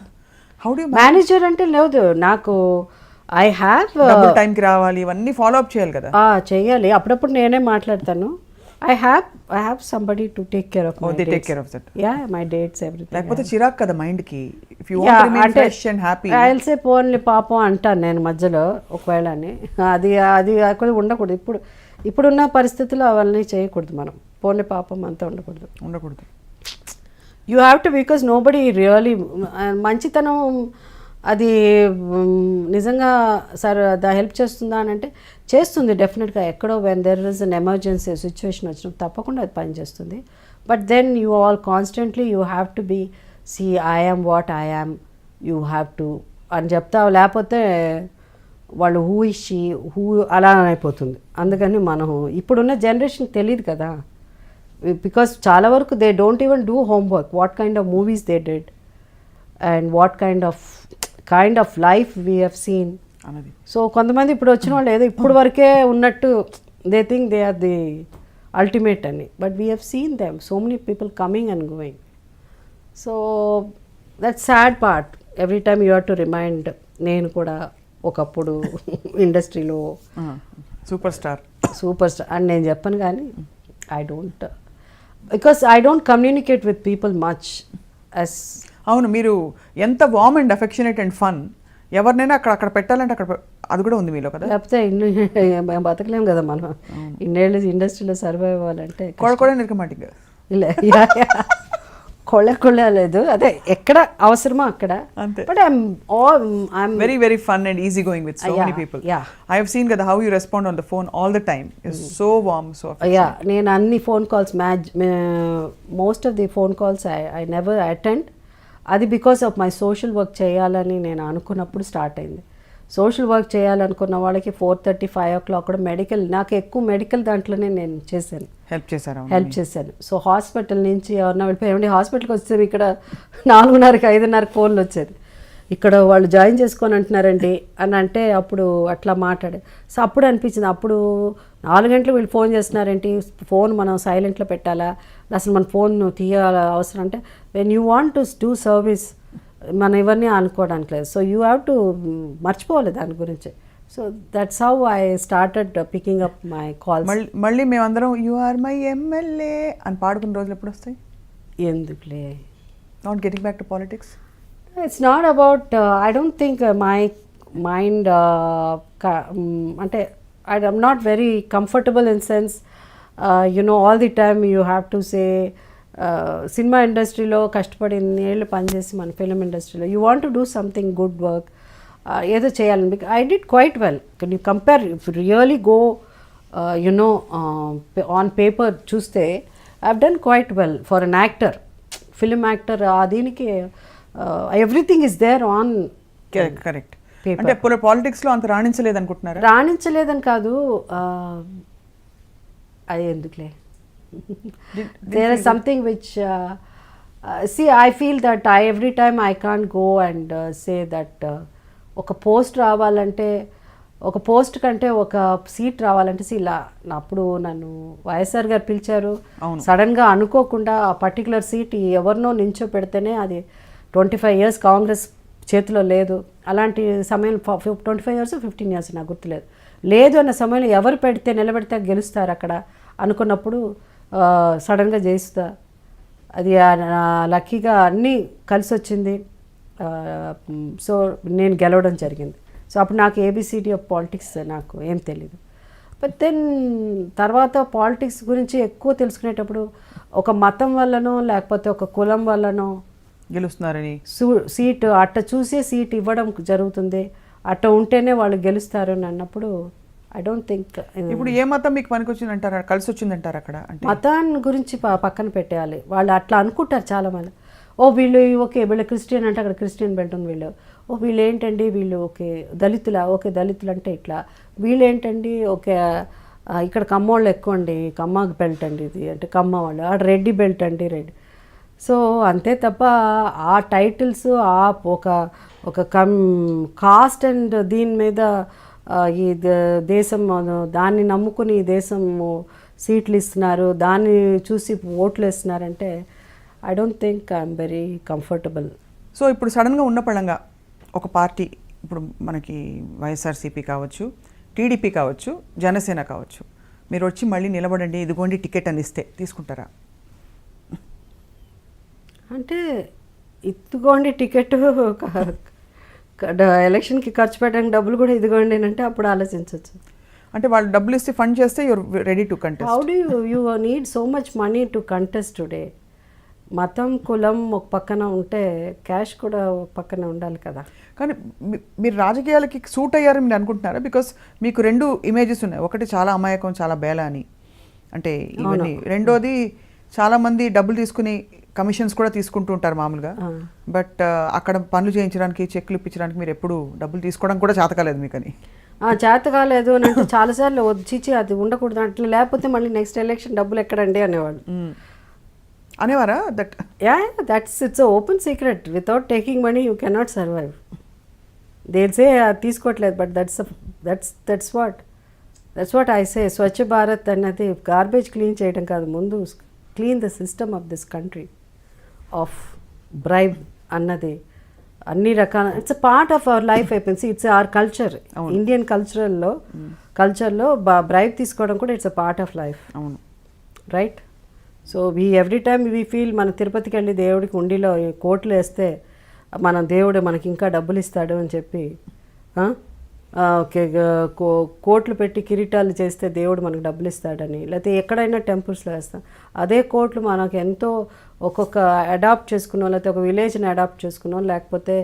How do manager అంటే లేదు నాకు. ఐ హ్యావ్ టైంకి రావాలి, ఇవన్నీ ఫాలో అప్ చేయాలి కదా. చేయాలి, అప్పుడప్పుడు నేనే మాట్లాడతాను. I have somebody to take care of my dates. They take care of that. Yeah, my dates, everything. లేకపోతే చిరాక్ కదా మైండ్ కి. If you want to remain fresh and happy, I'll say పోన్లే పాపం అంటాను నేను మధ్యలో ఒకవేళని. అది అక్కడ ఉండకూడదు. ఇప్పుడున్న పరిస్థితుల్లో అవన్నీ చేయకూడదు మనం. పోన్లే పాపం అంతా ఉండకూడదు. You have to, because nobody really మంచితనం అది నిజంగా సార్ హెల్ప్ చేస్తుందా అని అంటే చేస్తుంది డెఫినెట్గా. ఎక్కడో when there is an emergency situation వచ్చినప్పుడు తప్పకుండా అది పనిచేస్తుంది. But then you all constantly you have to be I am what I am, you have to అని చెప్తావు. లేకపోతే వాళ్ళు హూ ఇస్ షీ హూ అలా అయిపోతుంది. అందుకని మనం ఇప్పుడున్న జనరేషన్ తెలియదు కదా, బికాస్ చాలా వరకు they don't even do homework, what kind of movies they did and what kind of life we have seen. So కొంతమంది ఇప్పుడు వచ్చిన వాళ్ళు ఏదో ఇప్పుడు వరకే ఉన్నట్టు they think they are the ultimate అని. But we have seen them so many people coming and going. So that sad part. Every time you have to remind. నేను కూడా ఒకప్పుడు ఇండస్ట్రీలో సూపర్ స్టార్ అని నేను చెప్పను, కానీ I don't, because I don't communicate with people much as. అవును, మీరు ఎంత warm and affectionate and fun. ఎవరినైనా అక్కడ పెట్టాలంటే అక్కడ అది కూడా ఉంది మీలో కదా. లేకపోతే మేము బతకలేం కదా మనం. ఇన్నేళ్ళు ఇండస్ట్రీలో సర్వైవ్ అవ్వాలంటే కూడా నిరకమాటిగా ఇలా కొళ్ళ లేదు. అదే ఎక్కడ అవసరమో అక్కడ. But I'm very very fun and easy going with so many people. I have seen కదా how you respond on the phone all the time. So warm, so నేను అన్ని phone calls most of the phone calls I never attend. అది because of my social work చేయాలని నేను అనుకున్నప్పుడు start అయింది. Social work చేయాలనుకున్న వాళ్ళకి 4:30, 5 o'clock కూడా మెడికల్, నాకు ఎక్కువ మెడికల్ దాంట్లోనే నేను హెల్ప్ చేశాను. సో హాస్పిటల్ నుంచి ఎవరన్నా వెళ్ళిపోయి హాస్పిటల్కి వస్తే ఇక్కడ 4:30, 5:30 ఫోన్లు వచ్చేది. ఇక్కడ వాళ్ళు జాయిన్ చేసుకొని అంటున్నారండి అని అంటే అప్పుడు అట్లా మాట్లాడే. సో అప్పుడు అనిపించింది, అప్పుడు 4 గంటలు వీళ్ళు ఫోన్ చేస్తున్నారేంటి, ఫోన్ మనం సైలెంట్లో పెట్టాలా, అసలు మన ఫోన్ తీయాల అవసరం అంటే when you want to do service మనం ఇవన్నీ అనుకోవడానికి లేదు. సో యూ హ్యావ్ టు మర్చిపోవాలి దాని గురించి. So that's how I started picking up my calls. మళ్ళీ మేమందరం యు ఆర్ మై ఎమ్మెల్యే అని పాడుకున్న రోజులు ఎప్పుడు వస్తాయి? ఎందుకులే, not getting back to politics. It's not about, I don't think my mind అంటే I'm not very comfortable in sense all the time you have to say cinema ఇండస్ట్రీలో కష్టపడి ఏళ్ళు పనిచేసి మన ఫిలిం ఇండస్ట్రీలో you want to do something good work, ఏదో చేయాలని. I did quite well. Can you compare, if really go on paper చూస్తే I have done quite well for an actor, film actor. దీనికి everything is there on. Correct. అంటే పాలిటిక్స్లో అంత రాణించలేదు అనుకుంటున్నారా? రాణించలేదని కాదు, అది ఎందుకులే. There is something which see, I feel that every time I can't go and say that ఒక post రావాలంటే, ఒక పోస్ట్ కంటే ఒక సీట్ రావాలంటే ఇలా అప్పుడు నన్ను వైఎస్ఆర్ గారు పిలిచారు. సడన్గా అనుకోకుండా ఆ పర్టికులర్ సీట్ ఎవరినో నించో పెడితేనే అది 25 years కాంగ్రెస్ చేతిలో లేదు. అలాంటి సమయంలో 25 years 15 years నాకు గుర్తులేదు. లేదు అన్న సమయంలో ఎవరు పెడితే నిలబెడితే గెలుస్తారు అక్కడ అనుకున్నప్పుడు సడన్గా జయసుధ, అది లక్కీగా అన్నీ కలిసి వచ్చింది. సో నేను గెలవడం జరిగింది. సో అప్పుడు నాకు ఏబిసిడి ఆఫ్ పాలిటిక్స్ నాకు ఏం తెలీదు. బట్ దెన్ తర్వాత పాలిటిక్స్ గురించి ఎక్కువ తెలుసుకునేటప్పుడు ఒక మతం వల్లనో లేకపోతే ఒక కులం వల్లనో గెలుస్తున్నారని సీటు అట్ట చూసే సీట్ ఇవ్వడం జరుగుతుంది. అట్లా ఉంటేనే వాళ్ళు గెలుస్తారు అని అన్నప్పుడు ఐ డోంట్ థింక్. ఇప్పుడు ఏ మతం మీకు పనికి వచ్చిందంటారా, కలిసి వచ్చిందంటారు అక్కడ? అంటే మతాన్ని గురించి పక్కన పెట్టేయాలి. వాళ్ళు అట్లా అనుకుంటారు చాలామంది. ఓ వీళ్ళు ఓకే వీళ్ళు క్రిస్టియన్ అంటే అక్కడ క్రిస్టియన్ బెల్ట్ ఉంది, వీళ్ళు ఓ వీళ్ళు ఏంటండి వీళ్ళు ఓకే దళితులా, ఓకే దళితులు అంటే ఇట్లా, వీళ్ళు ఏంటండి ఓకే ఇక్కడ కమ్మోళ్ళు ఎక్కువ అండి, కమ్మ బెల్ట్ అండి ఇది అంటే కమ్మ వాళ్ళు, ఆడ రెడ్డి బెల్ట్ అండి రెడ్డి. సో అంతే తప్ప ఆ టైటిల్స్ ఆ ఒక ఒక కాస్ట్ అండ్ దీని మీద ఈ దేశం దాన్ని నమ్ముకుని ఈ దేశం సీట్లు ఇస్తున్నారు, దాన్ని చూసి ఓట్లు వేస్తున్నారంటే I don't think I'm very comfortable. So ఇప్పుడు సడన్గా ఉన్న పళంగా ఒక పార్టీ, ఇప్పుడు మనకి వైఎస్ఆర్సీపీ కావచ్చు, టీడీపీ కావచ్చు, జనసేన కావచ్చు, మీరు వచ్చి మళ్ళీ నిలబడండి ఇదిగోండి టికెట్ అని ఇస్తే తీసుకుంటారా? అంటే ఇదిగోండి టికెట్ ఎలక్షన్కి ఖర్చు పెట్టడానికి డబ్బులు కూడా ఇదిగోండి అంటే అప్పుడు ఆలోచించవచ్చు. అంటే వాళ్ళు డబ్బులు ఇస్తే ఫండ్ చేస్తే your ready to contest. How do you need so much money to contest today? మతం కులం ఒక పక్కన ఉంటే క్యాష్ కూడా ఒక పక్కన ఉండాలి కదా. కానీ మీరు రాజకీయాలకి సూట్ అయ్యారని మీరు అనుకుంటున్నారా? బికాస్ మీకు రెండు ఇమేజెస్ ఉన్నాయి, ఒకటి చాలా అమాయకం చాలా బేల అని, అంటే ఇవన్నీ, రెండోది చాలామంది డబ్బులు తీసుకుని కమిషన్స్ కూడా తీసుకుంటూ ఉంటారు మామూలుగా, బట్ అక్కడ పనులు చేయించడానికి చెక్లు ఇప్పించడానికి మీరు ఎప్పుడు డబ్బులు తీసుకోవడం కూడా చేత కాలేదు మీకు అని. చేత కాలేదు అని అంటే చాలాసార్లు వచ్చి అది ఉండకూడదు అట్లా, లేకపోతే మళ్ళీ నెక్స్ట్ ఎలక్షన్ డబ్బులు ఎక్కడండి అనేవాళ్ళు. అనేవారా? That it's open secret. Without taking money you cannot survive. దేల్సే అది తీసుకోవట్లేదు, but that's what I say. Swachh Bharat అన్నది గార్బేజ్ క్లీన్ చేయడం కాదు, ముందు clean the system of this country of bribe అన్నది అన్ని రకాల it's a part of our life అయిపోయింది. ఇట్స్ అవర్ కల్చర్, ఇండియన్ కల్చర్లో బ్రైబ్ తీసుకోవడం కూడా it's a part of life. అవును, right. So every time we feel మన తిరుపతికి వెళ్ళి దేవుడికి ఉండిలో కోట్లు వేస్తే మన దేవుడు మనకి ఇంకా డబ్బులు ఇస్తాడు అని చెప్పి ఓకే కోట్లు పెట్టి కిరీటాలు చేస్తే దేవుడు మనకు డబ్బులు ఇస్తాడని, లేకపోతే ఎక్కడైనా టెంపుల్స్లో వేస్తాం. అదే కోట్లు మనకు ఎంతో ఒక్కొక్క అడాప్ట్ చేసుకున్నాం, లేకపోతే ఒక విలేజ్ని అడాప్ట్ చేసుకున్నాం, లేకపోతే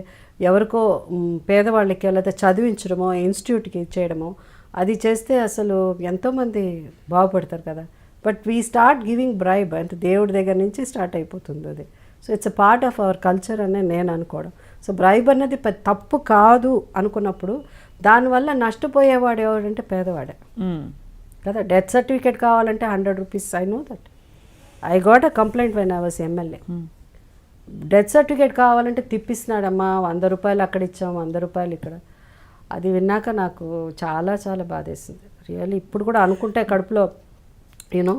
ఎవరికో పేదవాళ్ళకి లేకపోతే చదివించడమో ఇన్స్టిట్యూట్కి ఇచ్చేయడమో అది చేస్తే అసలు ఎంతోమంది బాగుపడతారు కదా. But we start giving bribe అంటే దేవుడి దగ్గర నుంచి స్టార్ట్ అయిపోతుంది అది. So it's a part of our culture అనే నేను అనుకోవడం. సో బ్రైబ్ అనేది తప్పు కాదు అనుకున్నప్పుడు దానివల్ల నష్టపోయేవాడు ఎవడంటే పేదవాడే కదా. డెత్ సర్టిఫికేట్ కావాలంటే 100 rupees. I know that. I got a complaint when I was MLA. Death certificate కావాలంటే తిప్పిస్తున్నాడమ్మా, 100 రూపాయలు అక్కడ ఇచ్చాం, 100 రూపాయలు ఇక్కడ. అది విన్నాక నాకు చాలా చాలా బాధేసింది రియల్లీ. ఇప్పుడు కూడా అనుకుంటే కడుపులో you know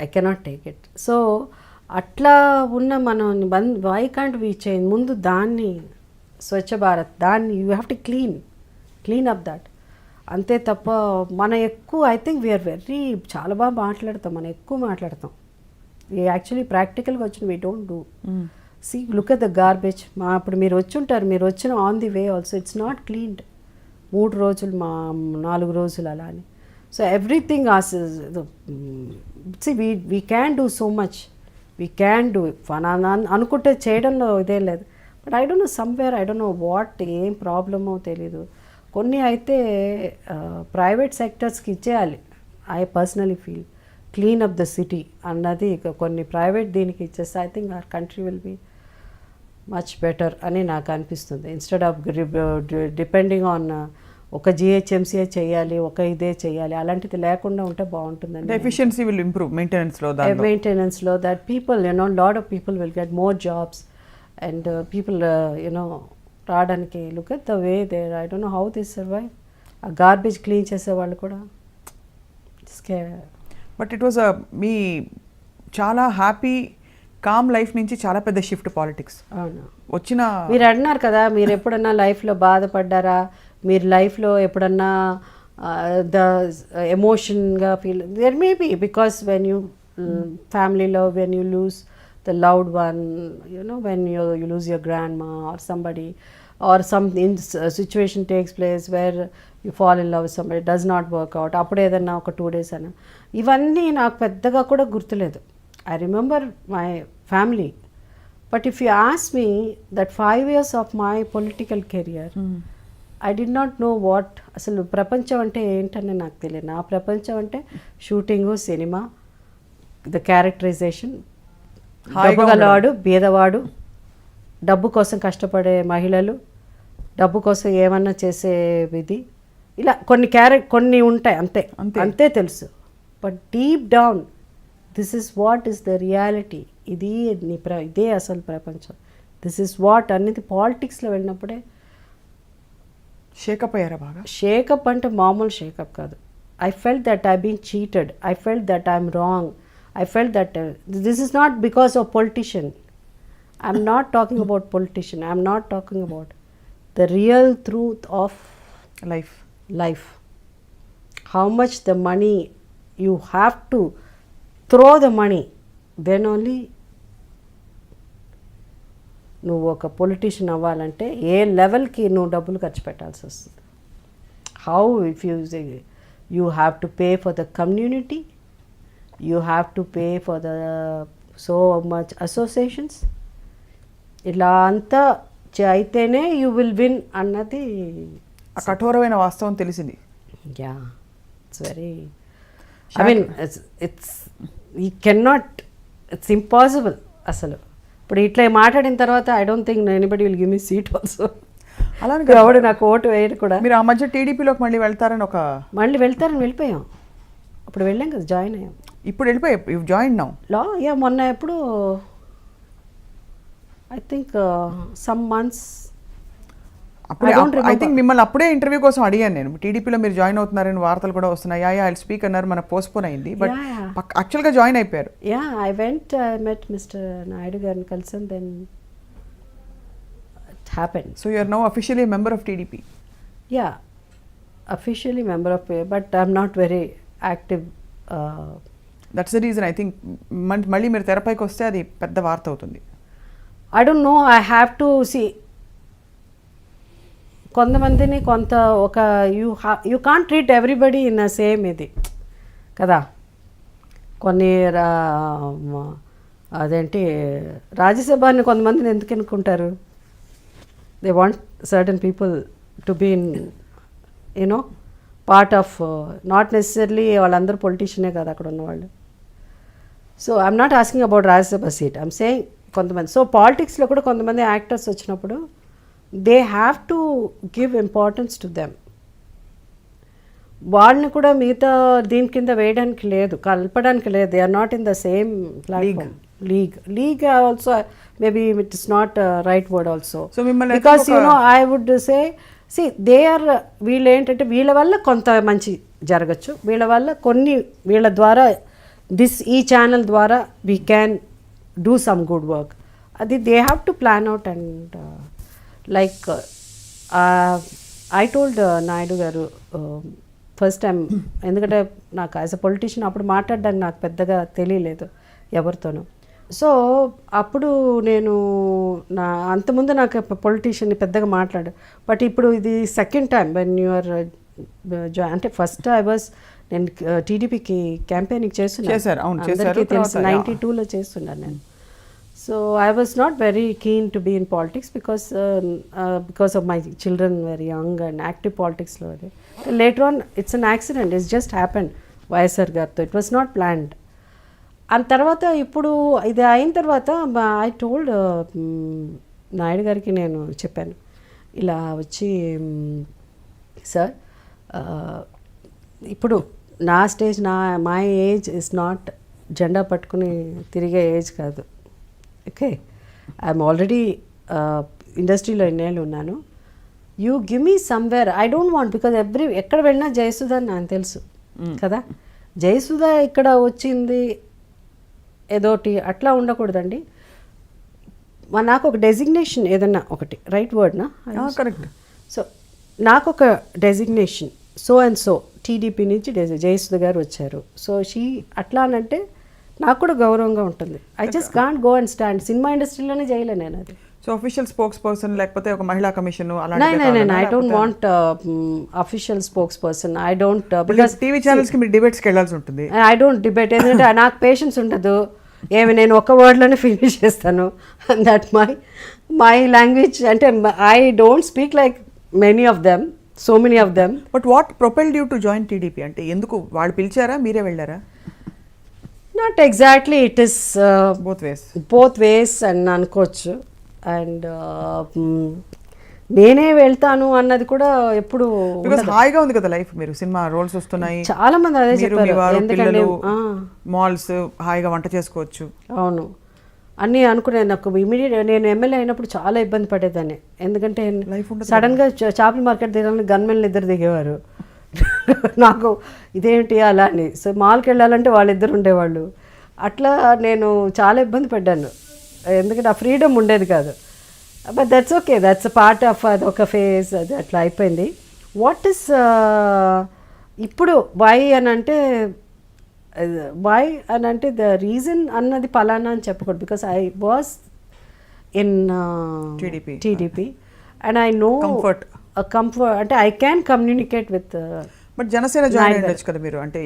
I cannot take it. So అట్లా ఉన్న మనం వై కాంట్ వీ చేంజ్? ముందు దాన్ని స్వచ్ఛ భారత్ దాన్ని you have to clean up that. అంతే తప్ప మనం ఎక్కువ ఐ థింక్ వీఆర్ వెరీ చాలా బాగా మాట్లాడతాం, మనం ఎక్కువ మాట్లాడతాం. యాక్చువల్లీ ప్రాక్టికల్గా వచ్చిన we don't do. See look at the garbage. ఇప్పుడు మీరు వచ్చి ఉంటారు, మీరు వచ్చిన on the way also it's not cleaned. 3 రోజులు 4 రోజులు అలా అని. So everything we can do so much, we can do అనుకుంటే చేయడంలో ఇదే లేదు. But I don't know somewhere I don't know what ఏం ప్రాబ్లమో తెలీదు. కొన్ని అయితే ప్రైవేట్ సెక్టర్స్కి ఇచ్చేయాలి. I personally feel clean up the city అన్నది కొన్ని ప్రైవేట్ దీనికి ఇచ్చేస్తే I think our country will be much better అని నాకు అనిపిస్తుంది. ఇన్స్టెడ్ ఆఫ్ డిపెండింగ్ ఆన్ ఒక జిహెచ్ఎంసీఏ చేయాలి, ఒక ఇదే చేయాలి, అలాంటిది లేకుండా ఉంటే బాగుంటుందండి. ఎఫిషియన్సీ విల్ ఇంప్రూవ్ మెయింటెనెన్స్లో that people lot of people will get more jobs and people రావడానికి look at the way there I don't know how they survive. ఆ గార్బేజ్ క్లీన్ చేసేవాళ్ళు కూడా. బట్ ఇట్ వాజ్ మీ చాలా happy com life నుంచి చాలా పెద్ద shift politics వచ్చిన. మీరు అన్నారు కదా, మీరు ఎప్పుడన్నా లైఫ్లో బాధపడ్డారా, మీరు లైఫ్లో ఎప్పుడన్నా ద ఎమోషన్గా feel there may be because when you ఫ్యామిలీలో when you lose the loved one, when you lose your grandma or somebody, or some situation takes place where you fall in love with somebody, does not work out, appudu edanna oka 2 days ana ivanni naaku peddaga kuda gurtuledu. I remember my family, but if you ask me that 5 years of my political career, I did not know what అసలు ప్రపంచం అంటే ఏంటని నాకు తెలియదు. నా ప్రపంచం అంటే shooting, cinema, the characterisation, డబ్బు గలవాడు, బీదవాడు, డబ్బు కోసం కష్టపడే మహిళలు, డబ్బు కోసం ఏమన్నా చేసే ఇది, ఇలా కొన్ని ఉంటాయి అంతే అంతే తెలుసు. But deep down this is what is the reality. ఇదే అసలు ప్రపంచం. దిస్ ఇస్ వాట్ అనేది పాలిటిక్స్లో వెళ్ళినప్పుడే షేకప్ అయ్యారా బాగా? షేకప్ అంటే మామూలు షేకప్ కాదు. I felt that I been cheated, I felt that I'm wrong, I felt that this is not because of politician. I'm not talking about politician, I'm not talking about the real truth of life. How much the money you have to throw the money, then only నువ్వు ఒక politician అవ్వాలంటే ఏ లెవెల్కి నువ్వు డబ్బులు ఖర్చు పెట్టాల్సి వస్తుంది. How if you have to pay for the community, you have to pay for the so much associations, ఇలా అంతా అయితేనే యూ విల్ విన్ అన్నది ఆ కఠోరమైన వాస్తవం తెలిసింది. Yeah, it's very, I mean it's you cannot, it's impossible అసలు. ఇప్పుడు ఇట్లా మాట్లాడిన తర్వాత I don't think anybody will give me seat also. అలానే ఎవడు నాకు ఓటు వేయడు కూడా. మీరు ఆ మధ్య టీడీపీలోకి మళ్ళీ వెళ్తారని వెళ్ళిపోయాం. అప్పుడు వెళ్ళాం కదా, జాయిన్ అయ్యాం. ఇప్పుడు వెళ్ళిపోయాం, యు జాయిన్ నౌ. యా, మొన్న ఎప్పుడు I think some months. I think మిమ్మల్ని అప్పుడే ఇంటర్వ్యూ కోసం అడిగాను నేను. టీడీపీలో మీరు జాయిన్ అవుతున్నారని వార్తలు కూడా వస్తున్నాయి. ఐ స్పీక్ అన్నారు, మన పోస్ట్పోన్ అయింది, బట్ యాక్చువల్గా జాయిన్ అయిపోయారు. Yeah, I went, I met mister Naidu గారిని కలిసాను, then it happened. So you are now officially member of TDP? Yeah, officially member of, but I'm not very active. That's the reason I think మళ్ళీ మీరు తెరపైకి వస్తే అది పెద్ద వార్త అవుతుంది. I don't know, I have to see. కొంతమందిని ఒక you can't treat everybody in the same ఇది కదా. కొన్ని అదేంటి రాజ్యసభని కొంతమందిని ఎందుకు అనుకుంటారు? They want certain people to be in you know part of, not necessarily వాళ్ళందరూ పొలిటీషియనే కదా అక్కడ ఉన్నవాళ్ళు. So I'm not asking about Rajya Sabha seat, I'm saying కొంతమంది. సో పాలిటిక్స్లో కూడా కొంతమంది యాక్టర్స్ వచ్చినప్పుడు they have to give importance to them. వాళ్ళని కూడా మిగతా దీని కింద వేయడానికి లేదు, కలపడానికి లేదు. They are not in the same platform. League also maybe it is not right word also, because you know I would say see they are, వీళ్ళు ఏంటంటే వీళ్ళ వల్ల కొంత మంచి జరగచ్చు, వీళ్ళ ద్వారా ఈ ఛానల్ ద్వారా we can do some good work. అది they have to plan out. And like I told Naidu గారు ఫస్ట్ టైం, ఎందుకంటే నాకు యాజ్ అ పొలిటీషియన్ అప్పుడు మాట్లాడడానికి నాకు పెద్దగా తెలియలేదు ఎవరితోనూ. సో అప్పుడు నేను అంతకుముందు నాకు పొలిటీషియన్ పెద్దగా మాట్లాడు, బట్ ఇప్పుడు ఇది సెకండ్ టైం వెన్ యూఆర్ అంటే ఫస్ట్ నేను టీడీపీకి క్యాంపెయినింగ్ చేస్తున్నాను, అందరికీ తెలుసు, 92లో చేస్తున్నాను నేను. So I was not very keen to be in politics because of my children were young and active politics lo. Later on it's an accident, it's just happened. YSR gartho it was not planned. And tarvata ippudu idi ayin tarvata I told Naidu gariki nenu cheppanu ila vachi sir ippudu na stage my age is not jenda pattukuni tirige age kaadu. Okay, I'm already ఇండస్ట్రీలో ఎన్నేళ్ళు ఉన్నాను. You give me somewhere, I don't want, because ఎక్కడ వెళ్ళినా జయసుధ అని నాకు తెలుసు కదా. జయసుధ ఇక్కడ వచ్చింది ఏదోటి అట్లా ఉండకూడదండి. నాకు ఒక డెసిగ్నేషన్ ఏదన్నా ఒకటి, రైట్ వర్డ్నా? కరెక్ట్. సో నాకు ఒక designation, so and so TDP నుంచి జయసుధ గారు వచ్చారు. సో అట్లా అనంటే నాకు కూడా గౌరవంగా ఉంటుంది. I just can't go and stand. Cinema ఇండస్ట్రీలోనే చేయలే నేను అది. సో అఫీషియల్ స్పోక్స్ పర్సన్ లేకపోతే ఒక మహిళా commission I don't want official spokes person. I don't, because TV channels కి మీరు డిబేట్స్కి వెళ్ళాల్సి ఉంటుంది. ఐ డోంట్ డిబేట్, ఎందుకంటే నాకు పేషెన్స్ ఉండదు. నేను ఒక వర్డ్లోనే ఫినిష్ చేస్తాను. That my language. అంటే I don't speak like many of them, so many of them. But what propelled you to join TDP? అంటే ఎందుకు వాళ్ళు పిలిచారా, మీరే వెళ్ళారా? Not exactly, it is both ways అని అనుకోవచ్చు. అండ్ నేనే వెళ్తాను అన్నది కూడా ఎప్పుడు హాయిగా ఉంది కదా లైఫ్, మీరు సినిమా రోల్స్ వస్తున్నాయి, చాలా మంది అదే చెప్పారు, ఎందుకంటే మాల్స్, హాయిగా వంట చేసుకోవచ్చు. అవును అన్నీ అనుకునే. నాకు ఇమీడియట్ నేను ఎమ్మెల్యే అయినప్పుడు చాలా ఇబ్బంది పడేదాన్ని, ఎందుకంటే సడన్గా చేపల మార్కెట్ దిగాలని గన్మెన్లు ఇద్దరు దిగేవారు. నాకు ఇదేంటి అలా అని. సో మాల్కి వెళ్ళాలంటే వాళ్ళిద్దరు ఉండేవాళ్ళు. అట్లా నేను చాలా ఇబ్బంది పడ్డాను, ఎందుకంటే ఆ ఫ్రీడమ్ ఉండేది కాదు. But that's okay, that's part of అది ఒక ఫేజ్, అది అట్లా అయిపోయింది. వాట్ ఈస్ ఇప్పుడు వై అని అంటే ద రీజన్ అన్నది పలానా అని చెప్పకూడదు, because I was in TDP and I know comfort, అంటే I can communicate with. But Janasena join అయ్యొచ్చు కదా మీరు, అంటే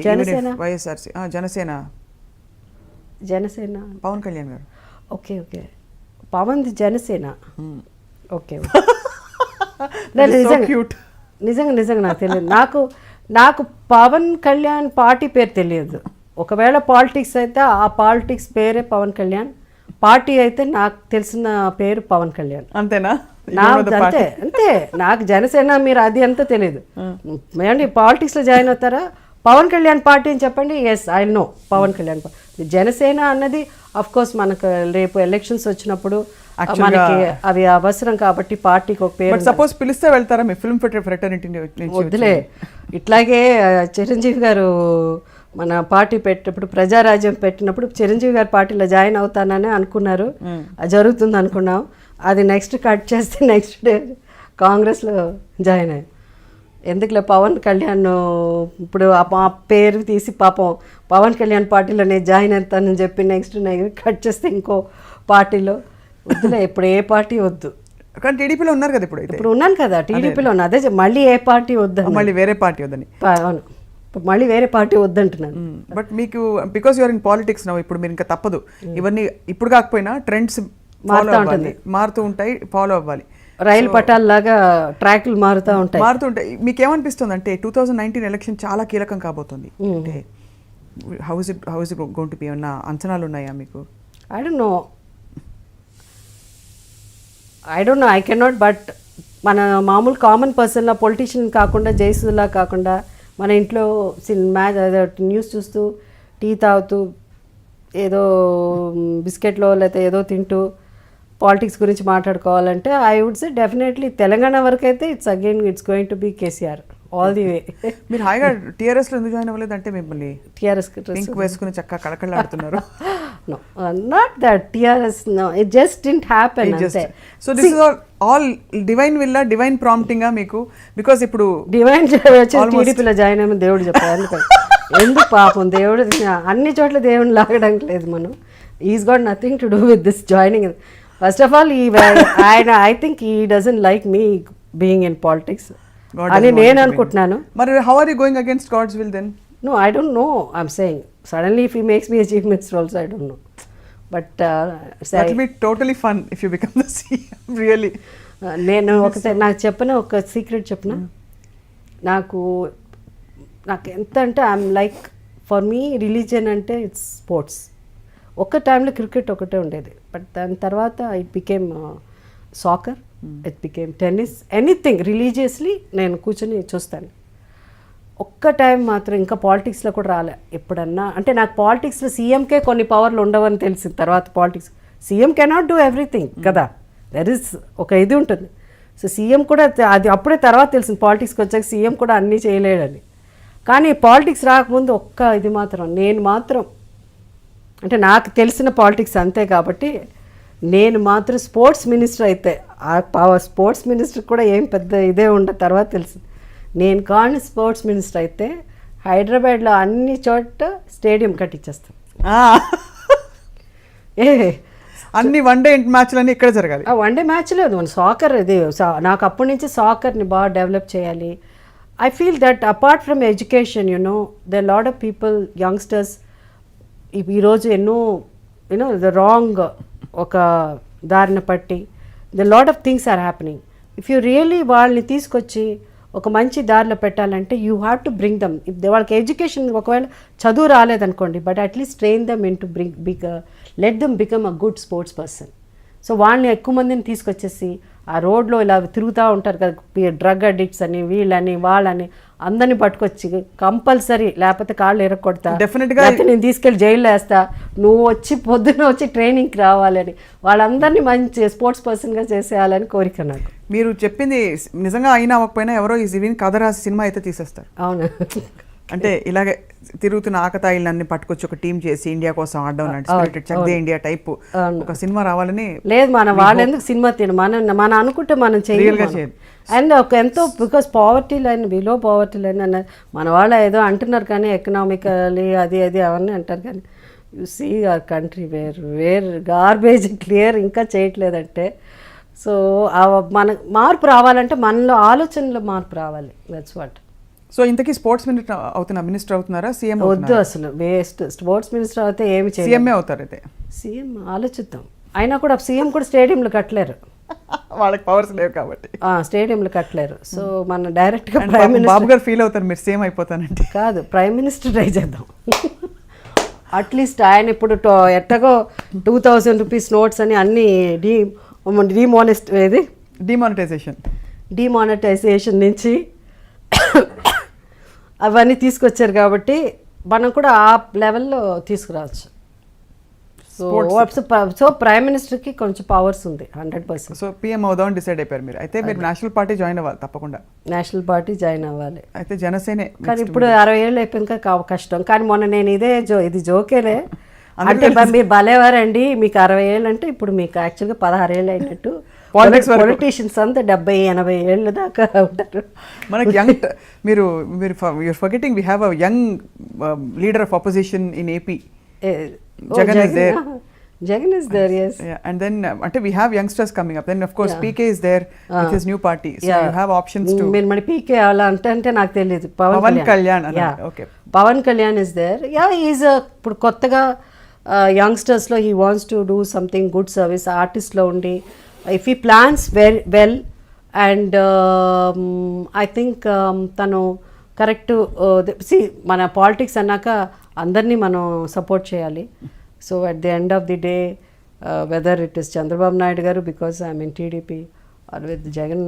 వైఎస్ఆర్సీ జనసేన పవన్ కళ్యాణ్ గారు. Okay okay, Pawan Janasena. Okay నిజంగా నాకు తెలియదు. నాకు పవన్ కళ్యాణ్ పార్టీ పేరు తెలియదు. ఒకవేళ పాలిటిక్స్ అయితే ఆ పాలిటిక్స్ పేరే పవన్ కళ్యాణ్, పార్టీ అయితే నాకు తెలిసిన పేరు పవన్ కళ్యాణ్. అంతేనా? అంతే నాకు జనసేన మీరు అది అంతా తెలియదు. ఏమండి పాలిటిక్స్లో జాయిన్ అవుతారా, పవన్ కళ్యాణ్ పార్టీ అని చెప్పండి, yes I know Pavan Kalyan. Janasena అన్నది అఫ్ కోర్స్ మనకు రేపు ఎలక్షన్స్ వచ్చినప్పుడు మనకి అవి అవసరం కాబట్టి పార్టీకి ఒక పేరు. సపోజ్ పిలిస్తే వెళ్తారా మీ ఫిల్మ్ ఫ్రెటర్నిటీ? వద్దులే, ఇట్లాగే చిరంజీవి గారు మన పార్టీ పెట్టినప్పుడు, ప్రజారాజ్యం పెట్టినప్పుడు చిరంజీవి గారి పార్టీలో జాయిన్ అవుతానని అనుకున్నారు, అది జరుగుతుంది అనుకున్నాం. అది నెక్స్ట్ కట్ చేస్తే నెక్స్ట్ డే కాంగ్రెస్లో జాయిన్ అయ్యాను. ఎందుకులే పవన్ కళ్యాణ్ ఇప్పుడు ఆ పేరు తీసి పాపం పవన్ కళ్యాణ్ పార్టీలో నేను జాయిన్ అవుతానని చెప్పి నెక్స్ట్ కట్ చేస్తే ఇంకో పార్టీలో, వద్దులే ఇప్పుడు ఏ పార్టీ వద్దు. కానీ టీడీపీలో ఉన్నారు కదా ఇప్పుడు ఉన్నాను కదా టీడీపీలో ఉన్నా, అదే మళ్ళీ ఏ పార్టీ వద్దు, మళ్ళీ వేరే పార్టీ వద్దని. అవును, మళ్ళీ వేరే పార్టీ వద్దంటున్నాను. బట్ మీకు because you're in politics now, ఇప్పుడు మీరు ఇంకా తప్పదు, ఇవన్నీ ఇప్పుడు కాకపోయినా ట్రెండ్స్ మారుతూ ఉంటాయి, ఫాలో అవ్వాలి. రైలు పట్టాల లాగా ట్రాక్లు మారుతూ ఉంటాయి. మీకు ఏమనిపిస్తుంది అంటే 2019 ఎలక్షన్ చాలా కీలకం కాబోతుంది, అంటే how is it going to B? ఏమన్నా అంచనాలు ఉన్నాయా మీకు? I don't know, I cannot. But మన మామూలు కామన్ పర్సన్లా, పొలిటీషియన్ కాకుండా, జయసుధలా కాకుండా, మన ఇంట్లో న్యూస్ చూస్తూ, టీ తాగుతూ, ఏదో బిస్కెట్లో లేకపోతే ఏదో తింటూ పాలిటిక్స్ గురించి మాట్లాడుకోవాలంటే I would say definitely Telangana వరకు అయితే it's going to be KCR all the way. మీరు హాయిగా టీఆర్ఎస్లో ఎందుకు జాయిన్ అవ్వలేదు? అంటే మిమ్మల్ని టీఆర్ఎస్ పింక్ వేసుకుని చక్కగా కళకళలాడుతున్నారు. No, not that TRS, no, it just didn't happen. So this is all divine will, divine prompting మీకు, because ఇప్పుడు డివైన్ టీడీపీలో జాయిన్ అయ్యమని దేవుడు చెప్పారు. ఎందుకు పాపం దేవుడు అన్ని చోట్ల దేవుడిని లాగడానికి లేదు మనం. Is got nothing to do with this joining. First of all ఆయన I think he doesn't like me being in politics అని నేను అనుకుంటున్నాను. మరి how are you going against God's will then? No, I don't know. I'm saying suddenly if he makes me a chief minister also, I don't know. But that will be totally fun if you become the CM. Really. నేను ఒకసారి నాకు చెప్పిన ఒక secret చెప్పిన, నాకు ఎంత అంటే I'm like, for me religion అంటే ఇట్స్ స్పోర్ట్స్. ఒక్క టైంలో క్రికెట్ ఒకటే ఉండేది, బట్ దాని తర్వాత it became soccer, it became tennis, anything religiously నేను కూర్చొని చూస్తాను. ఒక్క టైం మాత్రం ఇంకా పాలిటిక్స్లో కూడా రాలే ఎప్పుడన్నా. అంటే నాకు పాలిటిక్స్లో సీఎంకే కొన్ని పవర్లు ఉండవని తెలిసింది తర్వాత. Politics CM cannot do everything కదా, దర్ ఇస్ ఒక ఇది ఉంటుంది. సో సీఎం కూడా అది అప్పుడే తర్వాత తెలిసింది, పాలిటిక్స్కి వచ్చాక సీఎం కూడా అన్నీ చేయలేడని. కానీ పాలిటిక్స్ రాకముందు ఒక్క ఇది మాత్రం, నేను మాత్రం అంటే నాకు తెలిసిన పాలిటిక్స్ అంతే కాబట్టి, నేను మాత్రం స్పోర్ట్స్ మినిస్టర్ అయితే, ఆ స్పోర్ట్స్ మినిస్టర్ కూడా ఏం పెద్ద ఇదే ఉండదు తర్వాత తెలిసింది. నేను కానీ స్పోర్ట్స్ మినిస్టర్ అయితే హైదరాబాద్లో అన్ని చోట్ల స్టేడియం కట్టించేస్తాను. అన్ని వన్డే మ్యాచ్లన్నీ ఇక్కడ జరగాలి. వన్డే మ్యాచ్ లేదు, మన సాకర్ ఇది. నాకు అప్పటి నుంచి సాకర్ని బాగా డెవలప్ చేయాలి. I feel that apart from education, they lot of people, youngsters ఈరోజు ఎన్నో ద రాంగ్ ఒక దారిన పట్టి the lot of things are happening. If you really వాళ్ళని తీసుకొచ్చి ఒక మంచి దారిలో పెట్టాలంటే you have to bring them. వాళ్ళకి ఎడ్యుకేషన్ ఒకవేళ చదువు రాలేదనుకోండి, but at least train them in to let them become a good sports person. So వాళ్ళని ఎక్కువ మందిని తీసుకొచ్చేసి ఆ రోడ్లో ఇలా తిరుగుతూ ఉంటారు కదా డ్రగ్ అడిక్ట్స్ అని వీళ్ళని వాళ్ళని అందరినీ పట్టుకొచ్చి కంపల్సరీ లేకపోతే కాళ్ళు ఎరగొడతా, డెఫినెట్గా నేను తీసుకెళ్ళి జైల్లో వేస్తా, నువ్వు వచ్చి పొద్దున్న వచ్చి ట్రైనింగ్కి రావాలని వాళ్ళందరినీ మంచి స్పోర్ట్స్ పర్సన్గా చేసేయాలని కోరిక నాకు. మీరు చెప్పింది నిజంగా అయినా అవ్వకపోయినా ఎవరో ఈ విని కథ రాసి సినిమా అయితే తీసేస్తారు. అవును, అంటే ఇలాగే తిరుగుతున్న ఆకతాయిలన్నీ పట్టుకొచ్చి ఒక టీం చేసి ఇండియా కోసం ఆడడం లాంటి చక్దే ఇండియా టైప్ ఒక సినిమా రావాలని. లేదు, వాళ్ళు ఎందుకు సినిమా మన అనుకుంటే మనం చేయాలి. అండ్ ఒక ఎంతో because poverty line, below poverty line అన్నది మన వాళ్ళు ఏదో అంటున్నారు కానీ ఎకనామికలీ అది అవన్నీ అంటారు కానీ you see our country where garbage clear ఇంకా చేయట్లేదంటే. సో మన మార్పు రావాలంటే మనలో ఆలోచనలో మార్పు రావాలి. That's what. సో ఇంతకీ స్పోర్ట్స్ మినిస్టర్ అవుతున్నారా, సీఎం? వద్దు, అసలు వేస్ట్. స్పోర్ట్స్ మినిస్టర్ అయితే ఏమి చేయాలి, సీఎంఏ అవుతారు. అయితే సీఎం ఆలోచిద్దాం. అయినా కూడా సీఎం కూడా స్టేడియంలు కట్టలేరు, వాళ్ళకి పవర్స్ లేవు కాబట్టి స్టేడియంలు కట్టలేరు. సో మన డైరెక్ట్గా ప్రైమ్ మినిస్టర్ బాబు గారు ఫీల్ అవుతారు మీరు సీఎం అయిపోతానంటే. కాదు, ప్రైమ్ మినిస్టర్ ట్రై చేద్దాం. అట్లీస్ట్ ఆయన ఇప్పుడు ఎట్టగో 2000 రూపీస్ నోట్స్ అని అన్ని డిమానిటైజేషన్ నుంచి అవన్నీ తీసుకొచ్చారు కాబట్టి మనం కూడా ఆ లెవెల్లో తీసుకురావచ్చు. సో ప్రైమ్ మినిస్టర్కి కొంచెం పవర్స్ ఉంది 100%. సో పిఎం అవుదామని డిసైడ్ అయిపోయారు మీరు. అయితే మీరు నేషనల్ పార్టీ జాయిన్ అవ్వాలి తప్పకుండా. నేషనల్ పార్టీ జాయిన్ అవ్వాలి. అయితే జనసేనే. కానీ ఇప్పుడు 60 ఏళ్ళు అయిపోయాక కష్టం. కానీ మొన్న నేను ఇది జోకేలే అంటే మీరు భలేవారండి, మీకు 60 ఏళ్ళు అంటే ఇప్పుడు మీకు యాక్చువల్గా 16 ఏళ్ళు అయినట్టు. పొలిటీషియన్స్ అంతా 70-80 ఏళ్ళ దాకా ఉంటారు. మనకి యంగ్ మీరు forgetting we have a young leader of opposition in AP. Jagan is there, yes. Yeah, and then ante we have youngsters coming up. Then of course PK is there with his new party. So you have options to. Mani PK ala ante నాకు తెలియదు. Pawan Kalyan. Okay. Pawan Kalyan is there. Yeah, he is ఇప్పుడు కొత్తగా youngsters లో he wants to do something good service. Artist లో ఉండి if he plans very well and I think తను correct. మన politics అన్నాక అందరినీ మనం సపోర్ట్ చేయాలి. So at the end of the day whether it is Chandrababu Naidu గారు because I'm in TDP or with Jagan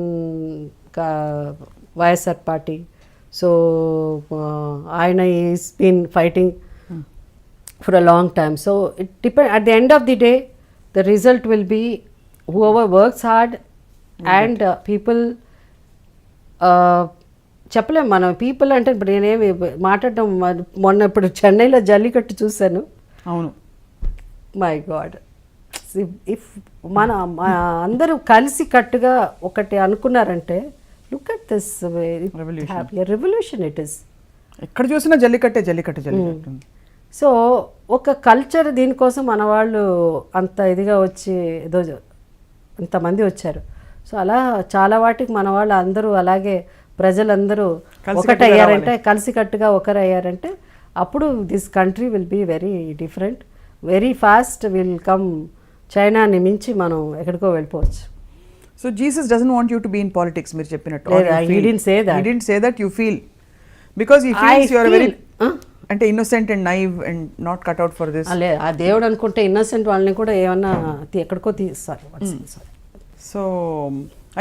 YSR party. So ఆయన is been fighting for a long time. So it depend at the end of the day the result will be whoever works hard and people. చెప్పలేము మనం people అంటే ఇప్పుడు నేనేమి మాట్లాడటం. మొన్న ఇప్పుడు చెన్నైలో జల్లికట్టు చూశాను. అవును, మై గాడ్. ఇఫ్ మన అందరూ కలిసి కట్టుగా ఒకటి అనుకున్నారంటే look at this revolution it is. ఎక్కడ చూసినా జల్లికట్టే. సో ఒక కల్చర్ దీనికోసం మన వాళ్ళు అంత ఇదిగా వచ్చి ఏదో అంతమంది వచ్చారు. సో అలా చాలా వాటికి మన వాళ్ళు అందరూ అలాగే ప్రజలందరూ ఒకటయ్యారంటే, కలిసికట్టుగా ఒకరయ్యారంటే అప్పుడు this country will be very different, very fast will come. చైనాని మించి మనం ఎక్కడికో వెళ్ళిపోవచ్చు. So Jesus doesn't want you to be in politics మీరు చెప్పినట్టు. He didn't say that. He didn't say that. You feel because he feels you are very అంటే innocent and naive and not cut out for this. అలే ఆ దేవుడు అనుకుంటే innocent వాళ్ళని కూడా ఏమన్నా ఎక్కడికో తీస్తారు. సో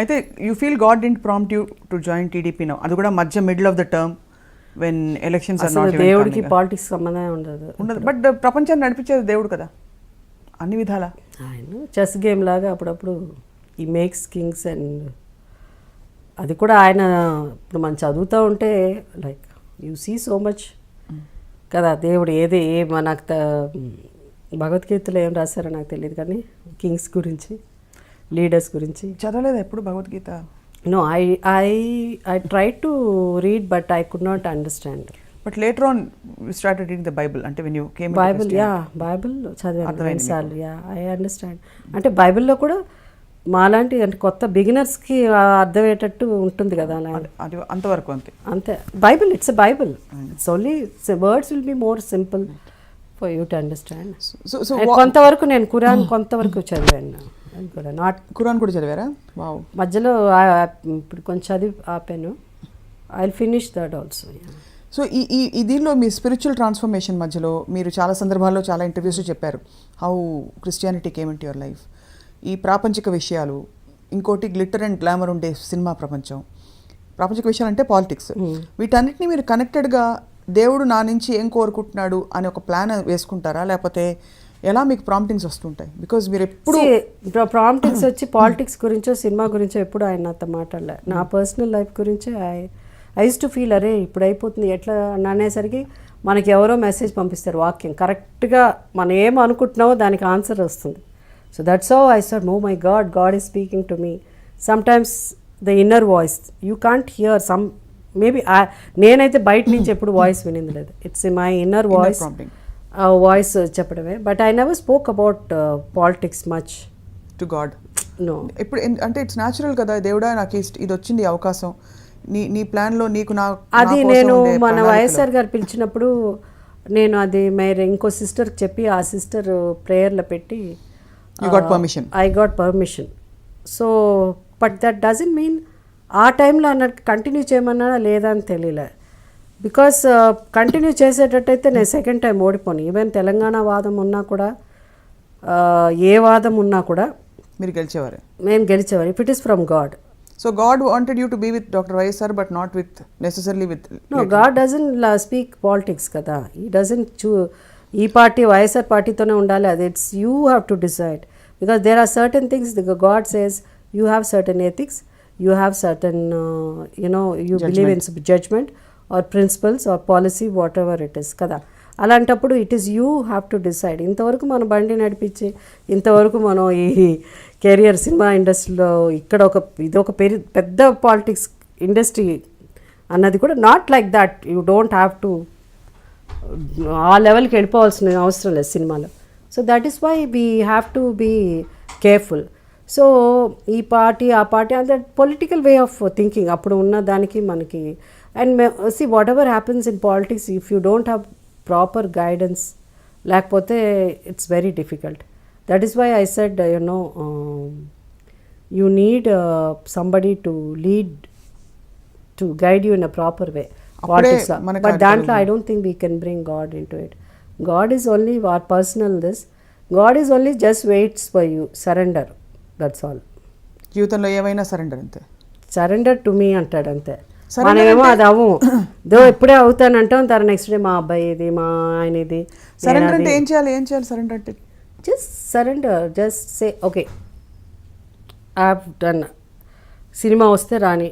అయితే you feel God didn't prompt you to join TDP now. అది కూడా మధ్య middle of the term when elections are not. దేవుడికి పాలిటిక్స్ సంబంధం ఉండదు. బట్ ప్రపంచాన్ని నడిపించేది దేవుడు కదా అన్ని విధాలా. ఆయన చెస్ గేమ్ లాగా అప్పుడప్పుడు ఈ మేక్స్ కింగ్స్ అండ్ అది కూడా ఆయన ఇప్పుడు మనం చదువుతూ ఉంటే like you see so much కదా. దేవుడు ఏది నాకు భగవద్గీతలో ఏం రాశారో నాకు తెలియదు కానీ కింగ్స్ గురించి, లీడర్స్ గురించి చదవలేదు ఎప్పుడు Bhagavad Gita. No, I try to read but I could not understand. But later on you started reading the Bible. అంటే when you came Bible, Bible చదివాను రెండుసార్లు. I understand. అంటే బైబిల్లో కూడా మాలాంటి అంటే కొత్త బిగినర్స్కి అర్థమయ్యేటట్టు ఉంటుంది కదా అలా. అది అంతవరకు అంతే. Bible it's a Bible. It's only words will be more simple for you to understand. కొంతవరకు నేను ఖురాన్ కొంతవరకు చదివాను. అది కూడా నాట్ ఖురాన్ కూడా చదివారా? వావ్. మధ్యలో ఇప్పుడు కొంచెం చదివి ఆపాను. I will finish that also. So ఈ దీనిలో మీ స్పిరిచువల్ ట్రాన్స్ఫర్మేషన్ మధ్యలో మీరు చాలా సందర్భాల్లో చాలా ఇంటర్వ్యూస్లో చెప్పారు how Christianity came in to your life. ఈ ప్రాపంచిక విషయాలు, ఇంకోటి గ్లిటర్ అండ్ గ్లామర్ ఉండే సినిమా ప్రపంచం, ప్రాపంచిక విషయాలు అంటే పాలిటిక్స్, వీటన్నిటిని మీరు కనెక్టెడ్గా దేవుడు నా నుంచి ఏం కోరుకుంటున్నాడు అని ఒక ప్లాన్ వేసుకుంటారా, లేకపోతే ఎలా మీకు ప్రాంప్టింగ్స్ వస్తుంటాయి? బికాజ్ మీరు ఎప్పుడు ప్రాంప్టింగ్స్ వచ్చి పాలిటిక్స్ గురించో సినిమా గురించో ఎప్పుడు ఆయన నాతో మాట్లాడలే. నా పర్సనల్ లైఫ్ గురించే ఐ యూస్ టు ఫీల్ అరే ఇప్పుడు అయిపోతుంది ఎట్లా అనేసరికి మనకి ఎవరో మెసేజ్ పంపిస్తారు, వాక్యం కరెక్ట్గా మనం ఏం అనుకుంటున్నామో దానికి ఆన్సర్ వస్తుంది. So that's how I said oh my God, God is speaking to me. Sometimes the inner voice you can't hear some, maybe నేనైతే బయట నుంచి ఎప్పుడు వాయిస్ వినింది లేదు. ఇట్స్ మై ఇన్నర్ వాయిస్ చెప్పడమే. But I never spoke about politics much to God. No. ఇప్పుడు అంటే it's natural కదా, దేవుడా నాకు ఇది వచ్చింది అవకాశం, నీ ప్లాన్లో నీకు నా అది నేను మన వైఎస్ఆర్ గారు పిలిచినప్పుడు నేను అది ఇంకో సిస్టర్కి చెప్పి ఆ సిస్టర్ ప్రేయర్లో పెట్టి I got permission. So but that doesn't mean ఆ టైంలో అన్నట్టు కంటిన్యూ చేయమన్నాడా లేదా అని తెలియలే. బికాస్ కంటిన్యూ చేసేటట్టయితే నేను సెకండ్ టైం ఓడిపోను. ఈవెన్ తెలంగాణ వాదం ఉన్నా కూడా, ఏ వాదం ఉన్నా కూడా మీరు గెలిచేవారు, నేను గెలిచేవారు if it is from God. So God wanted you to be with Dr. YSR but not with necessarily with. No, God doesn't speak politics kada. He doesn't choose ee party YSR party tone undali. It's you have to decide, because there are certain things the God says you have certain ethics, you have certain you judgment. Believe in judgment or principles or policy, whatever it is kada. అలాంటప్పుడు it is you have to decide. ఇంతవరకు మనం బండి నడిపించి ఇంతవరకు మనం ఈ career cinema ఇండస్ట్రీలో ఇక్కడ ఇదొక పెద్ద పాలిటిక్స్ ఇండస్ట్రీ అన్నది కూడా not like that. You don't have to ఆ లెవెల్కి వెళ్ళిపోవాల్సిన అవసరం లేదు సినిమాలో. So that is why we have to be careful. So ఈ పార్టీ ఆ పార్టీ అంటే పొలిటికల్ వే ఆఫ్ థింకింగ్ అప్పుడు ఉన్న దానికి మనకి. And see whatever happens in politics, if you don't have proper guidance లేకపోతే it's very difficult. That is why I said you need somebody to lead to guide you in a proper way పాలిటిక్స్లో. But దాంట్లో I don't think we can bring God into it. God is only our personal this. God is only just waits for you, surrender, that's all. జీవితంలో ఏమైనా surrender అంతే, surrender to me అంటాడు అంతే. మనమేమో అది అవ్వము, దో ఎప్పుడే అవుతానంటాం, తర్వాత నెక్స్ట్ డే మా అబ్బాయి ఇది మా ఆయన ఇది. సరెండర్ అంటే ఏం చేయాలి సరెండర్ అంటే? Just surrender, just say okay I have done. Cinema వస్తే రాని,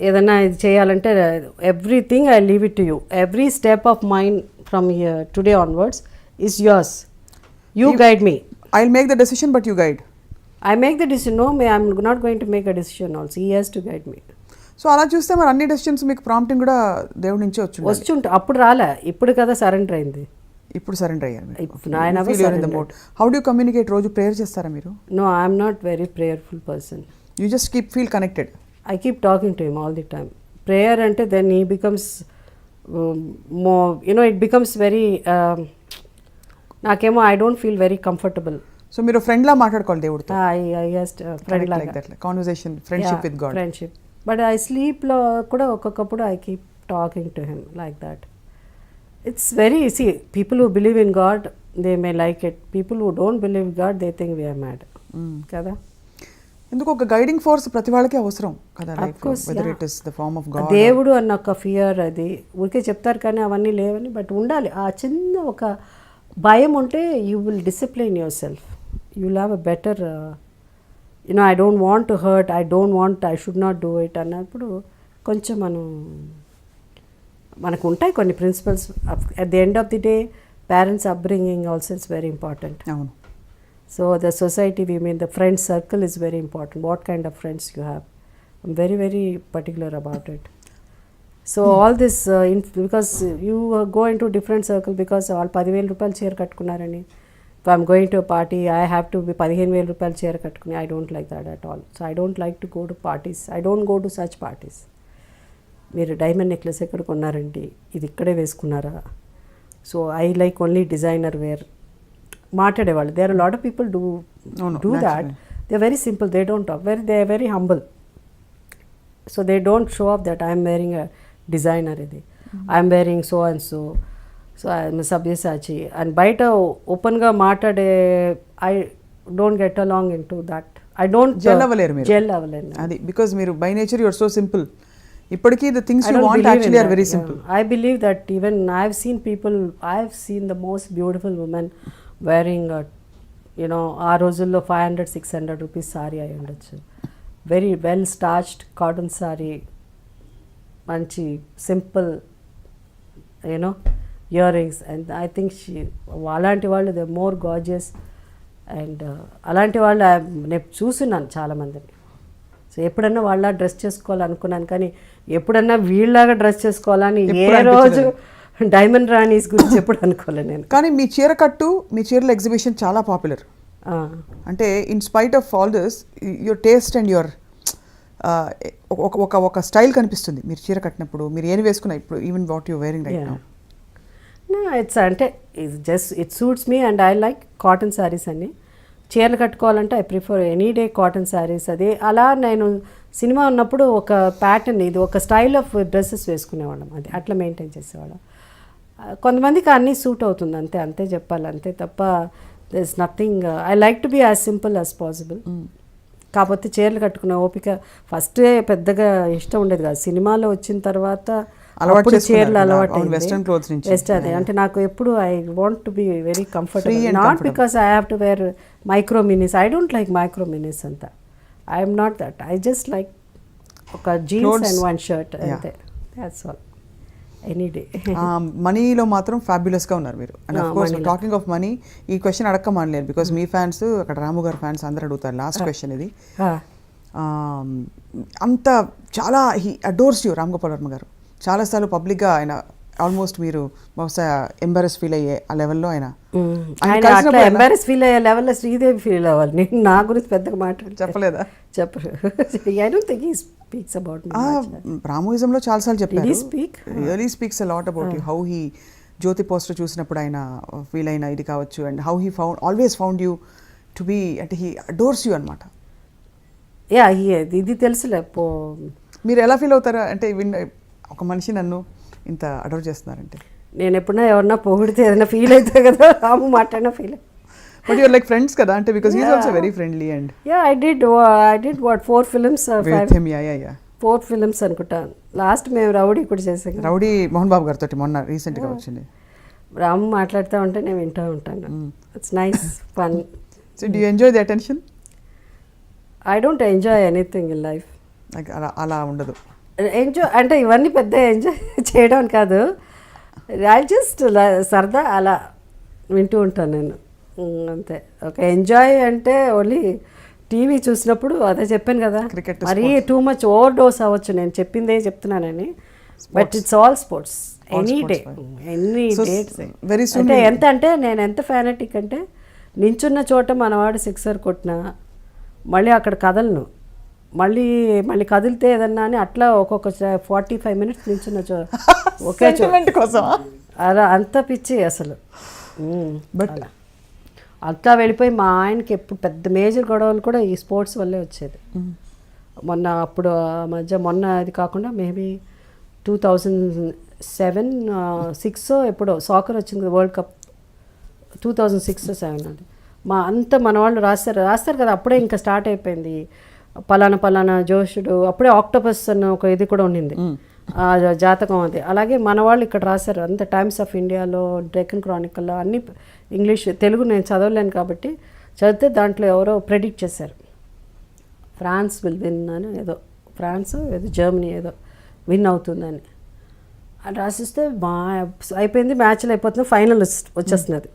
ఏదన్నా ఇది చేయాలంటే everything I leave it to you. Every step of mind from today onwards is yours. You guide me. I will make the decision but you guide. I make the decision. No, I'm not going to make a decision also. He has to guide me. So అలా చూస్తే మరి అన్ని decisions మీకు prompting కూడా దేవుడి నుంచి వచ్చుంటే అప్పుడు రాలే, ఇప్పుడు కదా సరెండర్ అయింది. ఇప్పుడు సరెండర్ అయ్యారు. How do you communicate? రోజు ప్రేయర్ చేస్తారా మీరు? No, I'm not very prayerful person. You just feel connected. I keep talking to him all the time. Prayer అంటే then he becomes more, it becomes very నాకేమో I don't feel very comfortable. So మీరు friend లా మాట్లాడుకోవాలి దేవుడితో. Friend లాగా conversation, friendship with God. Friendship. But I sleep లో కూడా ఒక్కొక్కప్పుడు I keep talking to him like that. It's very easy. People who believe in God they may like it. People who don't believe God they think we're mad కదా. ఎందుకు ఒక guiding force ప్రతి వాళ్ళకి అవసరం కదా. Whether it is the form of God, దేవుడు అన్న ఒక ఫియర్, అది ఊరికే చెప్తారు కానీ అవన్నీ లేవని. బట్ ఉండాలి ఆ చిన్న ఒక భయం ఉంటే you will discipline your self. you'll have a better I don't want to hurt, I should not do it అన్నప్పుడు కొంచెం మనకు ఉంటాయి కొన్ని principles. At the end of the day parents upbringing also it's very important. అవును. So the society, we mean the friend circle is very important. What kind of friends you have, I'm very very particular about it. So all this because you go into different circle because వాళ్ళు 10,000 రూపాయలు చీర కట్టుకున్నారని, if I'm going to a party I have to be 15,000 రూపాయలు చీర కట్టుకుని. I don't like that at all. So I don't like to go to parties. I don't go to such parties. మీరు diamond necklace ఎక్కడ కొన్నారండి, ఇది ఇక్కడే వేసుకున్నారా? So I like only designer wear. మాట్లాడేవాళ్ళు. There are lot of people do that. They very simple, they don't talk, they are very humble. So they don't show off that I'm wearing a designer, ఇది I'm wearing so and so, so I'm Sabyasachi అని బయట ఓపెన్గా మాట్లాడే. I don't get along in to that. I don't gel అవ్వలేరు. అది because మీరు by nature your so simple. ఇప్పటికీ the things you want actually are very simple. I believe that even I've seen people, I've seen the most beautiful women wearing ఆ రోజుల్లో 500-600 rupees sorry అయి ఉండొచ్చు. Very well స్టార్చ్డ్ cotton sorry, మంచి simple ear rings. And I think అలాంటి వాళ్ళు they more gorgeous. And అలాంటి వాళ్ళు నేను చూస్తున్నాను చాలామందిని. సో ఎప్పుడన్నా వాళ్ళ డ్రెస్ చేసుకోవాలనుకున్నాను, కానీ ఎప్పుడన్నా వీళ్ళలాగా డ్రెస్ చేసుకోవాలని ఏ రోజు డైమండ్ రాణీస్ గురించి ఎప్పుడు అనుకోలేదు నేను. కానీ మీ చీర కట్టు, మీ చీరల ఎగ్జిబిషన్ చాలా పాపులర్. అంటే in spite of all this your taste and your ఒక స్టైల్ కనిపిస్తుంది మీరు చీర కట్టినప్పుడు. మీరు ఏం వేసుకున్నా ఇప్పుడు, even what you wearing right now. It's అంటే just it suits me and I like cotton saris అన్ని. చీరలు కట్టుకోవాలంటే I prefer any day cotton saris. అది అలా నేను సినిమా ఉన్నప్పుడు ఒక ప్యాటర్న్, ఇది ఒక స్టైల్ ఆఫ్ డ్రెస్సెస్ వేసుకునేవాళ్ళం, అది అట్లా మెయింటైన్ చేసేవాళ్ళం. కొంతమందికి అన్నీ సూట్ అవుతుంది, అంతే చెప్పాలి, అంతే తప్ప there is nothing. I like to be as simple as possible. కాకపోతే చీరలు కట్టుకునే ఓపిక ఫస్టే పెద్దగా ఇష్టం ఉండేది కాదు. సినిమాలో వచ్చిన తర్వాత అప్పుడు చీరలు అలవాటు వెస్ట్. అదే అంటే నాకు ఎప్పుడు I want to be very comfortable, not because I have to wear micro minis. I don't like micro minis అంతా. I'm not that. I just like ఒక జీన్స్ అండ్ వన్ షర్ట్ అంతే, దాట్స్ ఆల్, ఎనీ డే. మనీలో మాత్రం ఫ్యాబ్యులస్గా ఉన్నారు మీరు. And of course talking of money, ఈ question అడగమానలేదు బికాస్ మీ ఫ్యాన్స్ అక్కడ రాము గారు ఫ్యాన్స్ అందరూ అడుగుతారు. లాస్ట్ క్వశ్చన్ ఇది. అంత చాలా he adores you Ram Gopal Varma గారు. చాలాసార్లు పబ్లిక్గా ఆయన ఆల్మోస్ట్ మీరు బహుశా ఎంబారెస్ ఫీల్ అయ్యే ఆ లెవెల్లో ఆయన ఎంబారెస్ ఫీల్ అయ్యే లెవెల్లో శ్రీదేవి ఫీల్ అవ్వాలి. నేను నా గురించి పెద్దగా చెప్పలేదా? చెప్పరు. I don't think he speaks about me. రామోయిజంలో చాలాసార్లు చెప్పారు. Really speaks a lot about you. How he Jyothi poster చూసినప్పుడు ఆయన ఫీల్ అయిన ఇది కావచ్చు, and how he always found you to be, అంటే హీ అడోర్స్ యూ అనమాట. యా, ఇది తెలుసులే. మీరు ఎలా ఫీల్ అవుతారా అంటే ఒక మనిషి నన్ను ఇంత అడోర్ చేస్తున్నారంటే? నేను ఎప్పుడన్నా ఎవరన్నా పొగిడితే ఏదైనా ఫీల్ అవుతా కదా, రాము మాట్లాడినా feel. But you're like friends కదా, అంటే because he's also very friendly. And yeah, I did what 4 films with him. Yeah. 4 films అనుకుంటా. లాస్ట్ మేము రౌడీ కూడా చేసాం. రౌడీ మోహన్ బాబు గారితో మొన్న రీసెంట్గా వచ్చింది. రాము మాట్లాడుతూ ఉంటే నేను వింటూ ఉంటాను. It's nice fun. So do you enjoy the attention? I don't enjoy anything in life. అలా ఉండదు. ఎంజాయ్ అంటే ఇవన్నీ పెద్ద ఎంజాయ్ చేయడం కాదు. ఐ జస్ట్ సరదా అలా వింటూ ఉంటాను నేను, అంతే. ఒక ఎంజాయ్ అంటే ఓన్లీ టీవీ చూసినప్పుడు, అదే చెప్పాను కదా, మరీ టూ మచ్ ఓవర్ డోస్ అవ్వచ్చు. నేను చెప్పిందే చెప్తున్నానని, but it's all sports any day, any dates. అంటే ఎంత అంటే నేను ఎంత ఫ్యానటిక్ అంటే, నించున్న చోట మనవాడు సిక్సర్ కొట్టినా మళ్ళీ అక్కడ కదలను, మళ్ళీ కదిలితే ఏదన్నా అని అట్లా ఒక్కొక్క 45 minutes నించున్న ఒకే కోసం అలా అంత పిచ్చి అసలు. బట్ అంతా వెళ్ళిపోయి మా ఆయనకి ఎప్పుడు పెద్ద మేజర్ గొడవలు కూడా ఈ స్పోర్ట్స్ వల్లే వచ్చేది. మొన్న అప్పుడు మొన్న అది కాకుండా మేబీ 2007-06 ఎప్పుడో సాకర్ వచ్చింది కదా, వరల్డ్ కప్ 2006-07 అది. మన వాళ్ళు రాస్తారు కదా, అప్పుడే ఇంకా స్టార్ట్ అయిపోయింది. పలానా జోషుడు, అప్పుడే ఆక్టోపస్ అన్న ఒక ఇది కూడా ఉండింది, జాతకం అది. అలాగే మన వాళ్ళు ఇక్కడ రాశారు అంత. టైమ్స్ ఆఫ్ ఇండియాలో, డెక్కన్ క్రానికల్లో అన్ని ఇంగ్లీష్, తెలుగు నేను చదవలేను కాబట్టి చదివితే దాంట్లో ఎవరో ప్రెడిక్ట్ చేశారు ఫ్రాన్స్ విల్ విన్ అని, ఫ్రాన్స్ జర్మనీ విన్ అవుతుందని అని రాసిస్తే అయిపోయింది. మ్యాచ్లు అయిపోతుంది, ఫైనల్ వచ్చేస్తున్నది.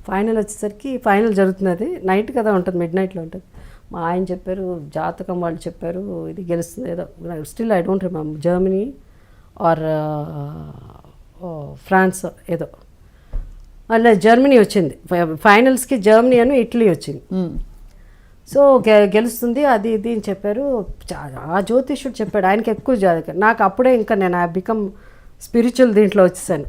ఫైనల్ వచ్చేసరికి ఫైనల్ జరుగుతున్నది, నైట్ కదా ఉంటుంది, మిడ్ నైట్లో ఉంటుంది. మా ఆయన చెప్పారు, జాతకం వాళ్ళు చెప్పారు ఇది గెలుస్తుంది still I don't remember, Germany or France అలా జర్మనీ వచ్చింది ఫైనల్స్కి. జర్మనీ అని ఇటలీ వచ్చింది. సో గెలుస్తుంది అది ఇది అని చెప్పారు. ఆ జ్యోతిష్యుడు చెప్పాడు, ఆయనకి ఎక్కువ జాతకం. నాకు అప్పుడే ఇంకా నేను ఐ బికమ్ స్పిరిచువల్ దీంట్లో వచ్చేసాను.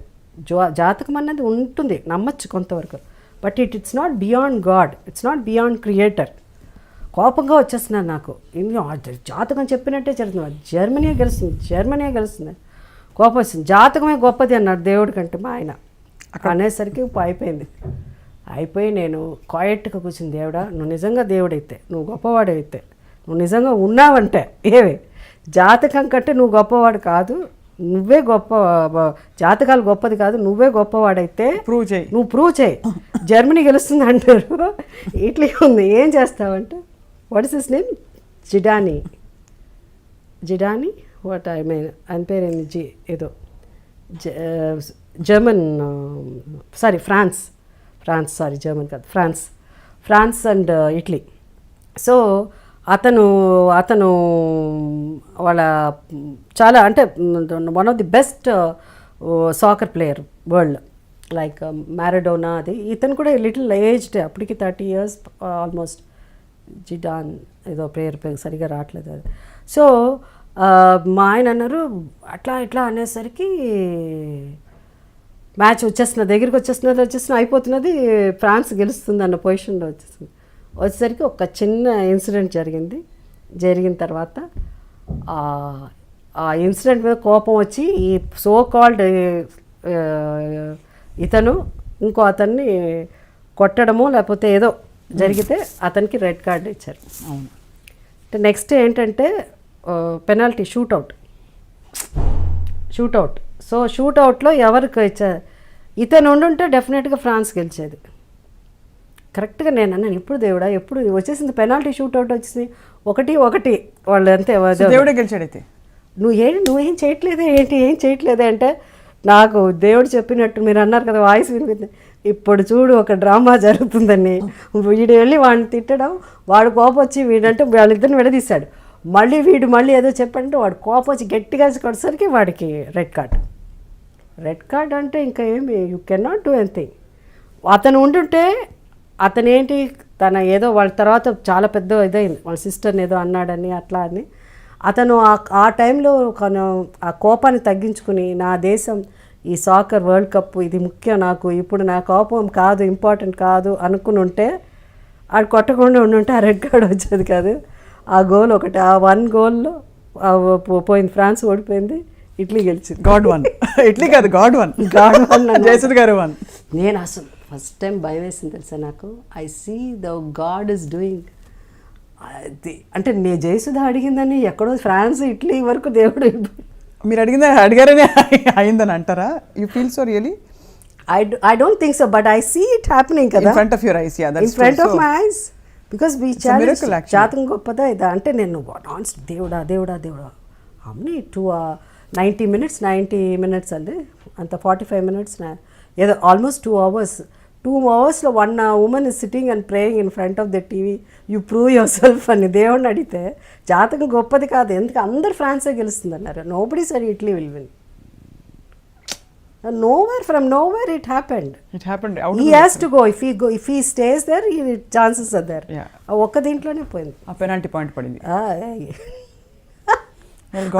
జాతకం అన్నది ఉంటుంది, నమ్మచ్చు కొంతవరకు, but it's not beyond God, it's not beyond creator. కోపంగా వచ్చేస్తున్నాను నాకు, జాతకం చెప్పినట్టే జరుగుతుంది, జర్మనీ గెలుస్తుంది, కోపం వస్తుంది, జాతకమే గొప్పది అన్నాడు దేవుడి కంటే మా ఆయన. అనేసరికి అయిపోయి నేను క్వైట్గా కూర్చుని, దేవుడా నువ్వు నిజంగా దేవుడైతే, నువ్వు గొప్పవాడైతే, నువ్వు నిజంగా ఉన్నావంటే జాతకం కంటే నువ్వు గొప్పవాడు కాదు, నువ్వే గొప్ప, జాతకాలు గొప్పది కాదు, నువ్వే గొప్పవాడైతే నువ్వు ప్రూవ్ చేయి, జర్మనీ గెలుస్తుంది అంటారు, ఇట్లీ ఉంది, ఏం చేస్తావంటే what is his name, Zidane what I mean ఆయన పేరేంది ఏదో German, sorry France sorry German కాదు, ఫ్రాన్స్ అండ్ ఇటలీ. సో అతను వాళ్ళ చాలా అంటే one of the best soccer player world, like Maradona. అది ఇతను కూడా లిటిల్ ఏజ్డ్, అప్పటికి 30 years ఆల్మోస్ట్. జిడాన్ ఏదో పేరు సరిగా రావట్లేదు అది. సో మా ఆయన అన్నారు అట్లా అనేసరికి మ్యాచ్ దగ్గరికి వచ్చేస్తున్నది, అయిపోతున్నది, ఫ్రాన్స్ గెలుస్తుంది అన్న పొజిషన్లో వచ్చేసరికి ఒక చిన్న ఇన్సిడెంట్ జరిగిన తర్వాత ఆ ఇన్సిడెంట్ మీద కోపం వచ్చి ఈ సో కాల్డ్ ఇతను ఇంకో అతన్ని కొట్టడము లేకపోతే ఏదో జరిగితే అతనికి రెడ్ కార్డ్ ఇచ్చారు. అవును. అంటే నెక్స్ట్ ఏంటంటే పెనాల్టీ షూట్అవుట్. సో షూట్అవుట్లో ఎవరికి ఇచ్చారు, ఇతను ఉండుంటే డెఫినెట్గా ఫ్రాన్స్ గెలిచేది. కరెక్ట్గా నేను అన్నాను, ఇప్పుడు దేవుడా ఎప్పుడు వచ్చేసింది పెనాల్టీ షూట్అవుట్ వచ్చేసింది, 1-1 వాళ్ళు అంతే, దేవుడే గెలిచాడైతే నువ్వేం చేయట్లేదే అంటే, నాకు దేవుడు చెప్పినట్టు మీరు అన్నారు కదా వాయిస్ వినిపింది, ఇప్పుడు చూడు ఒక డ్రామా జరుగుతుందని, వీడు వెళ్ళి వాడిని తిట్టడం, వాడు కోపం వచ్చి వీడంటే వాళ్ళిద్దరిని విడదీశాడు, వీడు ఏదో చెప్పంటే వాడు కోపం వచ్చి గట్టిగా కొట్టేసరికి వాడికి రెడ్ కార్డ్ అంటే ఇంకా ఏమి, you can not do anything. అతను ఉండుంటే అతనేంటి తన ఏదో వాళ్ళ తర్వాత చాలా పెద్ద ఇదైంది, వాళ్ళ సిస్టర్ని ఏదో అన్నాడని అట్లా అని, అతను ఆ టైంలో ఆ కోపాన్ని తగ్గించుకుని, నా దేశం ఈ సాకర్ వరల్డ్ కప్ ఇది ముఖ్యం నాకు, ఇప్పుడు నా కోపం కాదు ఇంపార్టెంట్ కాదు అనుకుని ఉంటే, ఆడు కొట్టకుండా ఉండుంటే ఆ రెడ్ కార్డ్ వచ్చేది కాదు. ఆ గోల్ ఒకటి, ఆ 1 goalలో పోయింది, ఫ్రాన్స్ ఓడిపోయింది, ఇటలీ గెలిచింది. ఇటలీ కాదు, గాడ్ వన్ జయసుధ గారు వన్. నేను అసలు ఫస్ట్ టైం భయం వేసింది తెలుసా నాకు, I see the God is doing అది. అంటే నేను జయసుధ అడిగిందని ఎక్కడో ఫ్రాన్స్ ఇటలీ వరకు దేవుడు, మీరు అడిగారనే అయిందని అంటారా? You feel so really? I don't think so, but I see it happening kada, in front of your eyes. Yeah, that's in front true. of my eyes, because we challenge జాతకం గొప్పదా ఇదా అంటే, నేను దేవుడా how many 90 minutes అండి, అంత 45 minutes ఏదో almost 2 hours. 2 hoursలో 1 woman is sitting and praying in front of the TV, you prove yourself అని దేవుడిని అడిగితే, జాతకం గొప్పది కాదు, ఎందుకు అందరు ఫ్రాన్సే గెలుస్తుంది అన్నారు. Nobody said Italy will win. From nowhere it happened. Out he has to go. If he stays there, chances are there. ఒక్క దీంట్లోనే పోయింది, ఆ పెనాల్టీ పాయింట్ పడింది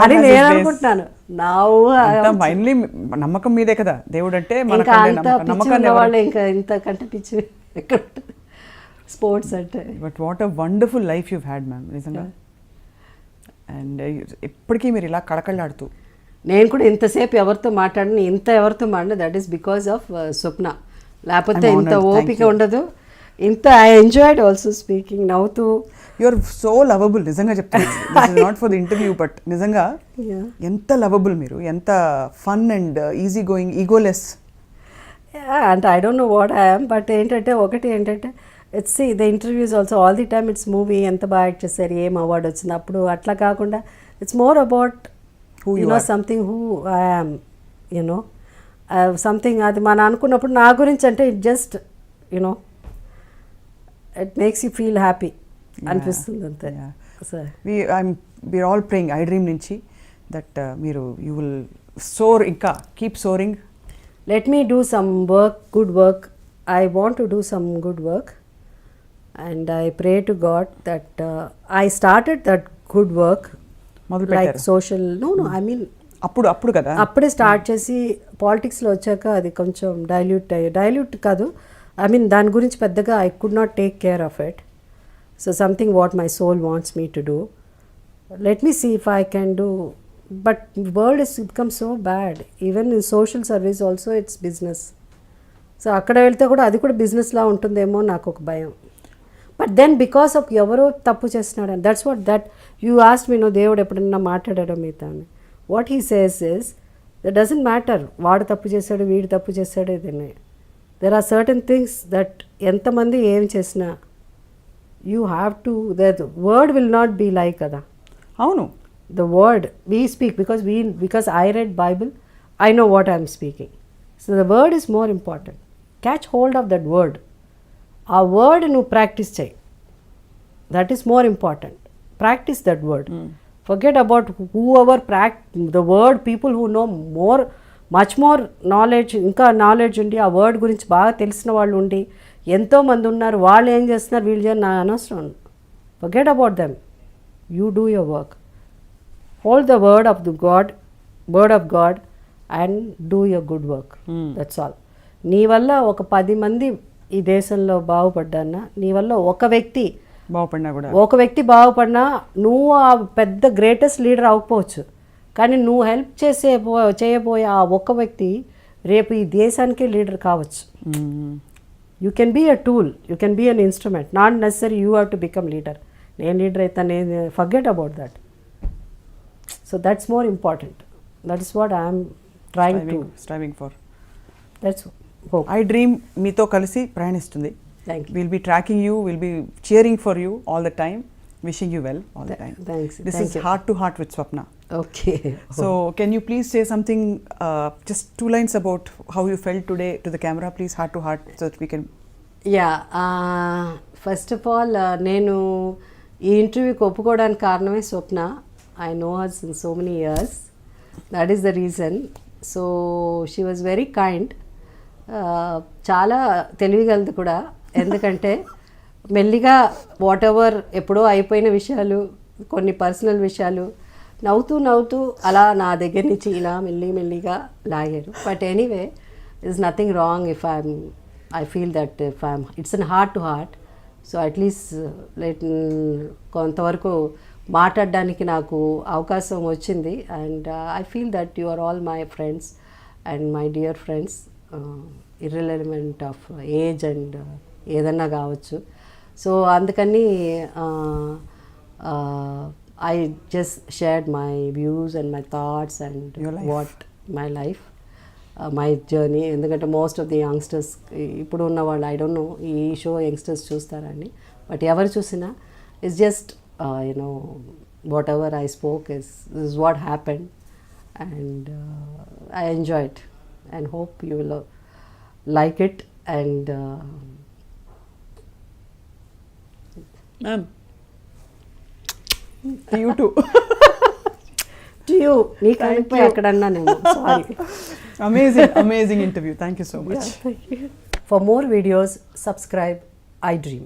అని నేను అనుకుంటున్నాను. ఫైనలీ నమ్మకం మీదే కదా దేవుడు అంటే, వాళ్ళు ఇంకా ఇంతకంటే పిచ్చి ఎక్కడ స్పోర్ట్స్ అంటే. But what a wonderful life you had ma'am, నిజంగా. అండ్ ఇప్పటికీ మీరు ఇలా కళకళలాడుతూ, నేను కూడా ఇంతసేపు ఎవరితో మాట్లాడిన that is because of Swapna, లేకపోతే ఇంత ఓపిక ఉండదు. ఐ ఎంజాయ్డ్ ఆల్సో స్పీకింగ్, నవ్వుతూ. యు ఆర్ సో లవబుల్, నిజంగా చెప్తాను, not for the interview but నిజంగా ఎంత లవబుల్ మీరు, ఎంత fun and easy going, egoless. అంటే I don't know what I am, but ఒకటి ఏంటంటే it's the interviews also all the time it's movie, ఎంత బాగా యాక్ట్ చేశారు, ఏం అవార్డు వచ్చింది అప్పుడు, అట్లా కాకుండా it's more about something who I am, something అది మనం అనుకున్నప్పుడు నా గురించి అంటే it just it makes you feel happy అనిపిస్తుంది అంతే. we're all praying iDream నుంచి that you will soar, ఇంకా keep soaring. Let me do some good work. I want to do some good work, and I pray to God that I started that good work, like social, no I mean అప్పుడు కదా, అప్పుడే start చేసి పాలిటిక్స్లో వచ్చాక అది కొంచెం dilute కాదు, I mean దాని గురించి పెద్దగా I could not take care of it. So something what my soul wants me to do. Let me see if I can do. But world is become so bad. Even in social service also it's business. So అక్కడ వెళ్తే కూడా అది కూడా బిజినెస్లా ఉంటుందేమో నాకు ఒక భయం. బట్ దెన్ బికాస్ ఆఫ్ ఎవరో తప్పు చేస్తున్నాడు అని that's what that you asked me, దేవుడు ఎప్పుడన్నా మాట్లాడాడో మీతో అని. What he says is that doesn't matter వాడు తప్పు చేశాడు వీడు తప్పు చేశాడు ఇదనే. There are certain things that ఎంతమంది ఏం చేసినా you have to, that word will not be like కదా. అవును, the word we speak because I read Bible, I know what I am speaking. So the word is more important. Catch hold of that word. ఆ word nu practice చేయి. That is more important. Practice that word. Forget about whoever the word, people who know more, much more knowledge, ఇంకా knowledge ఉండి ఆ word గురించి బాగా తెలిసిన వాళ్ళు ఉండి ఎంతోమంది ఉన్నారు. వాళ్ళు ఏం చేస్తున్నారు వీళ్ళు చేయని నా అనవసరం. Forget about them. You do your work. Hold the word of God and do your good work. That's all. నీ వల్ల ఒక 10 మంది ఈ దేశంలో బాగుపడ్డానా, నీ వల్ల ఒక వ్యక్తి బాగుపడినా నువ్వు ఆ పెద్ద గ్రేటెస్ట్ లీడర్ అవ్వకపోవచ్చు, కానీ నువ్వు హెల్ప్ చేయబోయే ఆ ఒక్క వ్యక్తి రేపు ఈ దేశానికే లీడర్ కావచ్చు. You can be a tool, you can be an instrument, not necessary you have to become leader. నేను లీడర్ అయితే నేను forget about that. So that's more important. That is what I am striving for. That's hope. iDream మీతో కలిసి ప్రయాణిస్తుంది. Thank you. We'll be tracking you, we'll be cheering for you all the time, wishing you well all the time. Thanks. This is Heart to Heart with Swapna. Okay. So can you please say something, just 2 lines about how you felt today to the camera, please, heart to heart, so that we can. Yeah. First of all, నేను ఈ ఇంటర్వ్యూకి ఒప్పుకోవడానికి కారణమే స్వప్న. I know her since so many years. That is the reason. So she was very kind. చాలా తెలివిగలదు కూడా. ఎందుకంటే మెల్లిగా what ever ఎప్పుడో అయిపోయిన విషయాలు, కొన్ని పర్సనల్ విషయాలు నవ్వుతూ అలా నా దగ్గర నుంచి ఇలా మెల్లిగా లాగారు. But anyway is nothing wrong if I feel that if it's on heart to heart. So at least కొంతవరకు మాట్లాడడానికి నాకు అవకాశం వచ్చింది. And I feel that you are all my friends and my dear friends, irrelevant of age and ఏదన్నా కావచ్చు. So అందుకని I just shared my views and my thoughts and what my life, my journey. ఎందుకంటే most of the youngsters ఇప్పుడు ఉన్న వాళ్ళు, I don't no ఈ show youngsters చూస్తారండి, but ఎవరు చూసినా it's just whatever I spoke is what happened, and I enjoy it and hope you will like it. And ma'am, to you too. To you, nee kanipoi akkadanna nenu sorry. Amazing interview, thank you so much. Yeah, thank you. For more videos subscribe iDream.